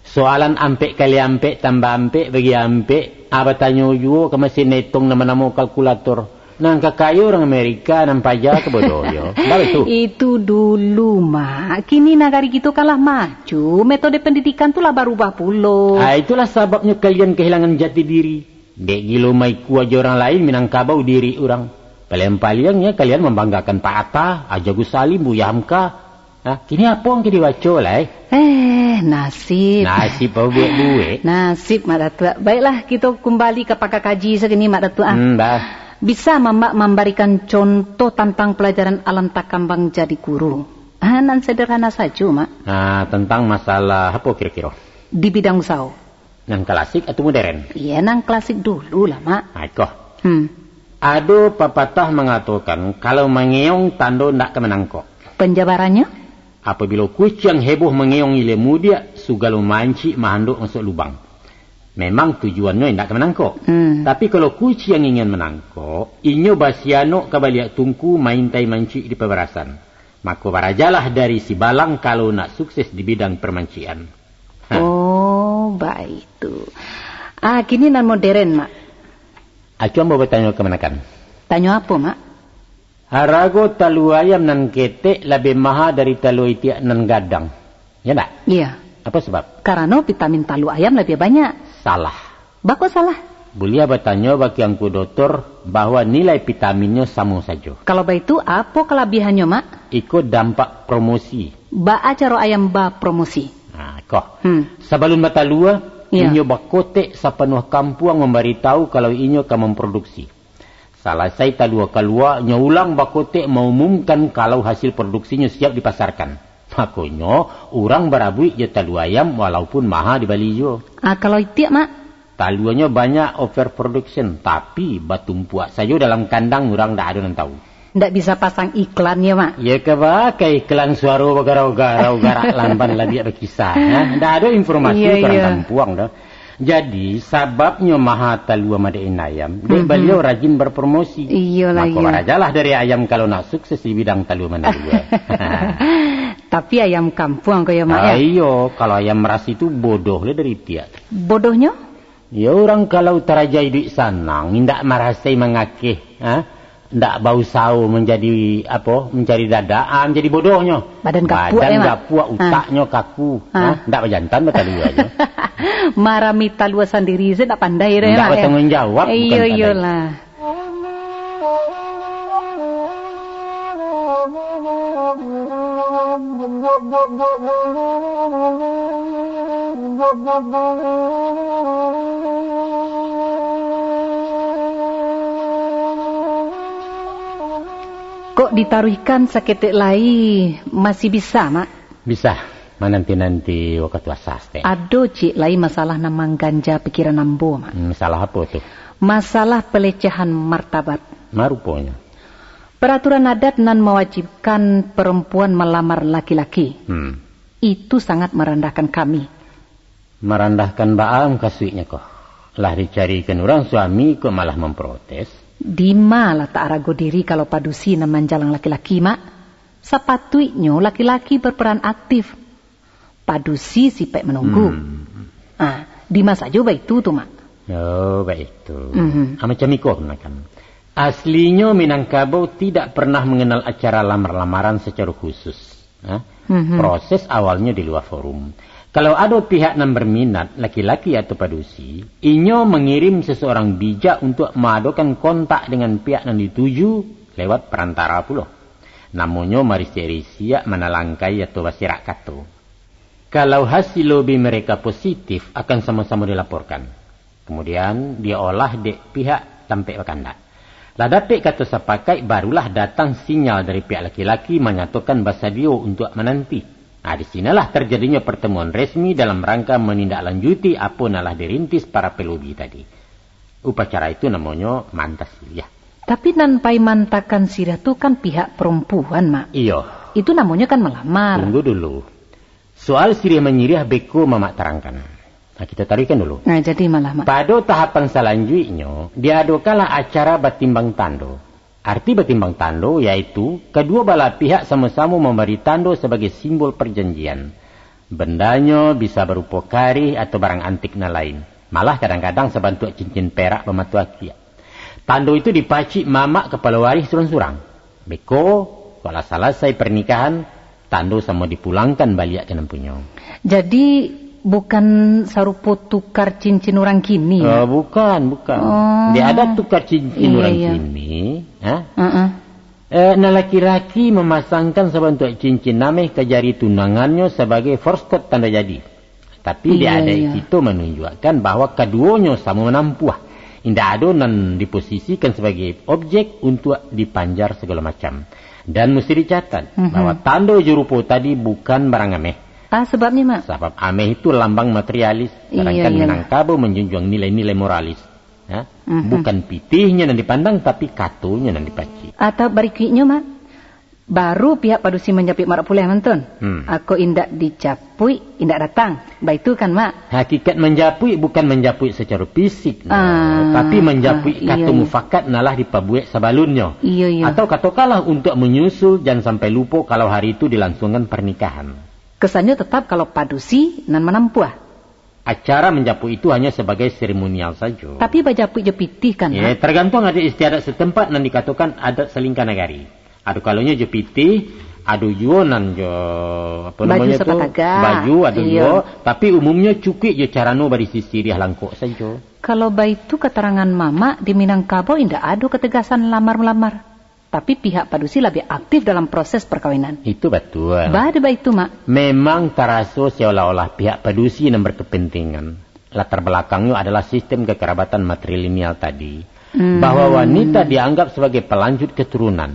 soalan ampek kali ampek tambah ampek bagi ampek, apa tanya juga ke mesin hitung nama-nama kalkulator. Nangka kayu orang Amerika nampak aja kebodoh. Itu dulu, Mak. Kini negari gitu kalah maju. Metode pendidikan tuh lah berubah pulau. Itulah sebabnya kalian kehilangan jati diri. Dek gilo mai kuaja orang lain Minangkabau diri orang. Paling-palingnya kalian membanggakan Pak Atta, Agus Salim, Buya Hamka. Kini apa yang diwaco lah? Nasib. Nasib apa buat? Nasib, Mak Datuk. Baiklah, kita kembali ke pakar kaji segini, Mak Datuk. Bisa Mama memberikan contoh tentang pelajaran alam takambang jadi guru? Nan sederhana saja, Mak. Tentang masalah apa kira-kira? Di bidang usau. Yang klasik atau modern? Iya, yang klasik dulu lah, Mak. Ada pepatah mengatakan kalau mengeong tando ndak kemenangkok. Penjabarannya? Apabila kucing heboh mengeong ile mudia, sugalo manci mahanduk masuk lubang. Memang tujuannya tidak menangkok. Tapi kalau kucing ingin menangkok, inyo basiano kabaliak tungku main tai manci di peberasan. Maka barajalah dari si balang kalau nak sukses di bidang permancian. Oh, baik itu. Kini nan modern, Mak. Acuan mau bertanya kemenakan. Tanya apa, Mak? Harago talu ayam nan ketek lebih mahal dari talu itiak nan gadang. Ya enggak? Iya. Apa sebab? Karena vitamin talu ayam lebih banyak. Salah. Bako salah. Bulia bertanya bagi angku dokter bahwa nilai vitaminnya sama saja. Kalau begitu apa kelebihannya, Mak? Ikut dampak promosi. Ba acara ayam ba promosi. Nah, kok. Sebelum batalua, inyo bakotek sapenuh kampung memberitahu kalau inyo akan memproduksi. Selesai talua keluar, inyo ulang bakotek mengumumkan kalau hasil produksinya siap dipasarkan. Makanya, orang berabui je talu ayam walaupun mahal di Bali jo. Kalau itu, Mak? Taluannya banyak overproduction, tapi batumpuak saja dalam kandang orang tak ada yang tahu. Ndak bisa pasang iklannya, Mak. Ya ke pakai iklan suara garau-garau garak lamban lah dia berkisah. Ndak ada informasi orang tampuang dah. Jadi sebabnya mahal talua madain ayam, dia beliau rajin berpromosi. Maka warajalah dari ayam kalau nak sukses di bidang talua mandalua. Tapi ayam kampung kaya Mak ya? Iyo, kalau ayam meras itu bodoh lah dari pihak. Bodohnya? Ya orang kalau terajai duit sanang, ndak merasai mengakeh, ndak bau sau menjadi apa, mencari dadaan, jadi bodohnya. Badan gapuak, utaknya kaku, ndak berjantan betul aja. Marami talua sendiri saya ndak pandai dah. Ndak bertanggung jawab, bukan iyalah. Kok ditaruhkan seketik lai masih bisa, Mak? Bisa. Nanti waktu wasas teh. Ado cik lai masalah namang ganja pikiran nambo, Mak. Masalah apa tuh? Masalah pelecehan martabat. Marupanya. Peraturan adat nan mewajibkan perempuan melamar laki-laki. Itu sangat merendahkan kami. Merendahkan baam kasuiknya kok. Lah dicarikan orang suami kok malah memprotes. Di malah tak arago diri kalau padusi nan manjalang laki-laki, Mak. Sepatunya laki-laki berperan aktif. Padusi sipek menunggu. Di masa saja baik itu tuh, Mak. Oh, baik itu. Macam ikut kan. Aslinya Minangkabau tidak pernah mengenal acara lamar-lamaran secara khusus. Proses awalnya di luar forum. Kalau ada pihak yang berminat, laki-laki atau padusi, inyo mengirim seseorang bijak untuk mengadakan kontak dengan pihak yang dituju lewat perantara pula. Namanya marisia menalangkai atau basirak kato. Kalau hasil lobby mereka positif, akan sama-sama dilaporkan. Kemudian diolah di pihak sampai berkandak. Lah dapat kata sepakai, barulah datang sinyal dari pihak laki-laki menyatakan bahasa dia untuk menanti. Nah, di sinilah terjadinya pertemuan resmi dalam rangka menindaklanjuti apa nalah dirintis para pelobi tadi. Upacara itu namanya mantas sirih. Tapi nanpai mantakan sirih itu kan pihak perempuan, Mak. Iya. Itu namanya kan melamar. Tunggu dulu. Soal sirih menyirih beko Mamak terangkan. Nah, kita tarikan dulu. Nah, jadi malah, Mak. Pada tahapan selanjutnya, diadakanlah acara batimbang tando. Arti batimbang tando yaitu kedua belah pihak sama-sama memberi tando sebagai simbol perjanjian. Bendanya bisa berupa kari atau barang antik lain. Malah kadang-kadang sebentuk cincin perak pematuakia. Tando itu dipacik mamak kepala waris surang-surang. Beko, kalau selesai pernikahan, tando sama dipulangkan balik ke nempunya. Jadi bukan sarupo tukar cincin orang kini ya? Bukan. Dia ada tukar cincin orang kini. Nah laki-laki memasangkan sebentuk cincin nameh ke jari tunangannya sebagai forskot tanda jadi. Tapi dia ada itu menunjukkan bahwa keduanya sama menampuah. Tidak ada yang diposisikan sebagai objek untuk dipanjar segala macam. Dan mesti dicatat bahwa tanda jurupo tadi bukan barang ameh. Sebabnya, Mak? Sebab ameh itu lambang materialis. Sedangkan Minangkabau menjunjung nilai-nilai moralis. Bukan pitihnya yang dipandang, tapi katunya yang dipaci. Atau berikutnya, Mak, baru pihak padusi menjapit marak pulih, Mantun. Aku indak dicapui, indak datang. Baik itu kan, Mak? Hakikat menjapui bukan menjapui secara fisik. Tapi menjapui kata mufakat nalah dipabuek sabalunnya. Atau katakanlah untuk menyusul, jangan sampai lupa kalau hari itu dilangsungkan pernikahan. Kesannya tetap kalau padusi nan menampuah. Acara menjapu itu hanya sebagai seremonial saja. Tapi bajapu je pitih kan? Tergantung ada istiadat setempat dan dikatakan adat selingkah negari. Adu kalonyo jo piti, adu juonan jo apa namanya tu baju, adu jo, tapi umumnya cukik jo carano bari sisiriah langkok saja. Kalau baitu keterangan mama di Minangkabau indah adu ketegasan lamar-melamar. Tapi pihak padusi lebih aktif dalam proses perkawinan. Itu betul. Bada baitu mak. Memang teraso seolah-olah pihak padusi yang berkepentingan. Latar belakangnya adalah sistem kekerabatan matrilineal tadi. Bahwa wanita dianggap sebagai pelanjut keturunan.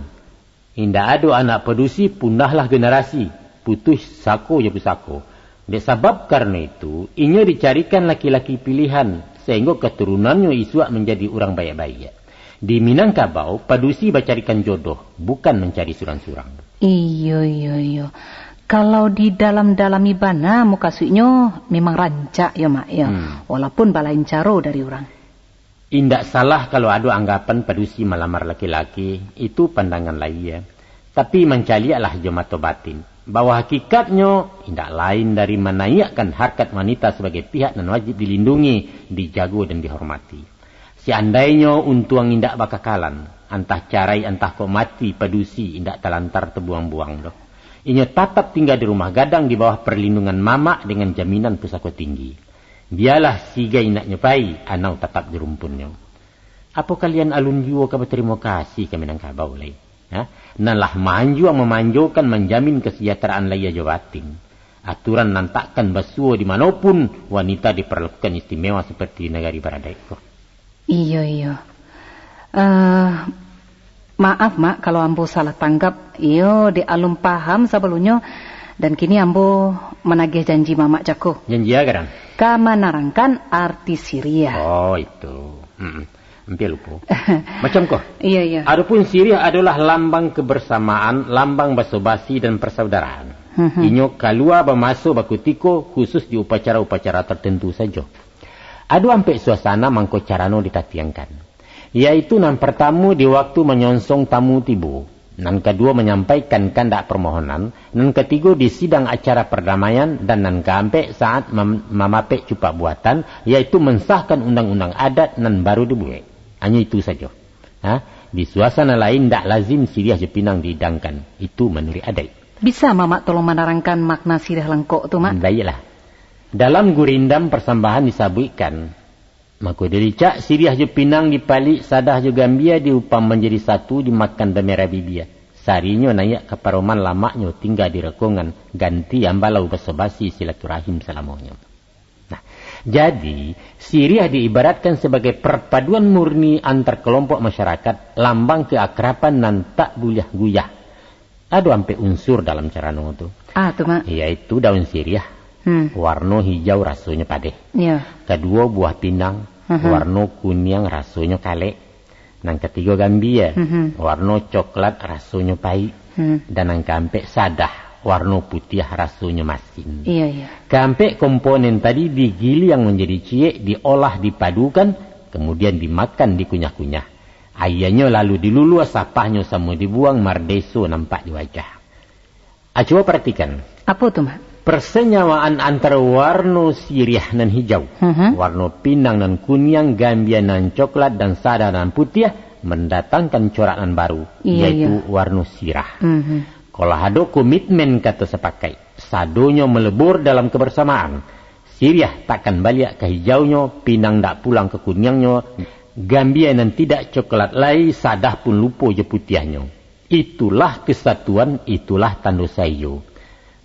Indah adu anak padusi pundahlah generasi. Putus sako ya pusako. Sebab karena itu, inyo dicarikan laki-laki pilihan. Sehingga keturunannya isuak menjadi orang baik-baik. Di Minangkabau, padusi bacarikan jodoh. Bukan mencari surang-surang. Iyo. Kalau di dalam-dalam ibana mukasuknya memang rancak ya mak ya. Walaupun balain caro dari orang. Indak salah kalau ada anggapan padusi melamar laki-laki, itu pandangan lain ya. Tapi mencaliaklah jemato batin, bahwa hakikatnya indak lain dari menaikkan harkat wanita sebagai pihak dan wajib dilindungi, dijago dan dihormati. Seandainya untuang indak bakakalan, antah carai antah kok mati padusi indak talantar terbuang-buang doh. Inyo tetap tinggal di rumah gadang di bawah perlindungan mama dengan jaminan pusako tinggi. Biarlah siga inak nyepai, anau tetap di rumpunnya. Apa kalian alun juo ka berterima kasih ke Minangkabau lay? Nalah manju memanjokan menjamin kesejahteraan laya jawatin. Aturan nantakkan basuo di manapun wanita diperlakukan istimewa seperti negari Baradeko. Iya. Maaf mak kalau ambo salah tanggap. Iyo di alum paham sebelumnya. Dan kini ambo menagih janji mamak jako. Janji agarang? Menerangkan arti siriah. Oh itu. Hampir lupa. Macam kok? Iya. Adapun siriah adalah lambang kebersamaan, lambang basa-basi dan persaudaraan. Inyo kalua bermasuk bakutiko khusus di upacara-upacara tertentu saja. Adu ampe suasana mangko carano ditatiangkan. Yaitu nan pertama di waktu menyonsong tamu tibu. Nan kedua menyampaikan kandak permohonan. Nan ketiga di sidang acara perdamaian. Dan nan keempat saat memapai cupak buatan. Yaitu mensahkan undang-undang adat nan baru dibuat. Hanya itu saja. Di suasana lain tak lazim siriah jepinang dihidangkan. Itu menurut adat. Bisa mamak tolong menerangkan makna siriah lengkok tu mak? Baiklah. Dalam gurindam persambahan disabutkan. Maka diricak siriah jepinang dipalik sadah je Gambia diupam menjadi satu dimakan damera bibia. Sarinya naik ke paroman lamaknya tinggal di rekongan ganti ambalau basa-basi silaturahim selamanya. Nah, jadi siriah diibaratkan sebagai perpaduan murni antar kelompok masyarakat, lambang keakraban dan tak buyah guyah. Ada ampe unsur dalam cara itu. Tu mak. Yaitu daun siriah. Warna hijau rasanya padeh. Kedua buah pinang, warna kuning rasanya kalek. Yang ketiga gambia, warna coklat rasanya pahit. Dan yang keempat sadah, warna putih rasanya masin. Keempat komponen tadi digili yang menjadi ciek, diolah dipadukan, kemudian dimakan dikunyah-kunyah. Ayahnya lalu dilulu sapahnya sama dibuang mardeso nampak di wajah. Coba perhatikan. Apa tu mak? Persenyawaan antara warna siriah dan hijau, warna pinang dan kuning, gambia dan coklat, dan sadar dan putih mendatangkan corakan baru, yaitu warna sirah. Kalau ada komitmen kata sepakai, sadonya melebur dalam kebersamaan. Siriah takkan balik ke hijaunya, pinang tak pulang ke kuningnya, gambia dan tidak coklat lagi, sadah pun lupa je putihnya. Itulah kesatuan, itulah tanda sayo.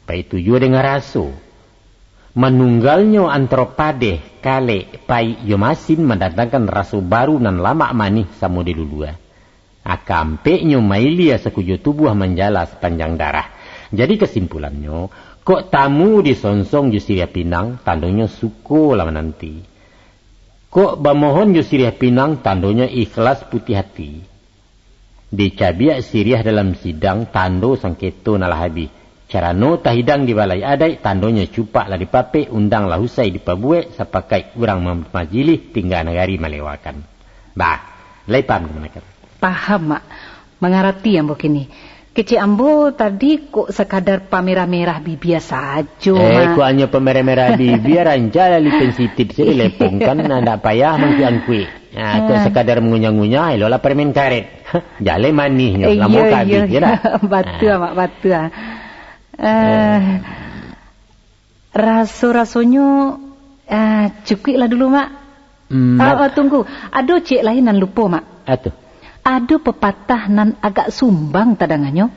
Baik tujuan dengan raso. Menunggalnya antara padeh, kale, pai, yomasin mendatangkan raso baru dan lama manih sama di dulu. Akampeknya mailia sekujo tubuh menjala sepanjang darah. Jadi kesimpulannya, kok tamu disonsong jusiria pinang, tandanya suko lama nanti. Kok bamohon jusiria pinang, tandanya ikhlas putih hati. Dicabiak siriah dalam sidang, tando sangketo nalah habis. Cara no tahidang di balai adai, tandonya cupak lah dipape, undang lah usai dipabuek, sapakai urang majilih, tinggal negari melewakan. Lai paham kemana kan? Paham mak, mengerti ambo kini. Kecik ambo tadi kok sekadar pamerah-merah bibia saja. Kok hanya pamerah-merah bibia, ranjala li sensitif sih lepong kan, ndak payah mengkian kue. Kok sekadar mengunyah-ngunyah, elolah permen karet. Jale manihnya, lamu kabit je dah. Batu mak, batu. Raso-rasonya cukup lah dulu mak. Tunggu, ada cik lain nan lupa mak. Atuh. Ada pepatah nan agak sumbang tadangannya.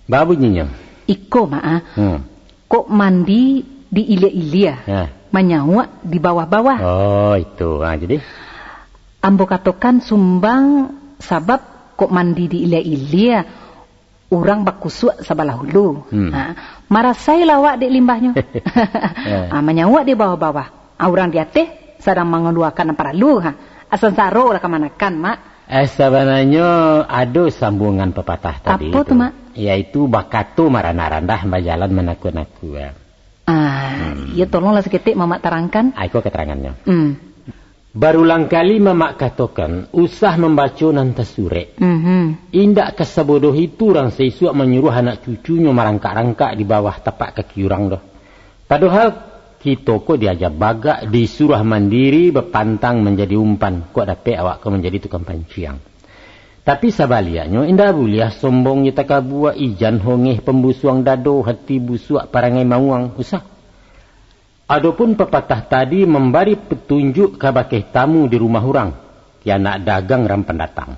Babunyinya. Iko mak. Kok mandi di ilia-ilia, menyawak di bawah-bawah. Oh itu, jadi. Ambo katakan sumbang sabab kok mandi di ilia-ilia, orang bakusuk sabalah hulu. Marasai lawak di limbahnya. Menyawak di bawah-bawah. Orang di atas sedang mengeluarkan para lu. Asal saro lah kemanakan mak. Sebenarnya ada sambungan pepatah tadi. Apa tu mak? Yaitu bakato marana-randah berjalan menaku-naku. Ya tolonglah seketik mamak terangkan. Aku keterangannya. Berulang kali mamak katakan, usah membaca nanta surek. Indak kesebodoh itu orang seisuak menyuruh anak cucunya merangkak-rangkak di bawah tapak kaki orang dah. Padahal kita kok diajak bagak, disuruh mandiri, berpantang menjadi umpan. Kok dapat awak kau menjadi tukang panciang. Tapi sabalianya, indah buliah sombong nyata kabua ijan hongeh pembusuang dado, hati busuak parangai mauang. Usah. Adapun pepatah tadi memberi petunjuk ke bakeh tamu di rumah orang. Ki anak dagang ram pendatang.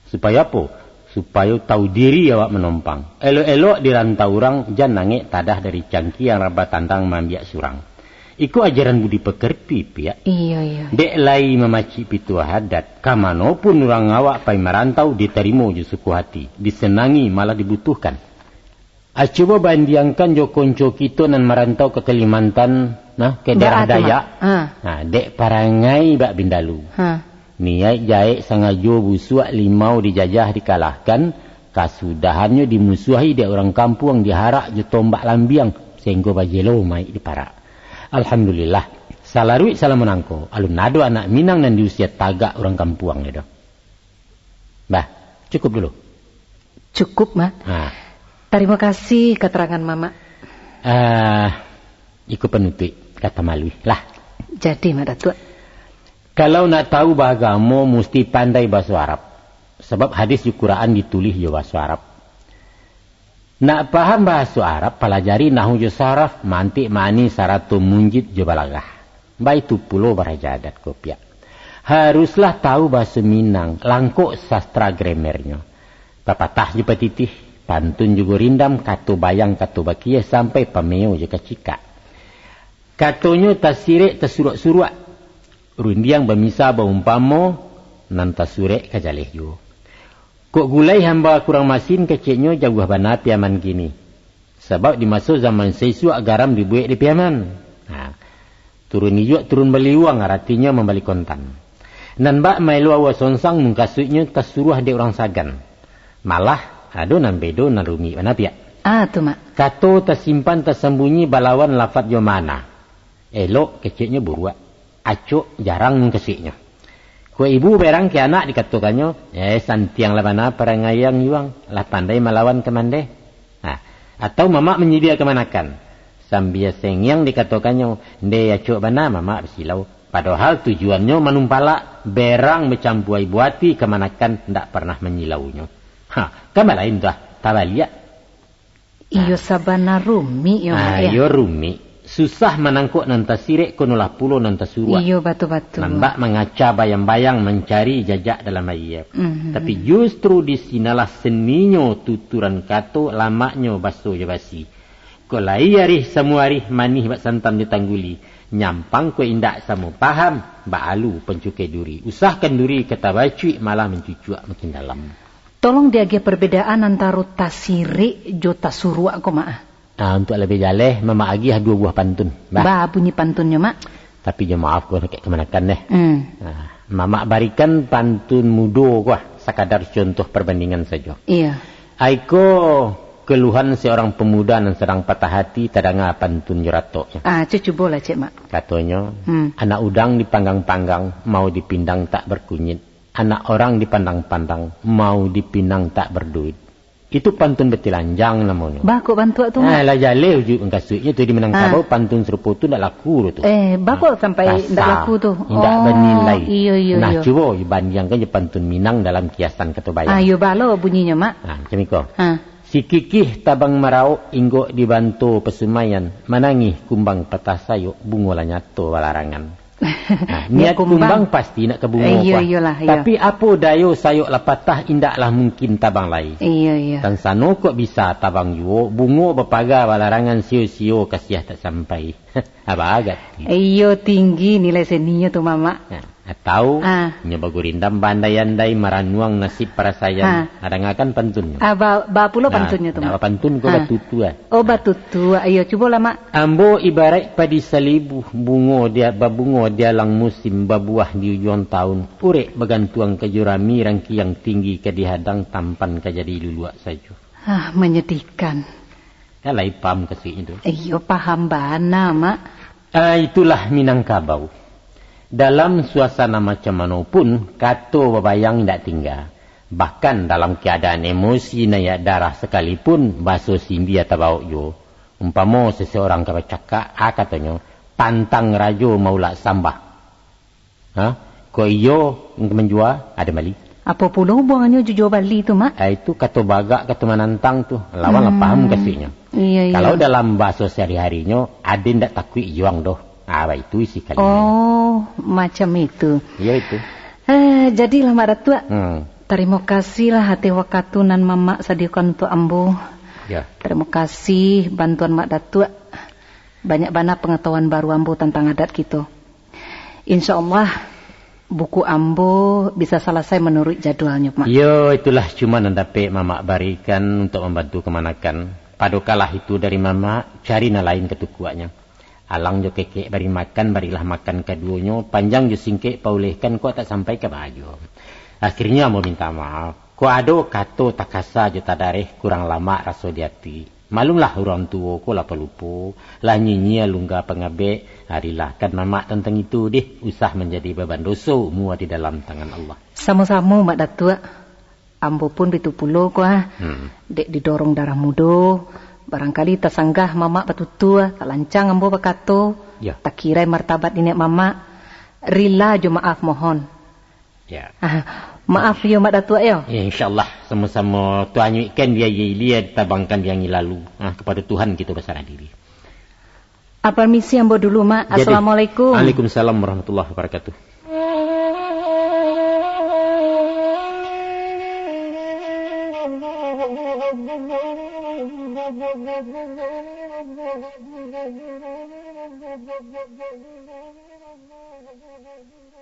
Supaya apa? Supaya tahu diri awak menompang. Elok-elok di rantau orang, jan nangik tadah dari cangki yang rabat tantang mambiak surang. Iku ajaran budi pekerti pia. Iya. Dek lai memaci pitua hadat. Kamanapun orang awak pai merantau diterima je suku hati. Disenangi malah dibutuhkan. Coba bandiangkan jo konco kita nan merantau ke Kalimantan, ke daerah Dayak. Dek parangai bak bindalu. Niat jahit sangajo busuak limau dijajah dikalahkan. Kasudahannya dimusuhi dek orang kampung diharak je tombak lambiang. Sehingga bajelo mai diparak. Alhamdulillah. Salarui salam menangko. Alun nado anak Minang dan di usia tagak orang kampuang itu. Bah, cukup dulu. Cukup, mak. Terima kasih keterangan mama. Ikut penutup kata malui lah. Jadi mak datuk. Kalau nak tahu bahagamu mesti pandai bahasa Arab. Sebab hadis di Quran ditulis je bahasa Arab. Nak paham bahasa Arab, pelajari nahu je saraf, mantik mani saratu munjid je balagah. Baitu pulau barajadat kopiak. Haruslah tahu bahasa Minang, langkuk sastra gramernya. Papatah je petitih, pantun juga rindam, katu bayang, katu bakia, sampai pameo je kacika. Katunya tasirek tersurak-surak. Rundiang bermisa baumpamo, nan tasurek kajaleh jo. Kok gulai hamba kurang masin keciknya jauh bana piaman gini. Sebab di masa zaman sesuak garam dibuat di piaman. Turun hijau, turun beli uang, artinya membeli kontan. Nan bak mailu awas sonsang mengkasutnya tersuruh di orang sagan. Malah, ado nan bedo nan rumi mana pia. Tu mak. Kato tersimpan tersembunyi balawan lafad jo mana. Elok keciknya buruak. Acuk jarang mengkasiknya. Kue ibu berang ke anak dikatakannya, santiang lah mana perangayang yuang, lah pandai melawan kemande. Atau mama menyedia kemanakan. Sambil sengyang dikatakannya, dia cuk bana mama bersilau. Padahal tujuannya menumpala berang bercampuai buati kemanakan ndak pernah menyilaunya. Kama lain dah, tabalia. Iyo sabana rumi yo. Iyo rumi. Susah menangkuk nanta sirek konolah pulau nanta suruak. Iyo batu-batu. Nambak mengaca bayang-bayang mencari jajak dalam ayat. Tapi justru di sinalah seninyo tuturan kato lamaknya baso jabasi. Kolai arih semua arih manih bak santam ditangguli. Nyampang ko indak samu paham bak alu pencukai duri. Usahkan duri kata bacui malah mencucuak makin dalam. Tolong diage perbedaan antara tasirek jo tasuruak ko maah. Untuk lebih jaleh, mama agih 2 buah pantun. Bunyi pantunnya, mak. Tapi je maaf kau nak kemanakan deh. Mama barikan pantun mudo kau, sekadar contoh perbandingan saja. Iya. Aiko keluhan seorang pemuda yang sedang patah hati tadanga pantun jeratoknya. Cucu boleh cek mak. Katanya, anak udang dipanggang-panggang, mau dipindang tak berkunyit. Anak orang dipandang-pandang, mau dipinang tak berduit. Itu pantun betilanjang namanya. Bakok bantu tu mak. Lah jale ujuk kasutnya tu di Minangkabau pantun serupa tu ndak laku tu. Bakok sampai ndak laku tu. Ndak bernilai. Iya. Nah, cuba bandingkan je pantun Minang dalam kiasan Katobayang. Ayo balo bunyinya mak. Macam iko. Si kikih tabang marau inggo dibantu pesumayan, manangih kumbang patah sayuk bungo la nyato balarangan. Niat kumbang pasti nak ke bungo kuah. Tapi apa dayo sayuk la patah indaklah mungkin tabang lai. Iya. Dan sano kok bisa tabang yuo bungo berpaga balarangan sio-sio kasiah tak sampai. Apa agak? Iyo tinggi nilai seninya tu mama. Atau nyoba gurindam bandai-andai maranuang nasib para sayang. Ada ngakan pantunnya. Ba pulo pantunnya tu mak. Pantun ko batutua. Oh batutua. Ayo coba lah mak. Ambo ibarat padi salibu bungo dia babungo dia lang musim babuah di ujung tahun. Urek bagantuang ke jurami rangki yang tinggi ke dihadang tampan ke jadi luluak saja. Menyedihkan. Kalai paham kesih itu. Iyo paham bana mak. Itulah Minangkabau. Dalam suasana macam mana pun, kato babayang tidak tinggal. Bahkan dalam keadaan emosi naik darah sekalipun, baso simbi atau bau yo. Umpama seseorang kata cakap, katanya, pantang rajo maulah sambah. Ko iyo menjual, ada balik. Apa pula hubungannya jujur balik tu mak? Itu kato bagak, kato menantang tu. Lawan paham kasihnya. Iya. Kalau dalam bahasa sehari-harinya, ada tidak takut iuang doh. Itu isi kalinya. Oh, macam itu. Iya itu. Jadilah mak datuk. Terima kasihlah hati wakatunan mama sadiakan untuk ambo. Ya. Terima kasih bantuan mak datuk. Banyak banget pengetahuan baru ambo tentang adat kita. InsyaAllah buku ambo bisa selesai menurut jadwalnya mak. Yo, itulah cuma nandape mama berikan untuk membantu kemanakan. Padukalah itu dari mama cari lain ketukuannya. Alang jo kekek bari makan, barilah makan keduanya. Panjang jo singkek paulihkan, kok tak sampai ke baju. Akhirnya mau minta maaf. Kok ado kato takasa jo tadareh kurang lama raso di hati. Malumlah orang tua ko lah pelupu. Lah nyinyia lungga pengabe. Harilah kan mama tentang itu deh. Usah menjadi beban dosa semua di dalam tangan Allah. Sama-sama mak datuk. Ambo pun bitu pulo ko dek didorong darah mudo. Barangkali tersanggah mama batutua, tak lancang ambo bakato, tak kira martabat nenek mama, rila jo maaf mohon. Ya. Maaf yo mak datuk yo. Ya insyaallah sama-sama Tuhan ikan dia lihat tabangkan yang lalu. Kepada Tuhan kita berserah diri. Permisi ambo dulu mak. Assalamualaikum. Waalaikumsalam warahmatullahi wabarakatuh. Thank you.